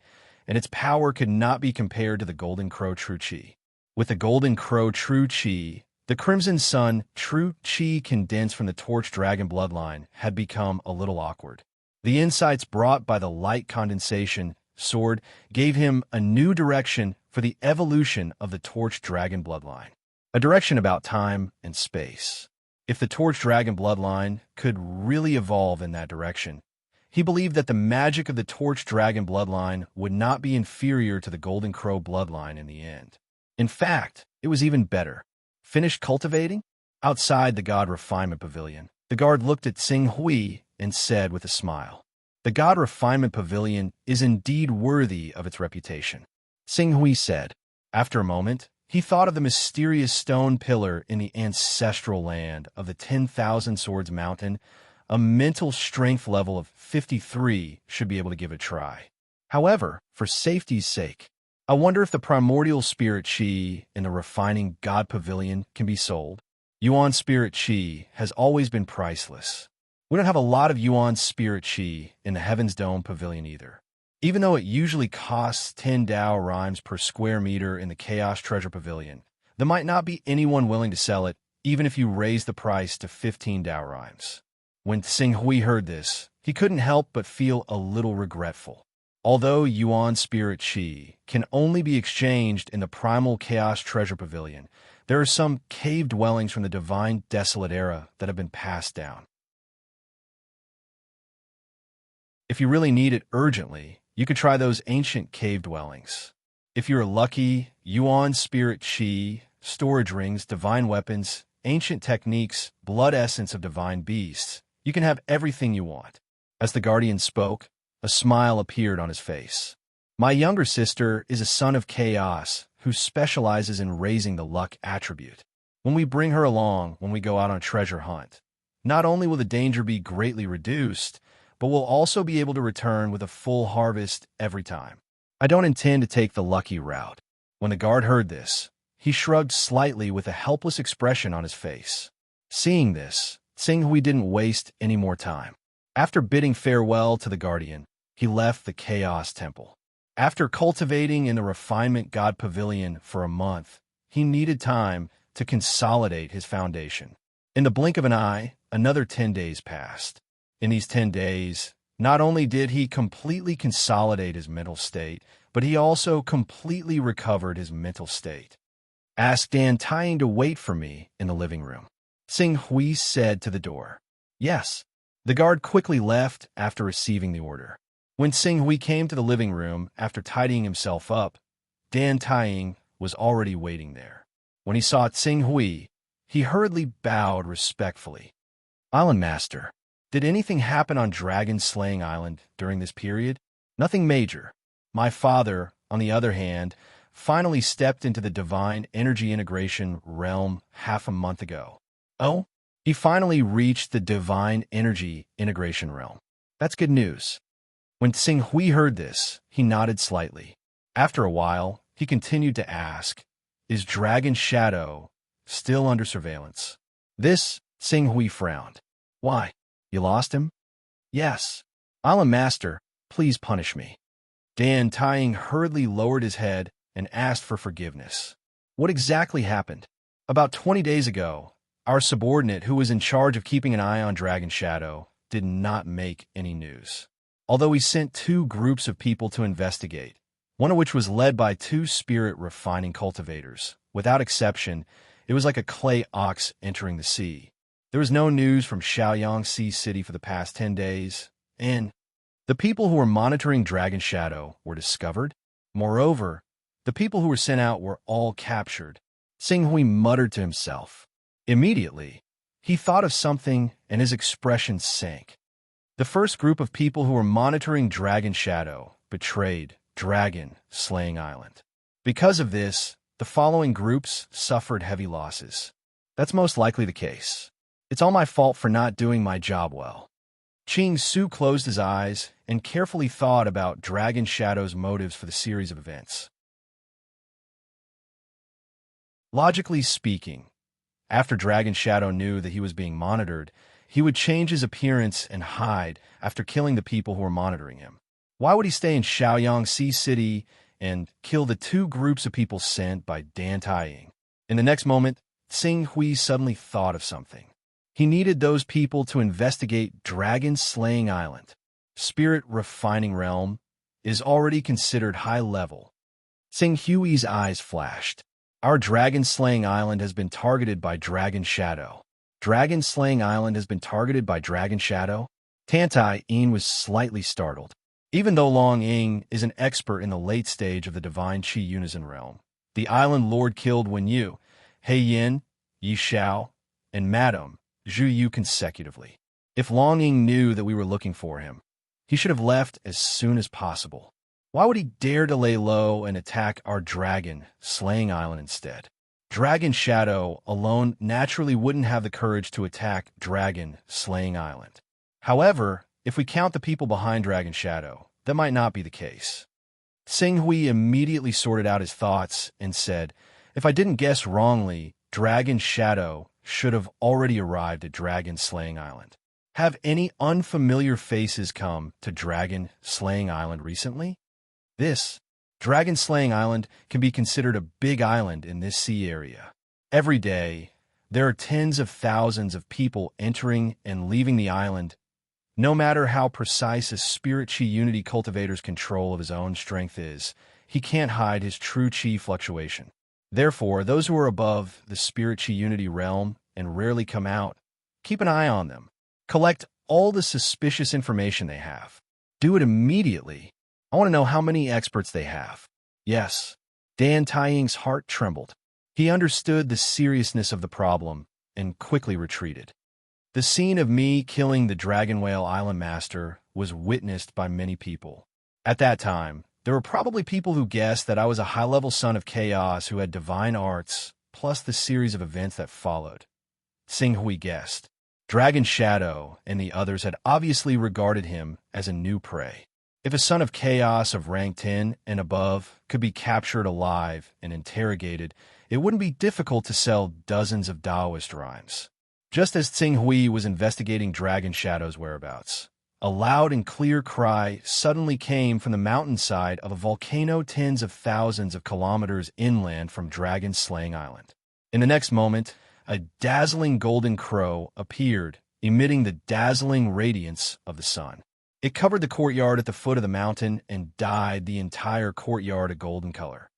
and its power could not be compared to the Golden Crow True Qi. With the Golden Crow True Qi, the Crimson Sun True Qi condensed from the Torch Dragon bloodline had become a little awkward. The insights brought by the light condensation sword gave him a new direction for the evolution of the Torch Dragon bloodline, a direction about time and space. If the Torch Dragon bloodline could really evolve in that direction, he believed that the magic of the Torch Dragon bloodline would not be inferior to the Golden Crow bloodline in the end. In fact, it was even better. Finished cultivating? Outside the God Refinement Pavilion, the guard looked at Tsing Hui and said with a smile, "The God Refinement Pavilion is indeed worthy of its reputation." Tsing Hui said. After a moment, he thought of the mysterious stone pillar in the ancestral land of the 10,000 Swords Mountain. A mental strength level of 53 should be able to give it a try. However, for safety's sake, I wonder if the primordial spirit Qi in the refining God Pavilion can be sold. Yuan spirit Qi has always been priceless. We don't have a lot of Yuan spirit Qi in the Heaven's Dome Pavilion either. Even though it usually costs 10 Dao rhymes per square meter in the Chaos Treasure Pavilion, there might not be anyone willing to sell it, even if you raise the price to 15 Dao rhymes. When Tsing Hui heard this, he couldn't help but feel a little regretful. Although Yuan Spirit Qi can only be exchanged in the Primal Chaos Treasure Pavilion, there are some cave dwellings from the Divine Desolate Era that have been passed down. If you really need it urgently, you could try those ancient cave dwellings. If you're lucky, Yuan Spirit Qi, storage rings, divine weapons, ancient techniques, blood essence of divine beasts, you can have everything you want. As the guardian spoke, a smile appeared on his face. My younger sister is a son of chaos who specializes in raising the luck attribute. When we bring her along when we go out on a treasure hunt, not only will the danger be greatly reduced, but we'll also be able to return with a full harvest every time. I don't intend to take the lucky route. When the guard heard this, he shrugged slightly with a helpless expression on his face. Seeing this, Tsing Hui didn't waste any more time. After bidding farewell to the guardian, he left the Chaos Temple. After cultivating in the Refinement God Pavilion for a month, he needed time to consolidate his foundation. In the blink of an eye, another 10 days passed. In these 10 days, not only did he completely consolidate his mental state, but he also completely recovered his mental state. Ask Dan Tying to wait for me in the living room, Tsing Hui said to the door. Yes. The guard quickly left after receiving the order. When Tsing Hui came to the living room after tidying himself up, Dan Tying was already waiting there. When he saw Tsing Hui, he hurriedly bowed respectfully. Island Master, did anything happen on Dragon Slaying Island during this period? Nothing major. My father, on the other hand, finally stepped into the divine energy integration realm half a month ago. Oh? He finally reached the divine energy integration realm. That's good news. When Tsing Hui heard this, he nodded slightly. After a while, he continued to ask, "Is Dragon Shadow still under surveillance?" This, Tsing Hui frowned. Why? You lost him? Yes. Island Master, please punish me. Dan Tying hurriedly lowered his head and asked for forgiveness. What exactly happened? About 20 days ago, Our subordinate, who was in charge of keeping an eye on Dragon Shadow, did not make any news. Although he sent 2 groups of people to investigate, one of which was led by 2 spirit-refining cultivators. Without exception, it was like a clay ox entering the sea. There was no news from Shaoyang Sea City for the past 10 days, and the people who were monitoring Dragon Shadow were discovered. Moreover, the people who were sent out were all captured. Sing Hui muttered to himself. Immediately, he thought of something and his expression sank. The first group of people who were monitoring Dragon Shadow betrayed Dragon Slaying Island. Because of this, the following groups suffered heavy losses. That's most likely the case. It's all my fault for not doing my job well. Ching Su closed his eyes and carefully thought about Dragon Shadow's motives for the series of events. Logically speaking, after Dragon Shadow knew that he was being monitored, he would change his appearance and hide after killing the people who were monitoring him. Why would he stay in Shaoyang Sea City and kill the 2 groups of people sent by Dan Taiying? In the next moment, Sing Hui suddenly thought of something. He needed those people to investigate Dragon Slaying Island. Spirit Refining Realm is already considered high level. Sing Hui's eyes flashed. Our Dragon Slaying Island has been targeted by Dragon Shadow. Dragon Slaying Island has been targeted by Dragon Shadow? Tan Tai-yin was slightly startled. Even though Long Ying is an expert in the late stage of the Divine Qi Unison realm, the island lord killed Wen Yu, He Yin, Yi Xiao, and Madame Zhu Yu consecutively. If Long Ying knew that we were looking for him, he should have left as soon as possible. Why would he dare to lay low and attack our Dragon Slaying Island instead? Dragon Shadow alone naturally wouldn't have the courage to attack Dragon Slaying Island. However, if we count the people behind Dragon Shadow, that might not be the case. Sing Hui immediately sorted out his thoughts and said, if I didn't guess wrongly, Dragon Shadow should have already arrived at Dragon Slaying Island. Have any unfamiliar faces come to Dragon Slaying Island recently? This Dragon Slaying Island can be considered a big island in this sea area. Every day, there are tens of thousands of people entering and leaving the island. No matter how precise a Spirit Qi Unity cultivator's control of his own strength is, he can't hide his true Qi fluctuation. Therefore, those who are above the Spirit Qi Unity realm and rarely come out, keep an eye on them. Collect all the suspicious information they have. Do it immediately. I want to know how many experts they have. Yes, Dan Taiying's heart trembled. He understood the seriousness of the problem and quickly retreated. The scene of me killing the Dragon Whale Island Master was witnessed by many people. At that time, there were probably people who guessed that I was a high-level son of chaos who had divine arts, plus the series of events that followed. Sing Hui guessed. Dragon Shadow and the others had obviously regarded him as a new prey. If a son of chaos of rank 10 and above could be captured alive and interrogated, it wouldn't be difficult to sell dozens of Taoist rhymes. Just as Tsing Hui was investigating Dragon Shadow's whereabouts, a loud and clear cry suddenly came from the mountainside of a volcano tens of thousands of kilometers inland from Dragon Slaying Island. In the next moment, a dazzling golden crow appeared, emitting the dazzling radiance of the sun. It covered the courtyard at the foot of the mountain and dyed the entire courtyard a golden color.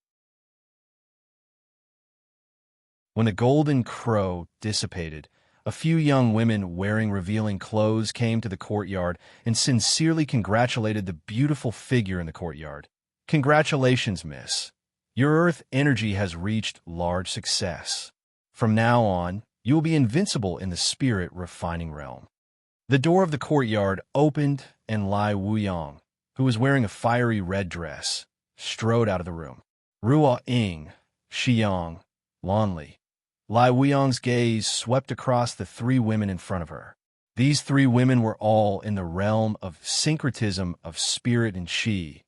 When the golden crow dissipated, a few young women wearing revealing clothes came to the courtyard and sincerely congratulated the beautiful figure in the courtyard. Congratulations, miss. Your earth energy has reached large success. From now on, you will be invincible in the spirit refining realm. The door of the courtyard opened and Lai Wuyang, who was wearing a fiery red dress, strode out of the room. Ruo Ying, Xiyang, Lanli. Lai Wuyang's gaze swept across the 3 women in front of her. These 3 women were all in the realm of syncretism of spirit and qi,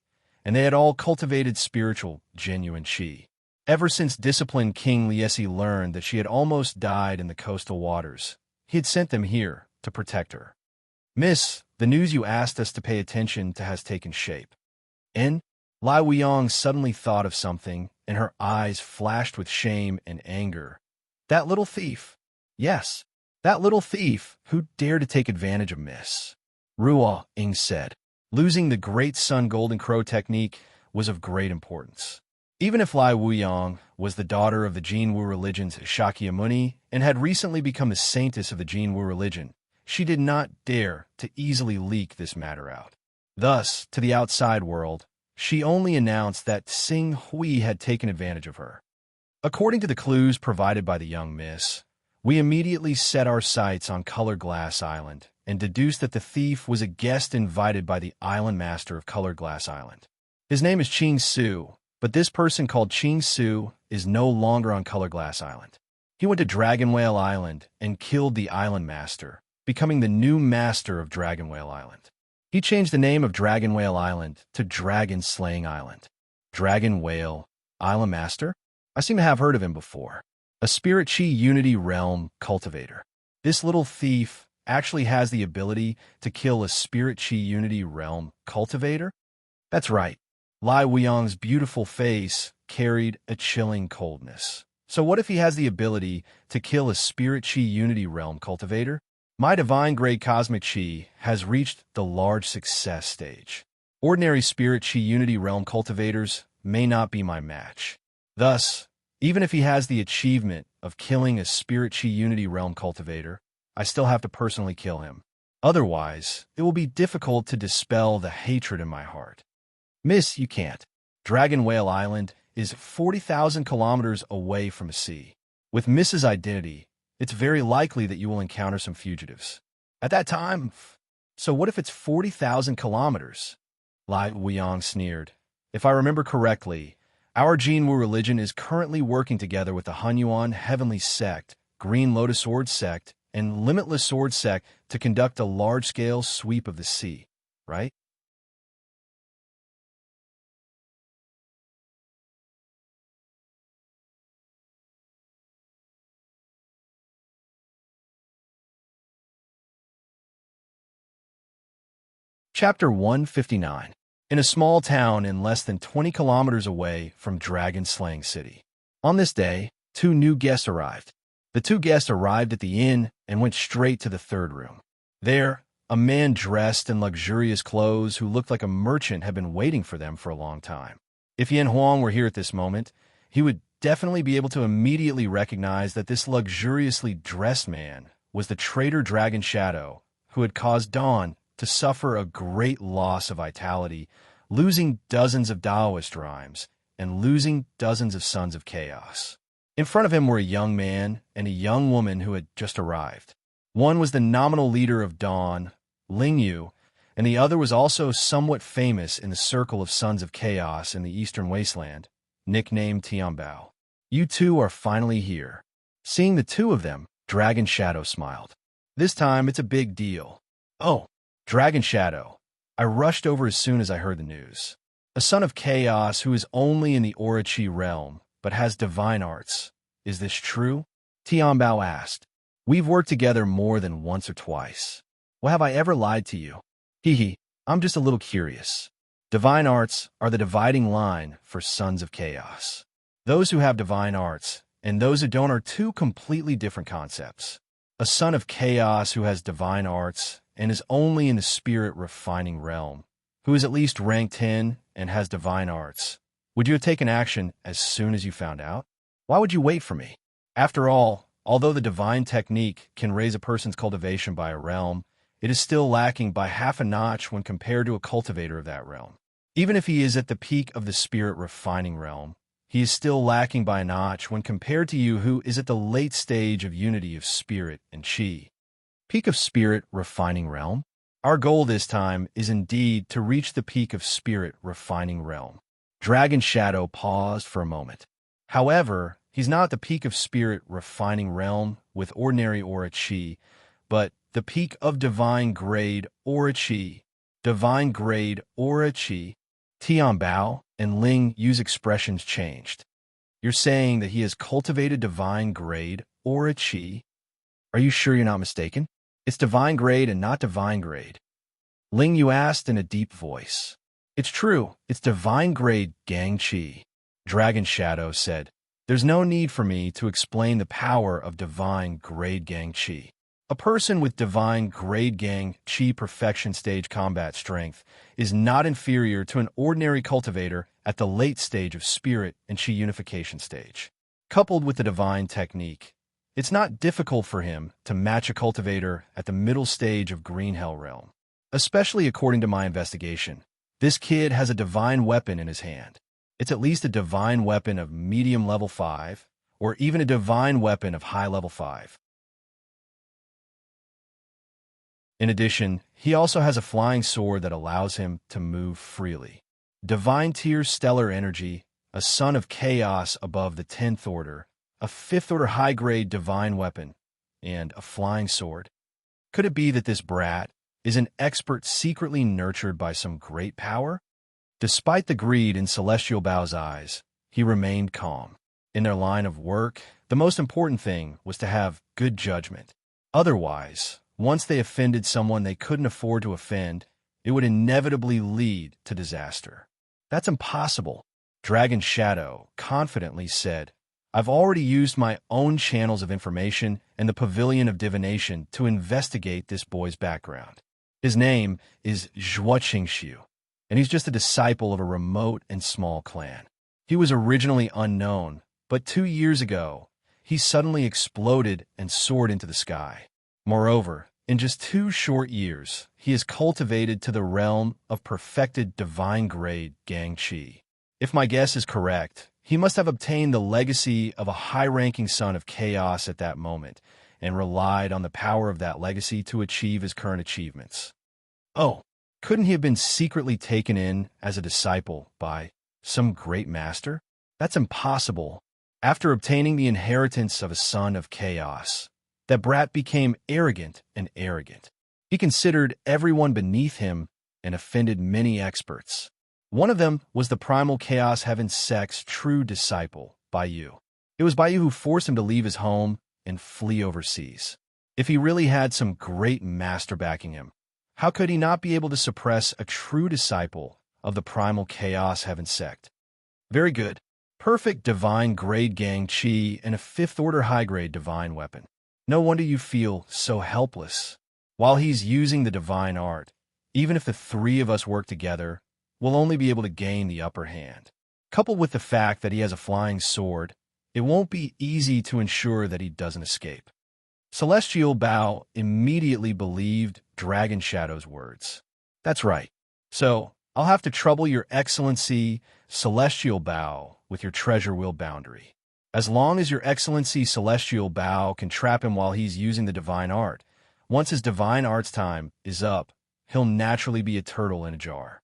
and they had all cultivated spiritual, genuine qi. Ever since disciplined King Liesi learned that she had almost died in the coastal waters, he had sent them here to protect her. Miss, the news you asked us to pay attention to has taken shape. And Lai Wuyang suddenly thought of something, and her eyes flashed with shame and anger. That little thief. Yes, that little thief who dared to take advantage of Miss Ruo Ing said. Losing the great Sun Golden Crow technique was of great importance. Even if Lai Wuyong was the daughter of the Jinwu religion's Shakyamuni and had recently become the saintess of the Jinwu religion, she did not dare to easily leak this matter out. Thus, to the outside world, she only announced that Xing Hui had taken advantage of her. According to the clues provided by the young miss, we immediately set our sights on Color Glass Island and deduced that the thief was a guest invited by the island master of Color Glass Island. His name is Ching Su, but this person called Ching Su is no longer on Color Glass Island. He went to Dragon Whale Island and killed the island master, becoming the new master of Dragon Whale Island. He changed the name of Dragon Whale Island to Dragon Slaying Island. Dragon Whale Island Master? I seem to have heard of him before. A Spirit Chi Unity Realm cultivator. This little thief actually has the ability to kill a Spirit Chi Unity Realm cultivator? That's right. Lai Wuyong's beautiful face carried a chilling coldness. So what if he has the ability to kill a Spirit Chi Unity Realm cultivator? My divine-grade cosmic chi has reached the large success stage. Ordinary Spirit Chi Unity Realm cultivators may not be my match. Thus, even if he has the achievement of killing a Spirit Chi Unity Realm cultivator, I still have to personally kill him. Otherwise, it will be difficult to dispel the hatred in my heart. Miss, you can't. Dragon Whale Island is 40,000 kilometers away from a sea. With Miss's identity, it's very likely that you will encounter some fugitives. At that time, so what if it's 40,000 kilometers? Lai Wuyong sneered. If I remember correctly, our Jinwu religion is currently working together with the Hunyuan Heavenly Sect, Green Lotus Sword Sect, and Limitless Sword Sect to conduct a large-scale sweep of the sea, right? Chapter 159. In a small town in less than 20 kilometers away from Dragon Slaying City. On this day, two new guests arrived. The two guests arrived at the inn and went straight to the third room. There, a man dressed in luxurious clothes who looked like a merchant had been waiting for them for a long time. If Yin Huang were here at this moment, he would definitely be able to immediately recognize that this luxuriously dressed man was the traitor Dragon Shadow who had caused Dawn to suffer a great loss of vitality, losing dozens of Taoist rhymes and losing dozens of Sons of Chaos. In front of him were a young man and a young woman who had just arrived. One was the nominal leader of Dawn, Ling Yu, and the other was also somewhat famous in the circle of Sons of Chaos in the Eastern Wasteland, nicknamed Tianbao. You two are finally here. Seeing the two of them, Dragon Shadow smiled. This time it's a big deal. Oh, Dragon Shadow. I rushed over as soon as I heard the news. A Son of Chaos who is only in the Orochi realm, but has divine arts. Is this true? Tianbao asked. We've worked together more than once or twice. Well, have I ever lied to you? Hee, I'm just a little curious. Divine arts are the dividing line for Sons of Chaos. Those who have divine arts and those who don't are two completely different concepts. A Son of Chaos who has divine arts and is only in the spirit refining realm, who is at least rank 10 and has divine arts. Would you have taken action as soon as you found out? Why would you wait for me? After all, although the divine technique can raise a person's cultivation by a realm, it is still lacking by half a notch when compared to a cultivator of that realm. Even if he is at the peak of the spirit refining realm, he is still lacking by a notch when compared to you who is at the late stage of unity of spirit and chi. Peak of spirit refining realm? Our goal this time is indeed to reach the peak of spirit refining realm. Dragon Shadow paused for a moment. However, he's not at the peak of spirit refining realm with ordinary aura chi, but the peak of divine grade aura chi. Divine grade aura chi. Tianbao and Ling Yu's expressions changed. You're saying that he has cultivated divine grade aura chi? Are you sure you're not mistaken? It's divine grade and not divine grade. Ling Yu asked in a deep voice. It's true, it's divine grade Gang Chi. Dragon Shadow said. There's no need for me to explain the power of divine grade gang chi. A person with divine grade gang chi perfection stage combat strength is not inferior to an ordinary cultivator at the late stage of spirit and chi unification stage. Coupled with the divine technique, it's not difficult for him to match a cultivator at the middle stage of Green Hell Realm. Especially according to my investigation, this kid has a divine weapon in his hand. It's at least a divine weapon of medium level 5, or even a divine weapon of high level 5. In addition, he also has a flying sword that allows him to move freely. Divine tier stellar energy, a son of chaos above the 10th order, a 5th order high-grade divine weapon, and a flying sword. Could it be that this brat is an expert secretly nurtured by some great power? Despite the greed in Celestial Bao's eyes, he remained calm. In their line of work, the most important thing was to have good judgment. Otherwise, once they offended someone they couldn't afford to offend, it would inevitably lead to disaster. That's impossible, Dragon Shadow confidently said. I've already used my own channels of information and the Pavilion of Divination to investigate this boy's background. His name is Zhuo Qingxiu, and he's just a disciple of a remote and small clan. He was originally unknown, but 2 years ago, he suddenly exploded and soared into the sky. Moreover, in just 2 short years, he is cultivated to the realm of perfected divine grade gang chi. If my guess is correct, he must have obtained the legacy of a high-ranking son of chaos at that moment, and relied on the power of that legacy to achieve his current achievements. Oh, couldn't he have been secretly taken in as a disciple by some great master? That's impossible. After obtaining the inheritance of a son of chaos, that brat became arrogant and arrogant. He considered everyone beneath him and offended many experts. One of them was the primal chaos heaven sect's true disciple, Baiyu. It was Baiyu who forced him to leave his home and flee overseas. If he really had some great master backing him, how could he not be able to suppress a true disciple of the primal chaos heaven sect? Very good. Perfect divine grade gang chi and a 5th order high grade divine weapon. No wonder you feel so helpless. While he's using the divine art, even if the 3 of us work together, we'll only be able to gain the upper hand. Coupled with the fact that he has a flying sword, it won't be easy to ensure that he doesn't escape. Celestial Bao immediately believed Dragon Shadow's words. That's right. So, I'll have to trouble your Excellency, Celestial Bao, with your treasure wheel boundary. As long as your Excellency Celestial Bao can trap him while he's using the divine art, once his divine art's time is up, he'll naturally be a turtle in a jar.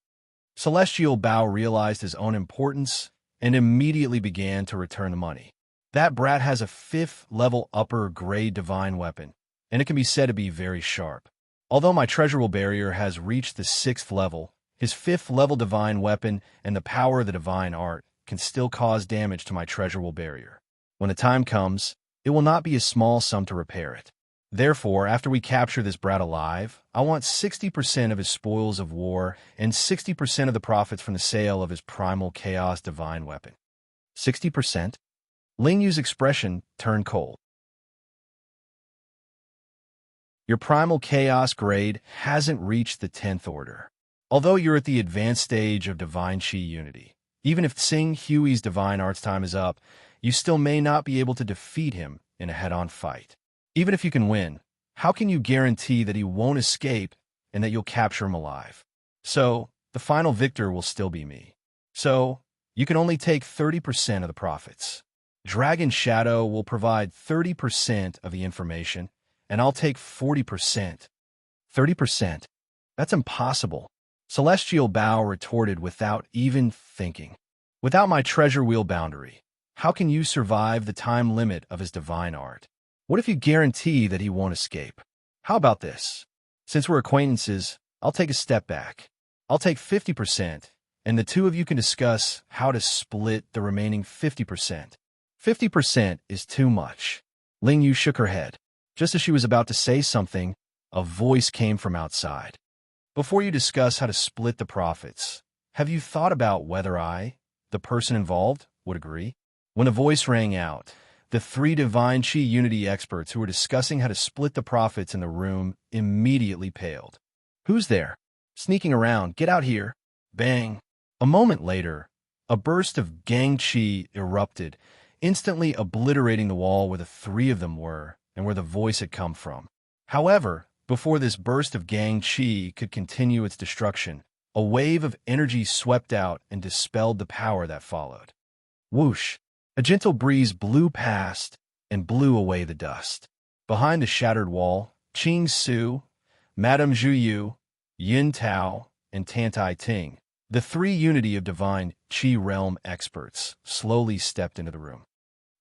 Celestial Bao realized his own importance and immediately began to return the money. That brat has a 5th level upper grade divine weapon, and it can be said to be very sharp. Although my treasurable barrier has reached the 6th level, his 5th level divine weapon and the power of the divine art can still cause damage to my treasurable barrier. When the time comes, it will not be a small sum to repair it. Therefore, after we capture this brat alive, I want 60% of his spoils of war and 60% of the profits from the sale of his primal chaos divine weapon. 60%? Ling Yu's expression turned cold. Your primal chaos grade hasn't reached the 10th order. Although you're at the advanced stage of divine chi unity, even if Tsing Hui's divine art's time is up, you still may not be able to defeat him in a head-on fight. Even if you can win, how can you guarantee that he won't escape and that you'll capture him alive? So, the final victor will still be me. So, you can only take 30% of the profits. Dragon Shadow will provide 30% of the information, and I'll take 40%. 30%? That's impossible. Celestial Bao retorted without even thinking. Without my treasure wheel boundary, how can you survive the time limit of his divine art? What if you guarantee that he won't escape? How about this? Since we're acquaintances, I'll take a step back. I'll take 50%, and the 2 of you can discuss how to split the remaining 50%. 50% is too much. Ling Yu shook her head. Just as she was about to say something, a voice came from outside. Before you discuss how to split the profits, have you thought about whether I, the person involved, would agree? When a voice rang out, the three Divine Chi Unity experts who were discussing how to split the profits in the room immediately paled. "Who's there? Sneaking around, get out here!" Bang! A moment later, a burst of Gang Chi erupted, instantly obliterating the wall where the three of them were and where the voice had come from. However, before this burst of Gang Chi could continue its destruction, a wave of energy swept out and dispelled the power that followed. Whoosh! A gentle breeze blew past and blew away the dust. Behind the shattered wall, Qing Su, Madame Zhu Yu, Yin Tao, and Tantai Ting, the three Unity of Divine Qi Realm experts, slowly stepped into the room.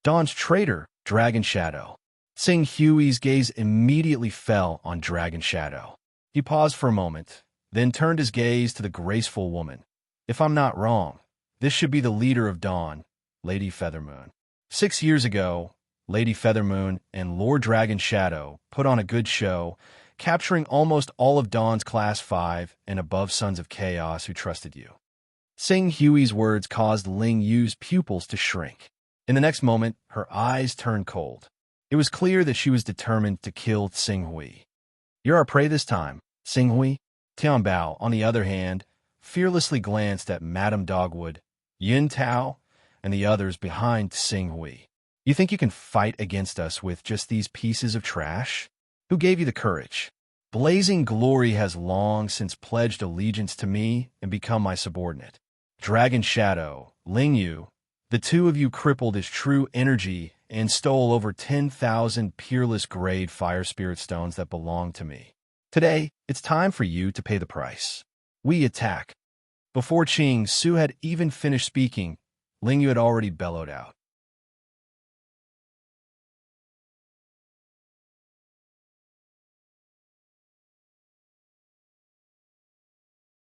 Dawn's traitor, Dragon Shadow. Xing Hui's gaze immediately fell on Dragon Shadow. He paused for a moment, then turned his gaze to the graceful woman. "If I'm not wrong, this should be the leader of Dawn, Lady Feathermoon." 6 years ago, Lady Feathermoon and Lord Dragon Shadow put on a good show, capturing almost all of Dawn's Class 5 and above Sons of Chaos who trusted you. Xing Hui's words caused Ling Yu's pupils to shrink. In the next moment, her eyes turned cold. It was clear that she was determined to kill Xing Hui. "You're our prey this time, Xing Hui." Tian Bao, on the other hand, fearlessly glanced at Madame Dogwood, Yin Tao, and the others behind Xing Hui. "You think you can fight against us with just these pieces of trash? Who gave you the courage? Blazing Glory has long since pledged allegiance to me and become my subordinate. Dragon Shadow, Ling Yu, the two of you crippled his true energy and stole over 10,000 peerless grade fire spirit stones that belong to me. Today, it's time for you to pay the price. We attack." Before Qing Su had even finished speaking, Ling Yu had already bellowed out.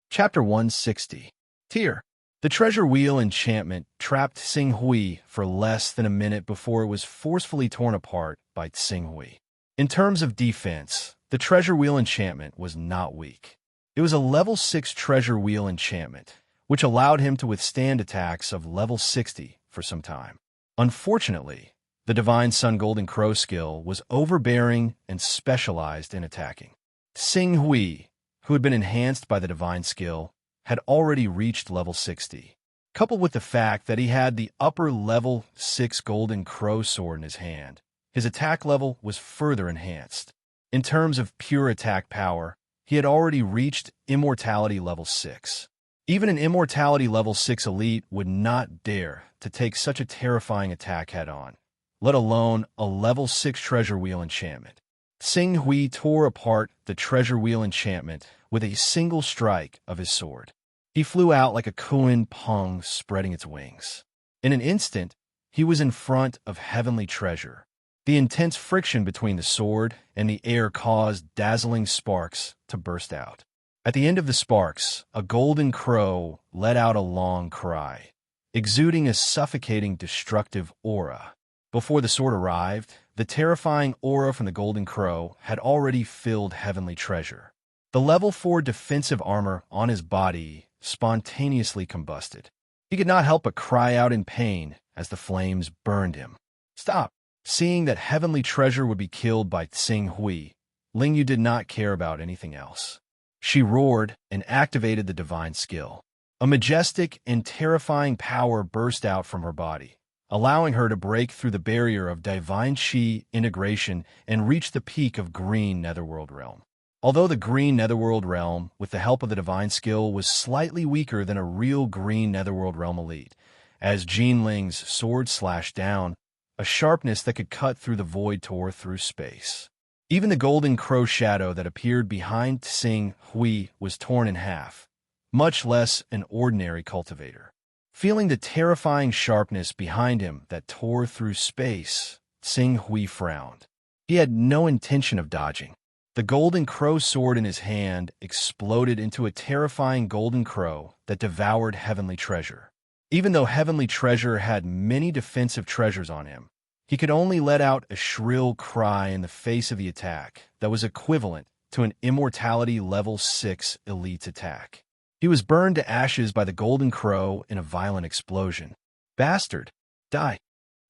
Chapter 160. Tear. The treasure wheel enchantment trapped Xing Hui for less than a minute before it was forcefully torn apart by Xing Hui. In terms of defense, the treasure wheel enchantment was not weak. It was a level 6 treasure wheel enchantment, which allowed him to withstand attacks of level 60 for some time. Unfortunately, the Divine Sun Golden Crow skill was overbearing and specialized in attacking. Xing Hui, who had been enhanced by the Divine skill, had already reached level 60. Coupled with the fact that he had the upper level 6 Golden Crow sword in his hand, his attack level was further enhanced. In terms of pure attack power, he had already reached Immortality level 6. Even an Immortality level 6 elite would not dare to take such a terrifying attack head-on, let alone a level 6 treasure wheel enchantment. Xing Hui tore apart the treasure wheel enchantment with a single strike of his sword. He flew out like a Kuan Peng spreading its wings. In an instant, he was in front of heavenly treasure. The intense friction between the sword and the air caused dazzling sparks to burst out. At the end of the sparks, a golden crow let out a long cry, exuding a suffocating destructive aura. Before the sword arrived, the terrifying aura from the golden crow had already filled heavenly treasure. The level 4 defensive armor on his body spontaneously combusted. He could not help but cry out in pain as the flames burned him. "Stop!" Seeing that heavenly treasure would be killed by Xing Hui, Ling Yu did not care about anything else. She roared and activated the divine skill. A majestic and terrifying power burst out from her body, allowing her to break through the barrier of divine Qi integration and reach the peak of green netherworld realm. Although the green netherworld realm, with the help of the divine skill, was slightly weaker than a real green netherworld realm elite, as Jean Ling's sword slashed down, a sharpness that could cut through the void tore through space. Even the golden crow shadow that appeared behind Xing Hui was torn in half, much less an ordinary cultivator. Feeling the terrifying sharpness behind him that tore through space, Xing Hui frowned. He had no intention of dodging. The golden crow sword in his hand exploded into a terrifying golden crow that devoured heavenly treasure. Even though heavenly treasure had many defensive treasures on him, he could only let out a shrill cry in the face of the attack that was equivalent to an Immortality level 6 elite attack. He was burned to ashes by the golden crow in a violent explosion. "Bastard! Die!"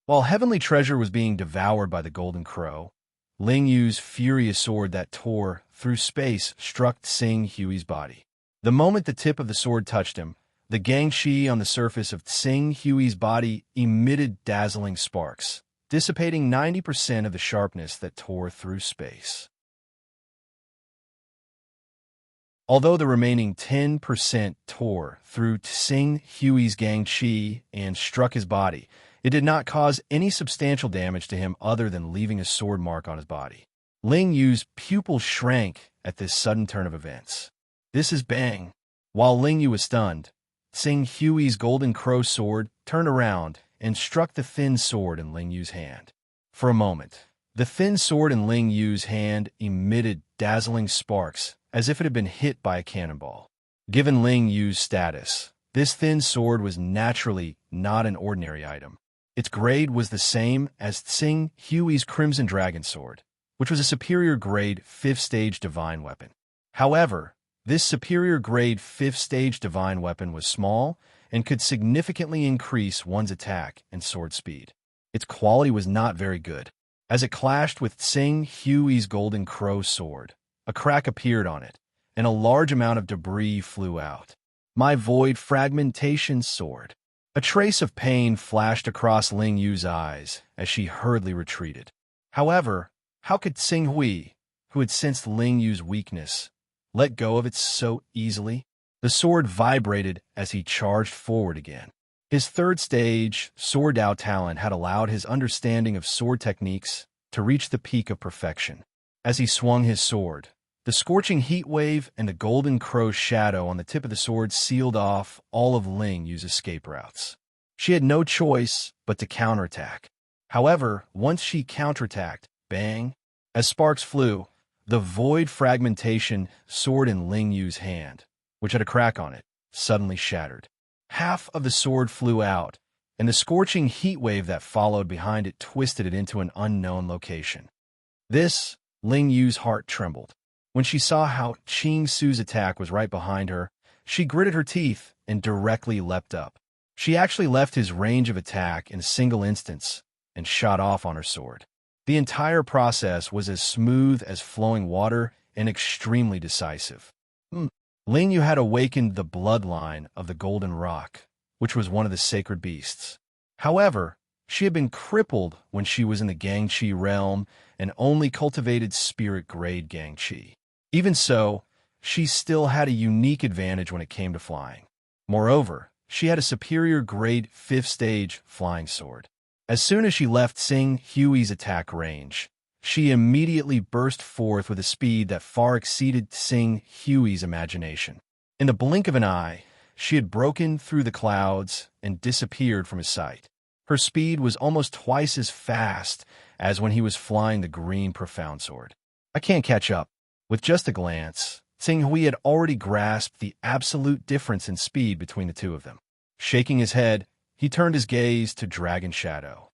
While heavenly treasure was being devoured by the golden crow, Ling Yu's furious sword that tore through space struck Tsing Hui's body. The moment the tip of the sword touched him, the gangshi on the surface of Tsing Hui's body emitted dazzling sparks, dissipating 90% of the sharpness that tore through space. Although the remaining 10% tore through Tsing Hui's gangshi and struck his body, it did not cause any substantial damage to him other than leaving a sword mark on his body. Ling Yu's pupil shrank at this sudden turn of events. This is bang! While Ling Yu was stunned, Tsing Hui's golden crow sword turned around and struck the thin sword in Ling Yu's hand. For a moment, the thin sword in Ling Yu's hand emitted dazzling sparks as if it had been hit by a cannonball. Given Ling Yu's status, this thin sword was naturally not an ordinary item. Its grade was the same as Tsing Hui's Crimson Dragon Sword, which was a superior grade 5th stage divine weapon. However, this superior grade 5th stage divine weapon was small and could significantly increase one's attack and sword speed. Its quality was not very good. As it clashed with Tsing Hui's Golden Crow sword, a crack appeared on it, and a large amount of debris flew out. My Void Fragmentation Sword. A trace of pain flashed across Ling Yu's eyes as she hurriedly retreated. However, how could Tsing Hui, who had sensed Ling Yu's weakness, let go of it so easily? The sword vibrated as he charged forward again. His 3rd stage Sword Dao talent had allowed his understanding of sword techniques to reach the peak of perfection. As he swung his sword, the scorching heat wave and the golden crow's shadow on the tip of the sword sealed off all of Ling Yu's escape routes. She had no choice but to counterattack. However, once she counterattacked, bang, as sparks flew, the void fragmentation sword in Ling Yu's hand, which had a crack on it, suddenly shattered. Half of the sword flew out, and the scorching heat wave that followed behind it twisted it into an unknown location. This, Ling Yu's heart trembled. When she saw how Qing Su's attack was right behind her, she gritted her teeth and directly leapt up. She actually left his range of attack in a single instance and shot off on her sword. The entire process was as smooth as flowing water and extremely decisive. Ling Yu had awakened the bloodline of the Golden Rock, which was one of the sacred beasts. However, she had been crippled when she was in the Gangqi realm and only cultivated spirit-grade Gangqi. Even so, she still had a unique advantage when it came to flying. Moreover, she had a superior grade 5th stage flying sword. As soon as she left Tsing Hui's attack range, she immediately burst forth with a speed that far exceeded Tsing Hui's imagination. In the blink of an eye, she had broken through the clouds and disappeared from his sight. Her speed was almost twice as fast as when he was flying the green profound sword. I can't catch up. With just a glance, Tsing Hui had already grasped the absolute difference in speed between the two of them. Shaking his head, he turned his gaze to Dragon Shadow.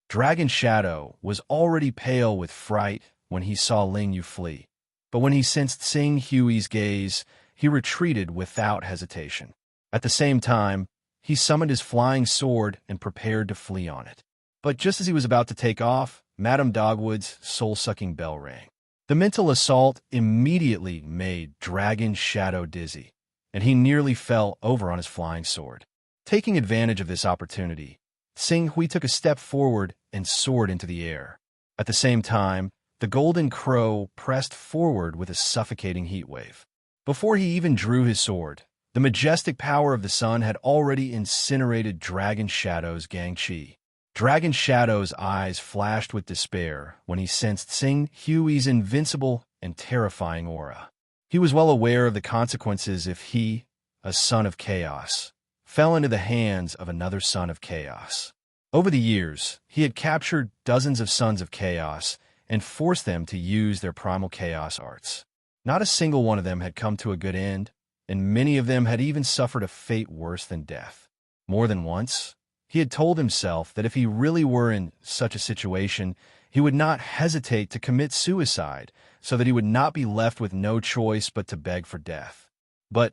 Dragon Shadow was already pale with fright when he saw Ling Yu flee, but when he sensed Tsing Hui's gaze, he retreated without hesitation. At the same time, he summoned his flying sword and prepared to flee on it. But just as he was about to take off, Madame Dogwood's soul-sucking bell rang. The mental assault immediately made Dragon Shadow dizzy, and he nearly fell over on his flying sword. Taking advantage of this opportunity, Tsing Hui took a step forward and soared into the air. At the same time, the golden crow pressed forward with a suffocating heat wave. Before he even drew his sword, the majestic power of the sun had already incinerated Dragon Shadow's Gangqi. Dragon Shadow's eyes flashed with despair when he sensed Tsing Hui's invincible and terrifying aura. He was well aware of the consequences if he, a son of chaos, fell into the hands of another son of chaos. Over the years, he had captured dozens of sons of chaos and forced them to use their primal chaos arts. Not a single one of them had come to a good end, and many of them had even suffered a fate worse than death. More than once, he had told himself that if he really were in such a situation, he would not hesitate to commit suicide so that he would not be left with no choice but to beg for death. But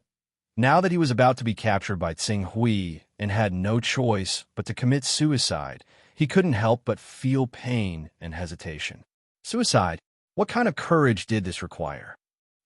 Now that he was about to be captured by Tsing Hui and had no choice but to commit suicide, he couldn't help but feel pain and hesitation. Suicide? What kind of courage did this require?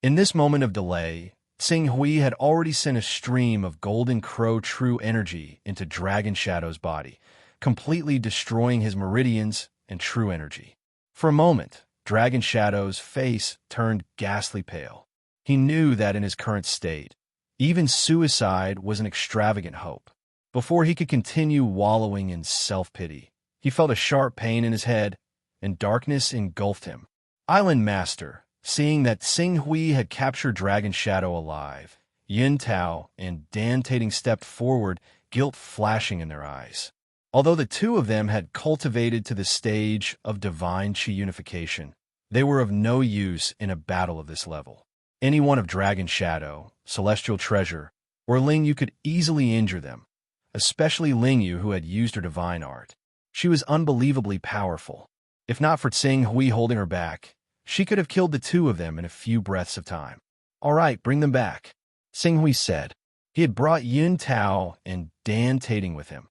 In this moment of delay, Tsing Hui had already sent a stream of golden crow true energy into Dragon Shadow's body, completely destroying his meridians and true energy. For a moment, Dragon Shadow's face turned ghastly pale. He knew that in his current state, even suicide was an extravagant hope. Before he could continue wallowing in self-pity, he felt a sharp pain in his head, and darkness engulfed him. Island Master, seeing that Tsing Hui had captured Dragon Shadow alive, Yin Tao and Dan Tating stepped forward, guilt flashing in their eyes. Although the two of them had cultivated to the stage of divine chi unification, they were of no use in a battle of this level. Any one of Dragon Shadow, Celestial Treasure, or Lingyu could easily injure them, especially Lingyu who had used her divine art. She was unbelievably powerful. If not for Tsing Hui holding her back, she could have killed the two of them in a few breaths of time. "All right, bring them back," Tsing Hui said. He had brought Yin Tao and Dan Tating with him,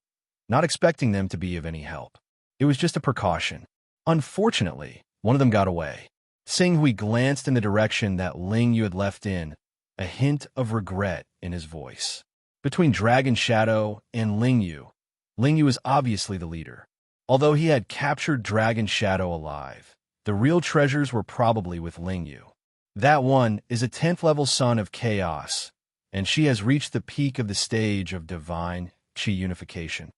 not expecting them to be of any help. It was just a precaution. Unfortunately, one of them got away. Tsing Hui glanced in the direction that Lingyu had left in, a hint of regret in his voice. Between Dragon Shadow and Lingyu was obviously the leader. Although he had captured Dragon Shadow alive, the real treasures were probably with Lingyu. That one is a 10th level son of chaos, and she has reached the peak of the stage of divine chi unification.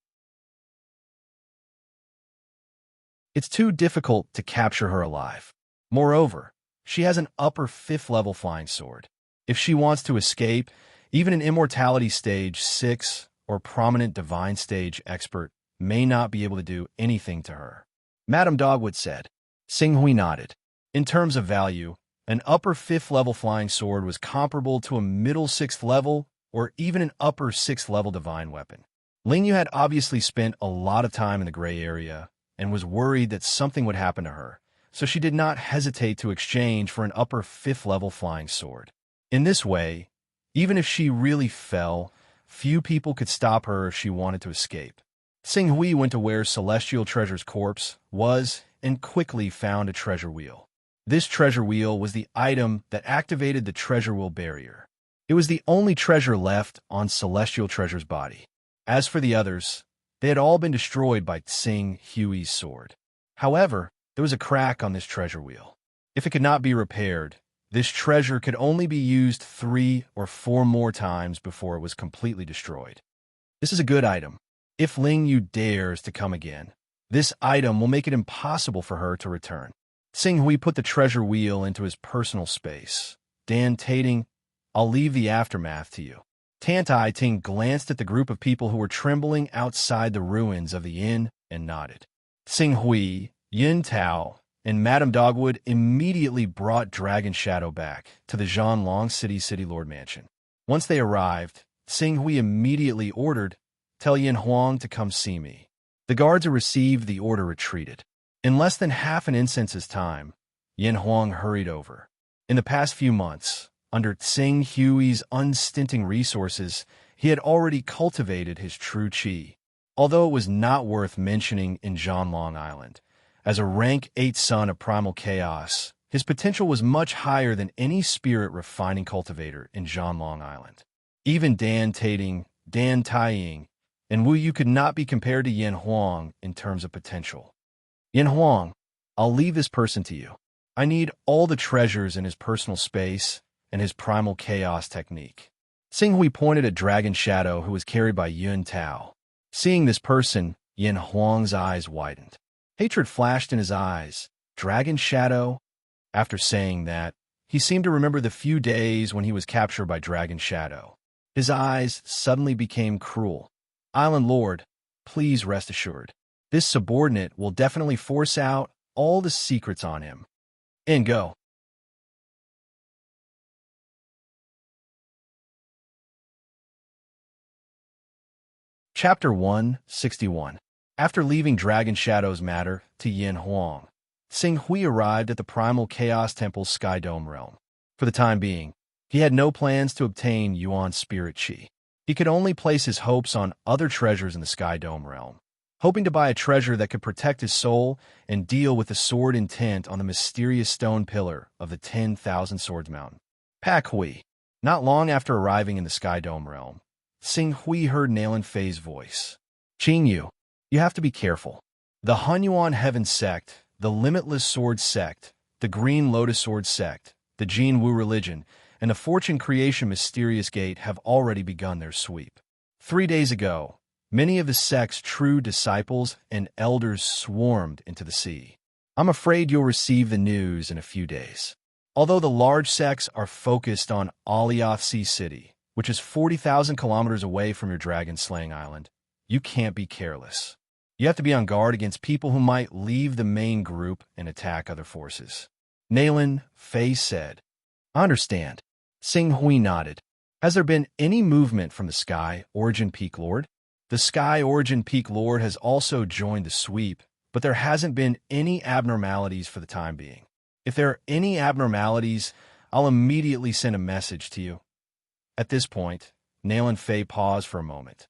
It's too difficult to capture her alive. Moreover, she has an upper 5th level flying sword. If she wants to escape, even an immortality stage 6 or prominent divine stage expert may not be able to do anything to her. Madame Dogwood said. Tsing Hui nodded. In terms of value, an upper 5th level flying sword was comparable to a middle 6th level or even an upper 6th level divine weapon. Lingyu had obviously spent a lot of time in the gray area and was worried that something would happen to her, so she did not hesitate to exchange for an upper 5th level flying sword. In this way, even if she really fell, few people could stop her if she wanted to escape. Tsing Hui went to where Celestial Treasure's corpse was and quickly found a treasure wheel. This treasure wheel was the item that activated the treasure wheel barrier. It was the only treasure left on Celestial Treasure's body. As for the others, they had all been destroyed by Tsing Hui's sword. However, there was a crack on this treasure wheel. If it could not be repaired, this treasure could only be used 3 or 4 more times before it was completely destroyed. This is a good item. If Lingyu dares to come again, this item will make it impossible for her to return. Tsing Hui put the treasure wheel into his personal space. Dan Tating, "I'll leave the aftermath to you." Tan Tai Ting glanced at the group of people who were trembling outside the ruins of the inn and nodded. Tsing Hui, Yin Tao, and Madame Dogwood immediately brought Dragon Shadow back to the Zhanlong City Lord Mansion. Once they arrived, Tsing Hui immediately ordered, "Tell Yin Huang to come see me." The guards who received the order retreated. In less than half an instance's time, Yin Huang hurried over. In the past few months, under Tsing Hui's unstinting resources, he had already cultivated his true chi. Although it was not worth mentioning in Zhanlong Island, as a rank 8 son of primal chaos, his potential was much higher than any spirit refining cultivator in Zhanlong Island. Even Dan Tating, Dan Taiying, and Wu Yu could not be compared to Yin Huang in terms of potential. "Yin Huang, I'll leave this person to you. I need all the treasures in his personal space and his primal chaos technique." Tsing Hui pointed at Dragon Shadow, who was carried by Yun Tao. Seeing this person, Yin Huang's eyes widened. Hatred flashed in his eyes. Dragon Shadow? After saying that, he seemed to remember the few days when he was captured by Dragon Shadow. His eyes suddenly became cruel. "Island Lord, please rest assured. This subordinate will definitely force out all the secrets on him. In go." Chapter 161. After leaving Dragon Shadow's matter to Yin Huang, Tsing Hui arrived at the Primal Chaos Temple's Sky Dome realm. For the time being, He had no plans to obtain Yuan's spirit chi. He could only place his hopes on other treasures in the Sky Dome realm, hoping to buy a treasure that could protect his soul and deal with the sword intent on the mysterious stone pillar of the 10,000 Swords Mountain. Pak Hui. Not long after arriving in the Sky Dome realm, Sing Hui heard Nalan Fei's voice. Qing Yu, you have to be careful. The Hunyuan Heaven Sect, the Limitless Sword Sect, the Green Lotus Sword Sect, the Jin Wu religion, and the Fortune Creation Mysterious Gate have already begun their sweep. 3 days ago, many of the sect's true disciples and elders swarmed into the sea. I'm afraid you'll receive the news in a few days. Although the large sects are focused on Alioth Sea City, which is 40,000 kilometers away from your dragon-slaying island, you can't be careless. You have to be on guard against people who might leave the main group and attack other forces. Nalan Fei said. I understand. Sing Hui nodded. Has there been any movement from the Sky Origin Peak Lord? The Sky Origin Peak Lord has also joined the sweep, but there hasn't been any abnormalities for the time being. If there are any abnormalities, I'll immediately send a message to you. At this point, Nalan Fei paused for a moment.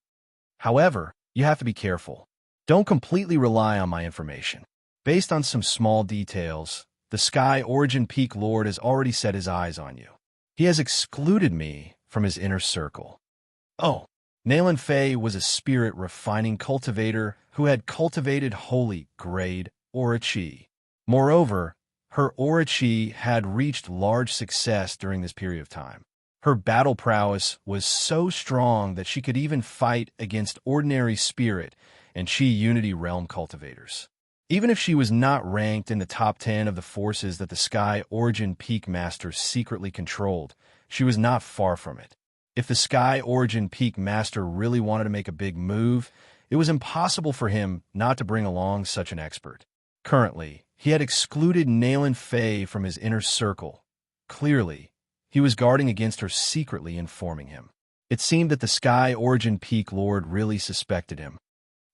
However, you have to be careful. Don't completely rely on my information. Based on some small details, the Sky Origin Peak Lord has already set his eyes on you. He has excluded me from his inner circle. Oh, Nalan Fei was a spirit-refining cultivator who had cultivated holy grade aura chi. Moreover, her aura chi had reached large success during this period of time. Her battle prowess was so strong that she could even fight against ordinary spirit and chi unity realm cultivators. Even if she was not ranked in the top 10 of the forces that the Sky Origin Peak Master secretly controlled, she was not far from it. If the Sky Origin Peak Master really wanted to make a big move, it was impossible for him not to bring along such an expert. Currently, he had excluded Nalan Fei from his inner circle. Clearly, he was guarding against her secretly informing him. It seemed that the Sky Origin Peak Lord really suspected him.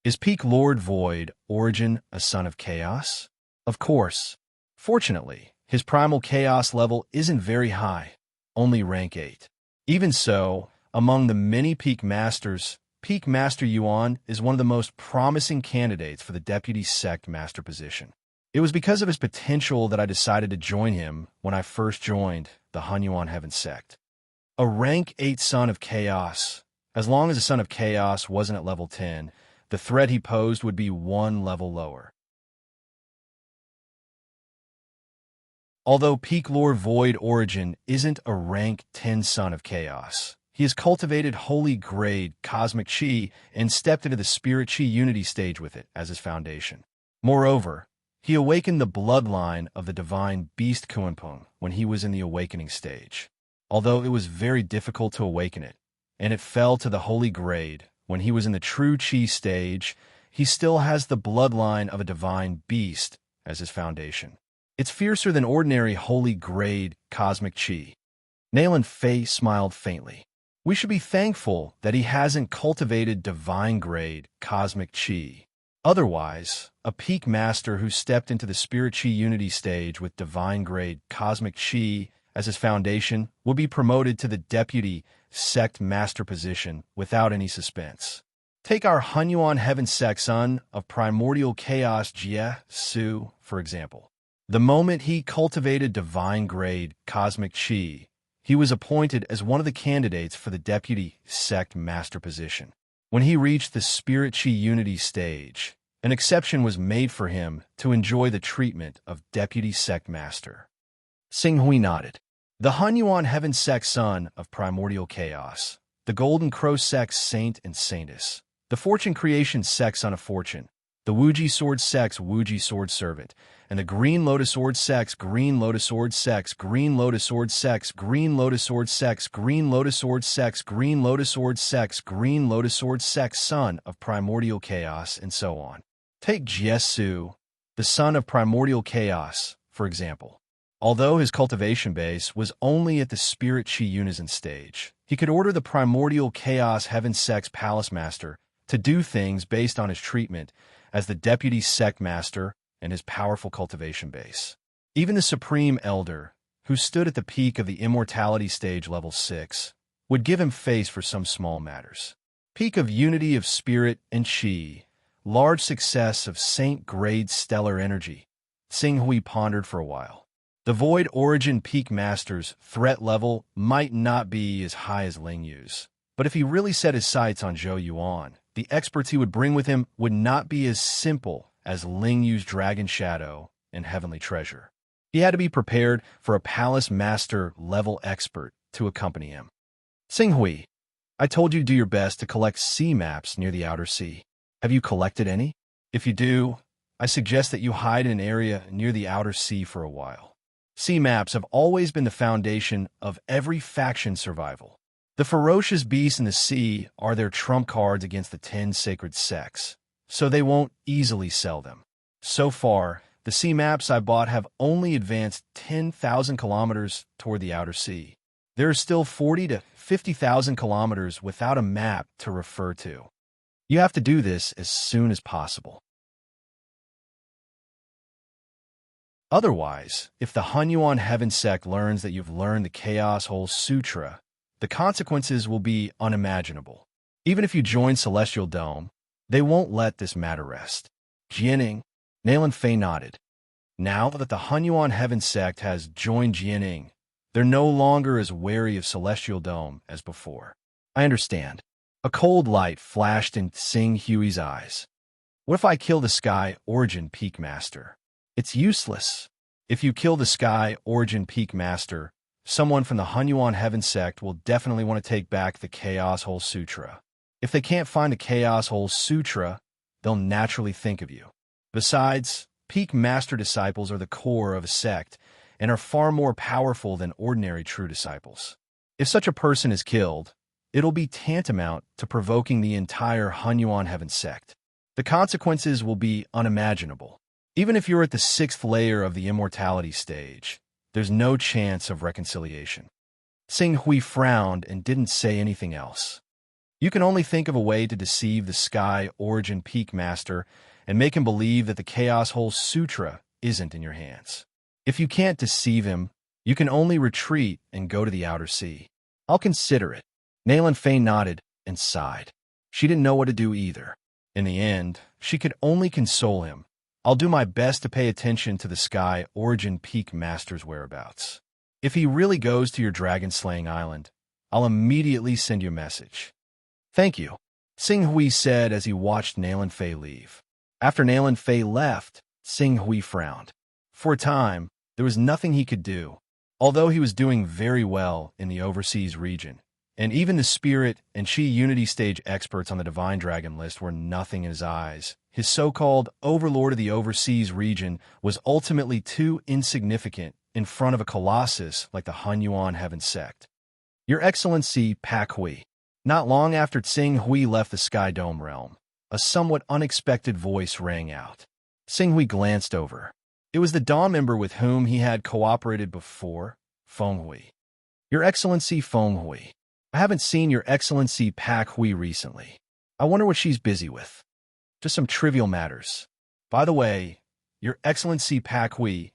Is Peak Lord Void Origin a son of chaos? Of course. Fortunately, his primal chaos level isn't very high, only rank 8. Even so, among the many Peak Masters, Peak Master Yuan is one of the most promising candidates for the Deputy Sect Master position. It was because of his potential that I decided to join him when I first joined the Hunyuan Heaven Sect. A rank 8 Son of Chaos. As long as a Son of Chaos wasn't at level 10, the threat he posed would be 1 level lower. Although Peak Lord Void Origin isn't a rank 10 Son of Chaos, he has cultivated holy grade cosmic chi and stepped into the spirit chi unity stage with it as his foundation. Moreover, he awakened the bloodline of the divine beast Kuanpeng when he was in the awakening stage. Although it was very difficult to awaken it, and it fell to the holy grade when he was in the true chi stage, he still has the bloodline of a divine beast as his foundation. It's fiercer than ordinary holy grade cosmic chi. Nalan Fei smiled faintly. We should be thankful that he hasn't cultivated divine grade cosmic chi. Otherwise, a peak master who stepped into the spirit chi unity stage with divine grade cosmic chi as his foundation would be promoted to the deputy sect master position without any suspense. Take our Hunyuan Heaven Sect Son of Primordial Chaos Jie Su, for example. The moment he cultivated divine grade cosmic chi, he was appointed as one of the candidates for the deputy sect master position. When he reached the spirit chi unity stage, an exception was made for him to enjoy the treatment of deputy sect master. Sing Hui nodded. The Hunyuan Heaven Sect Son of Primordial Chaos, the Golden Crow Sect Saint and Saintess, the Fortune Creation Sect Son of Fortune, the Wuji Sword Sect's Wuji Sword Servant, and the Green Lotus Sword Sect's Green Lotus Sword Sect's Green Lotus Sword Sect's Green Lotus Sword Sect's Green Lotus Sword Sect's Green Lotus Sword Sect's Green Lotus Sword Sect's Son of Primordial Chaos, and so on. Take Jiesu, the Son of Primordial Chaos, for example. Although his cultivation base was only at the Spirit Chi Unison stage, he could order the Primordial Chaos Heaven Sect's Palace Master to do things based on his treatment as the Deputy Sect Master and his powerful cultivation base. Even the Supreme Elder, who stood at the peak of the immortality stage level 6, would give him face for some small matters. Peak of unity of spirit and chi, large success of saint-grade stellar energy. Sing Hui pondered for a while. The Void Origin Peak Master's threat level might not be as high as Ling Yu's, but if he really set his sights on Zhou Yuan, the experts he would bring with him would not be as simple as Ling Yu's Dragon Shadow and Heavenly Treasure. He had to be prepared for a Palace Master level expert to accompany him. Sing Hui, I told you to do your best to collect sea maps near the outer sea. Have you collected any? If you do, I suggest that you hide in an area near the outer sea for a while. Sea maps have always been the foundation of every faction survival. The ferocious beasts in the sea are their trump cards against the 10 sacred sects, so they won't easily sell them. So far, the sea maps I bought have only advanced 10,000 kilometers toward the outer sea. There are still 40 to 50,000 kilometers without a map to refer to. You have to do this as soon as possible. Otherwise, if the Hunyuan Heaven Sect learns that you've learned the Chaos Hole Sutra, the consequences will be unimaginable. Even if you join Celestial Dome, they won't let this matter rest. Jianing, Nalan Fei nodded. Now that the Hunyuan Heaven Sect has joined Jianing, they're no longer as wary of Celestial Dome as before. I understand. A cold light flashed in Sing Hui's eyes. What if I kill the Sky Origin Peak Master? It's useless. If you kill the Sky Origin Peak Master, someone from the Hunyuan Heaven Sect will definitely want to take back the Chaos Hole Sutra. If they can't find the Chaos Hole Sutra, they'll naturally think of you. Besides, Peak Master disciples are the core of a sect and are far more powerful than ordinary true disciples. If such a person is killed, it'll be tantamount to provoking the entire Hunyuan Heaven Sect. The consequences will be unimaginable. Even if you're at the 6th layer of the immortality stage, there's no chance of reconciliation. Sing Hui frowned and didn't say anything else. You can only think of a way to deceive the Sky Origin Peak Master and make him believe that the Chaos Hole Sutra isn't in your hands. If you can't deceive him, you can only retreat and go to the outer sea. I'll consider it. Nalan Fei nodded and sighed. She didn't know what to do either. In the end, she could only console him. I'll do my best to pay attention to the Sky Origin Peak Master's whereabouts. If he really goes to your dragon-slaying island, I'll immediately send you a message. Thank you, Sing Hui said as he watched Nalan Fei leave. After Nalan Fei left, Sing Hui frowned. For a time, there was nothing he could do, although he was doing very well in the overseas region, and even the Spirit and Chi Unity Stage experts on the Divine Dragon list were nothing in his eyes. His so-called overlord of the overseas region was ultimately too insignificant in front of a colossus like the Hunyuan Heaven Sect. Your Excellency Pak Hui. Not long after Sing Hui left the Sky Dome realm, a somewhat unexpected voice rang out. Sing Hui glanced over. It was the Dawn member with whom he had cooperated before, Feng Hui. Your Excellency Feng Hui. I haven't seen Your Excellency Pak Hui recently. I wonder what she's busy with. Just some trivial matters. By the way, Your Excellency Pak Hui,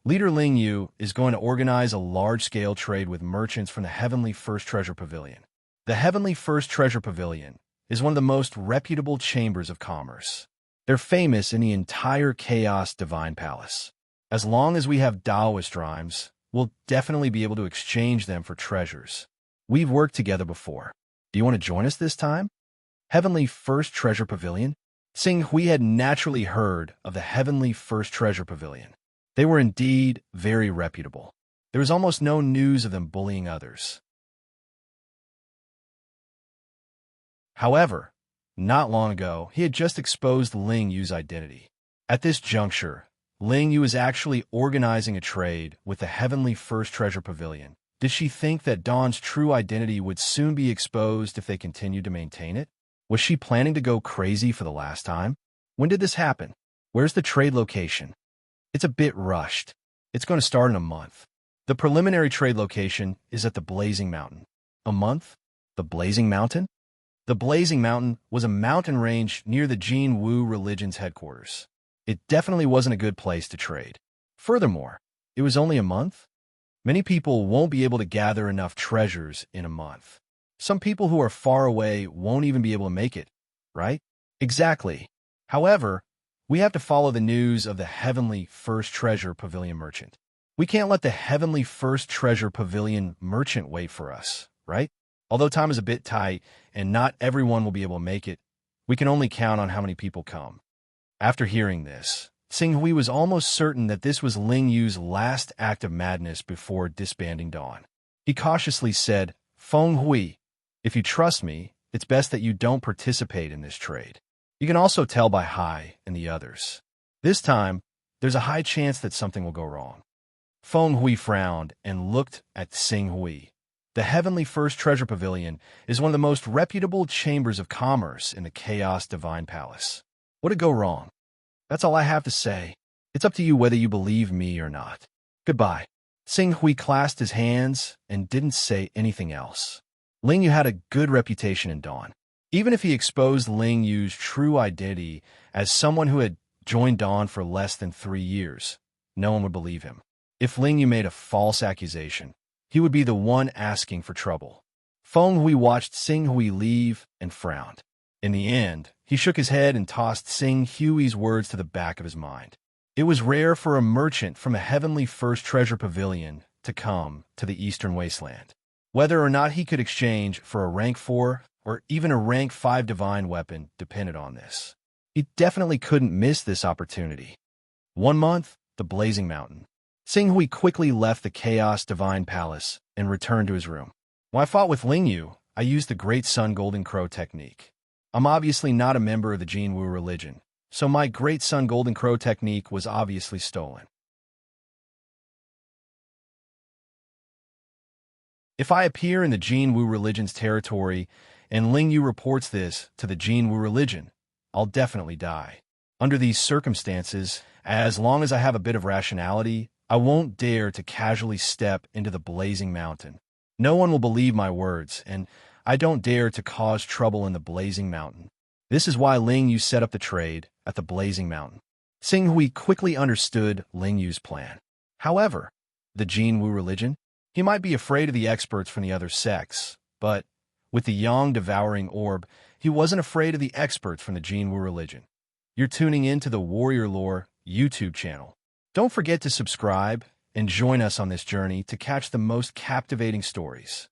Leader Ling Yu is going to organize a large-scale trade with merchants from the Heavenly First Treasure Pavilion. The Heavenly First Treasure Pavilion is one of the most reputable chambers of commerce. They're famous in the entire Chaos Divine Palace. As long as we have Taoist rhymes, we'll definitely be able to exchange them for treasures. We've worked together before. Do you want to join us this time? Heavenly First Treasure Pavilion? Sing Hui had naturally heard of the Heavenly First Treasure Pavilion. They were indeed very reputable. There was almost no news of them bullying others. However, not long ago, he had just exposed Ling Yu's identity. At this juncture, Ling Yu is actually organizing a trade with the Heavenly First Treasure Pavilion. Did she think that Dawn's true identity would soon be exposed if they continued to maintain it? Was she planning to go crazy for the last time? When did this happen? Where's the trade location? It's a bit rushed. It's going to start in a month. The preliminary trade location is at the Blazing Mountain. A month? The Blazing Mountain? The Blazing Mountain was a mountain range near the Jin Wu religion's headquarters. It definitely wasn't a good place to trade. Furthermore, it was only a month? Many people won't be able to gather enough treasures in a month. Some people who are far away won't even be able to make it, right? Exactly. However, we have to follow the news of the Heavenly First Treasure Pavilion merchant. We can't let the Heavenly First Treasure Pavilion merchant wait for us, right? Although time is a bit tight and not everyone will be able to make it, we can only count on how many people come. After hearing this, Sing Hui was almost certain that this was Ling Yu's last act of madness before disbanding Dawn. He cautiously said, "Feng Hui, if you trust me, it's best that you don't participate in this trade. You can also tell by Hai and the others. This time, there's a high chance that something will go wrong." Feng Hui frowned and looked at Sing Hui. The Heavenly First Treasure Pavilion is one of the most reputable chambers of commerce in the Chaos Divine Palace. What could go wrong? That's all I have to say. It's up to you whether you believe me or not. Goodbye. Sing Hui clasped his hands and didn't say anything else. Ling Yu had a good reputation in Dawn. Even if he exposed Ling Yu's true identity as someone who had joined Dawn for less than 3 years, no one would believe him. If Ling Yu made a false accusation, he would be the one asking for trouble. Feng Hui watched Sing Hui leave and frowned. In the end, he shook his head and tossed Sing Hui's words to the back of his mind. It was rare for a merchant from a Heavenly First Treasure Pavilion to come to the Eastern Wasteland. Whether or not he could exchange for a rank 4 or even a rank 5 divine weapon depended on this. He definitely couldn't miss this opportunity. 1 month, the Blazing Mountain. Sing Hui quickly left the Chaos Divine Palace and returned to his room. When I fought with Ling Yu, I used the Great Sun Golden Crow technique. I'm obviously not a member of the Jinwu religion, so my Great Sun Golden Crow technique was obviously stolen. If I appear in the Jinwu religion's territory and Ling Yu reports this to the Jinwu religion, I'll definitely die. Under these circumstances, as long as I have a bit of rationality, I won't dare to casually step into the Blazing Mountain. No one will believe my words, and I don't dare to cause trouble in the Blazing Mountain. This is why Ling Yu set up the trade at the Blazing Mountain. Sing Hui quickly understood Ling Yu's plan. However, the Jinwu religion, he might be afraid of the experts from the other sects, but with the Yang devouring orb, he wasn't afraid of the experts from the Jinwu religion. You're tuning in to the Warrior Lore YouTube channel. Don't forget to subscribe and join us on this journey to catch the most captivating stories.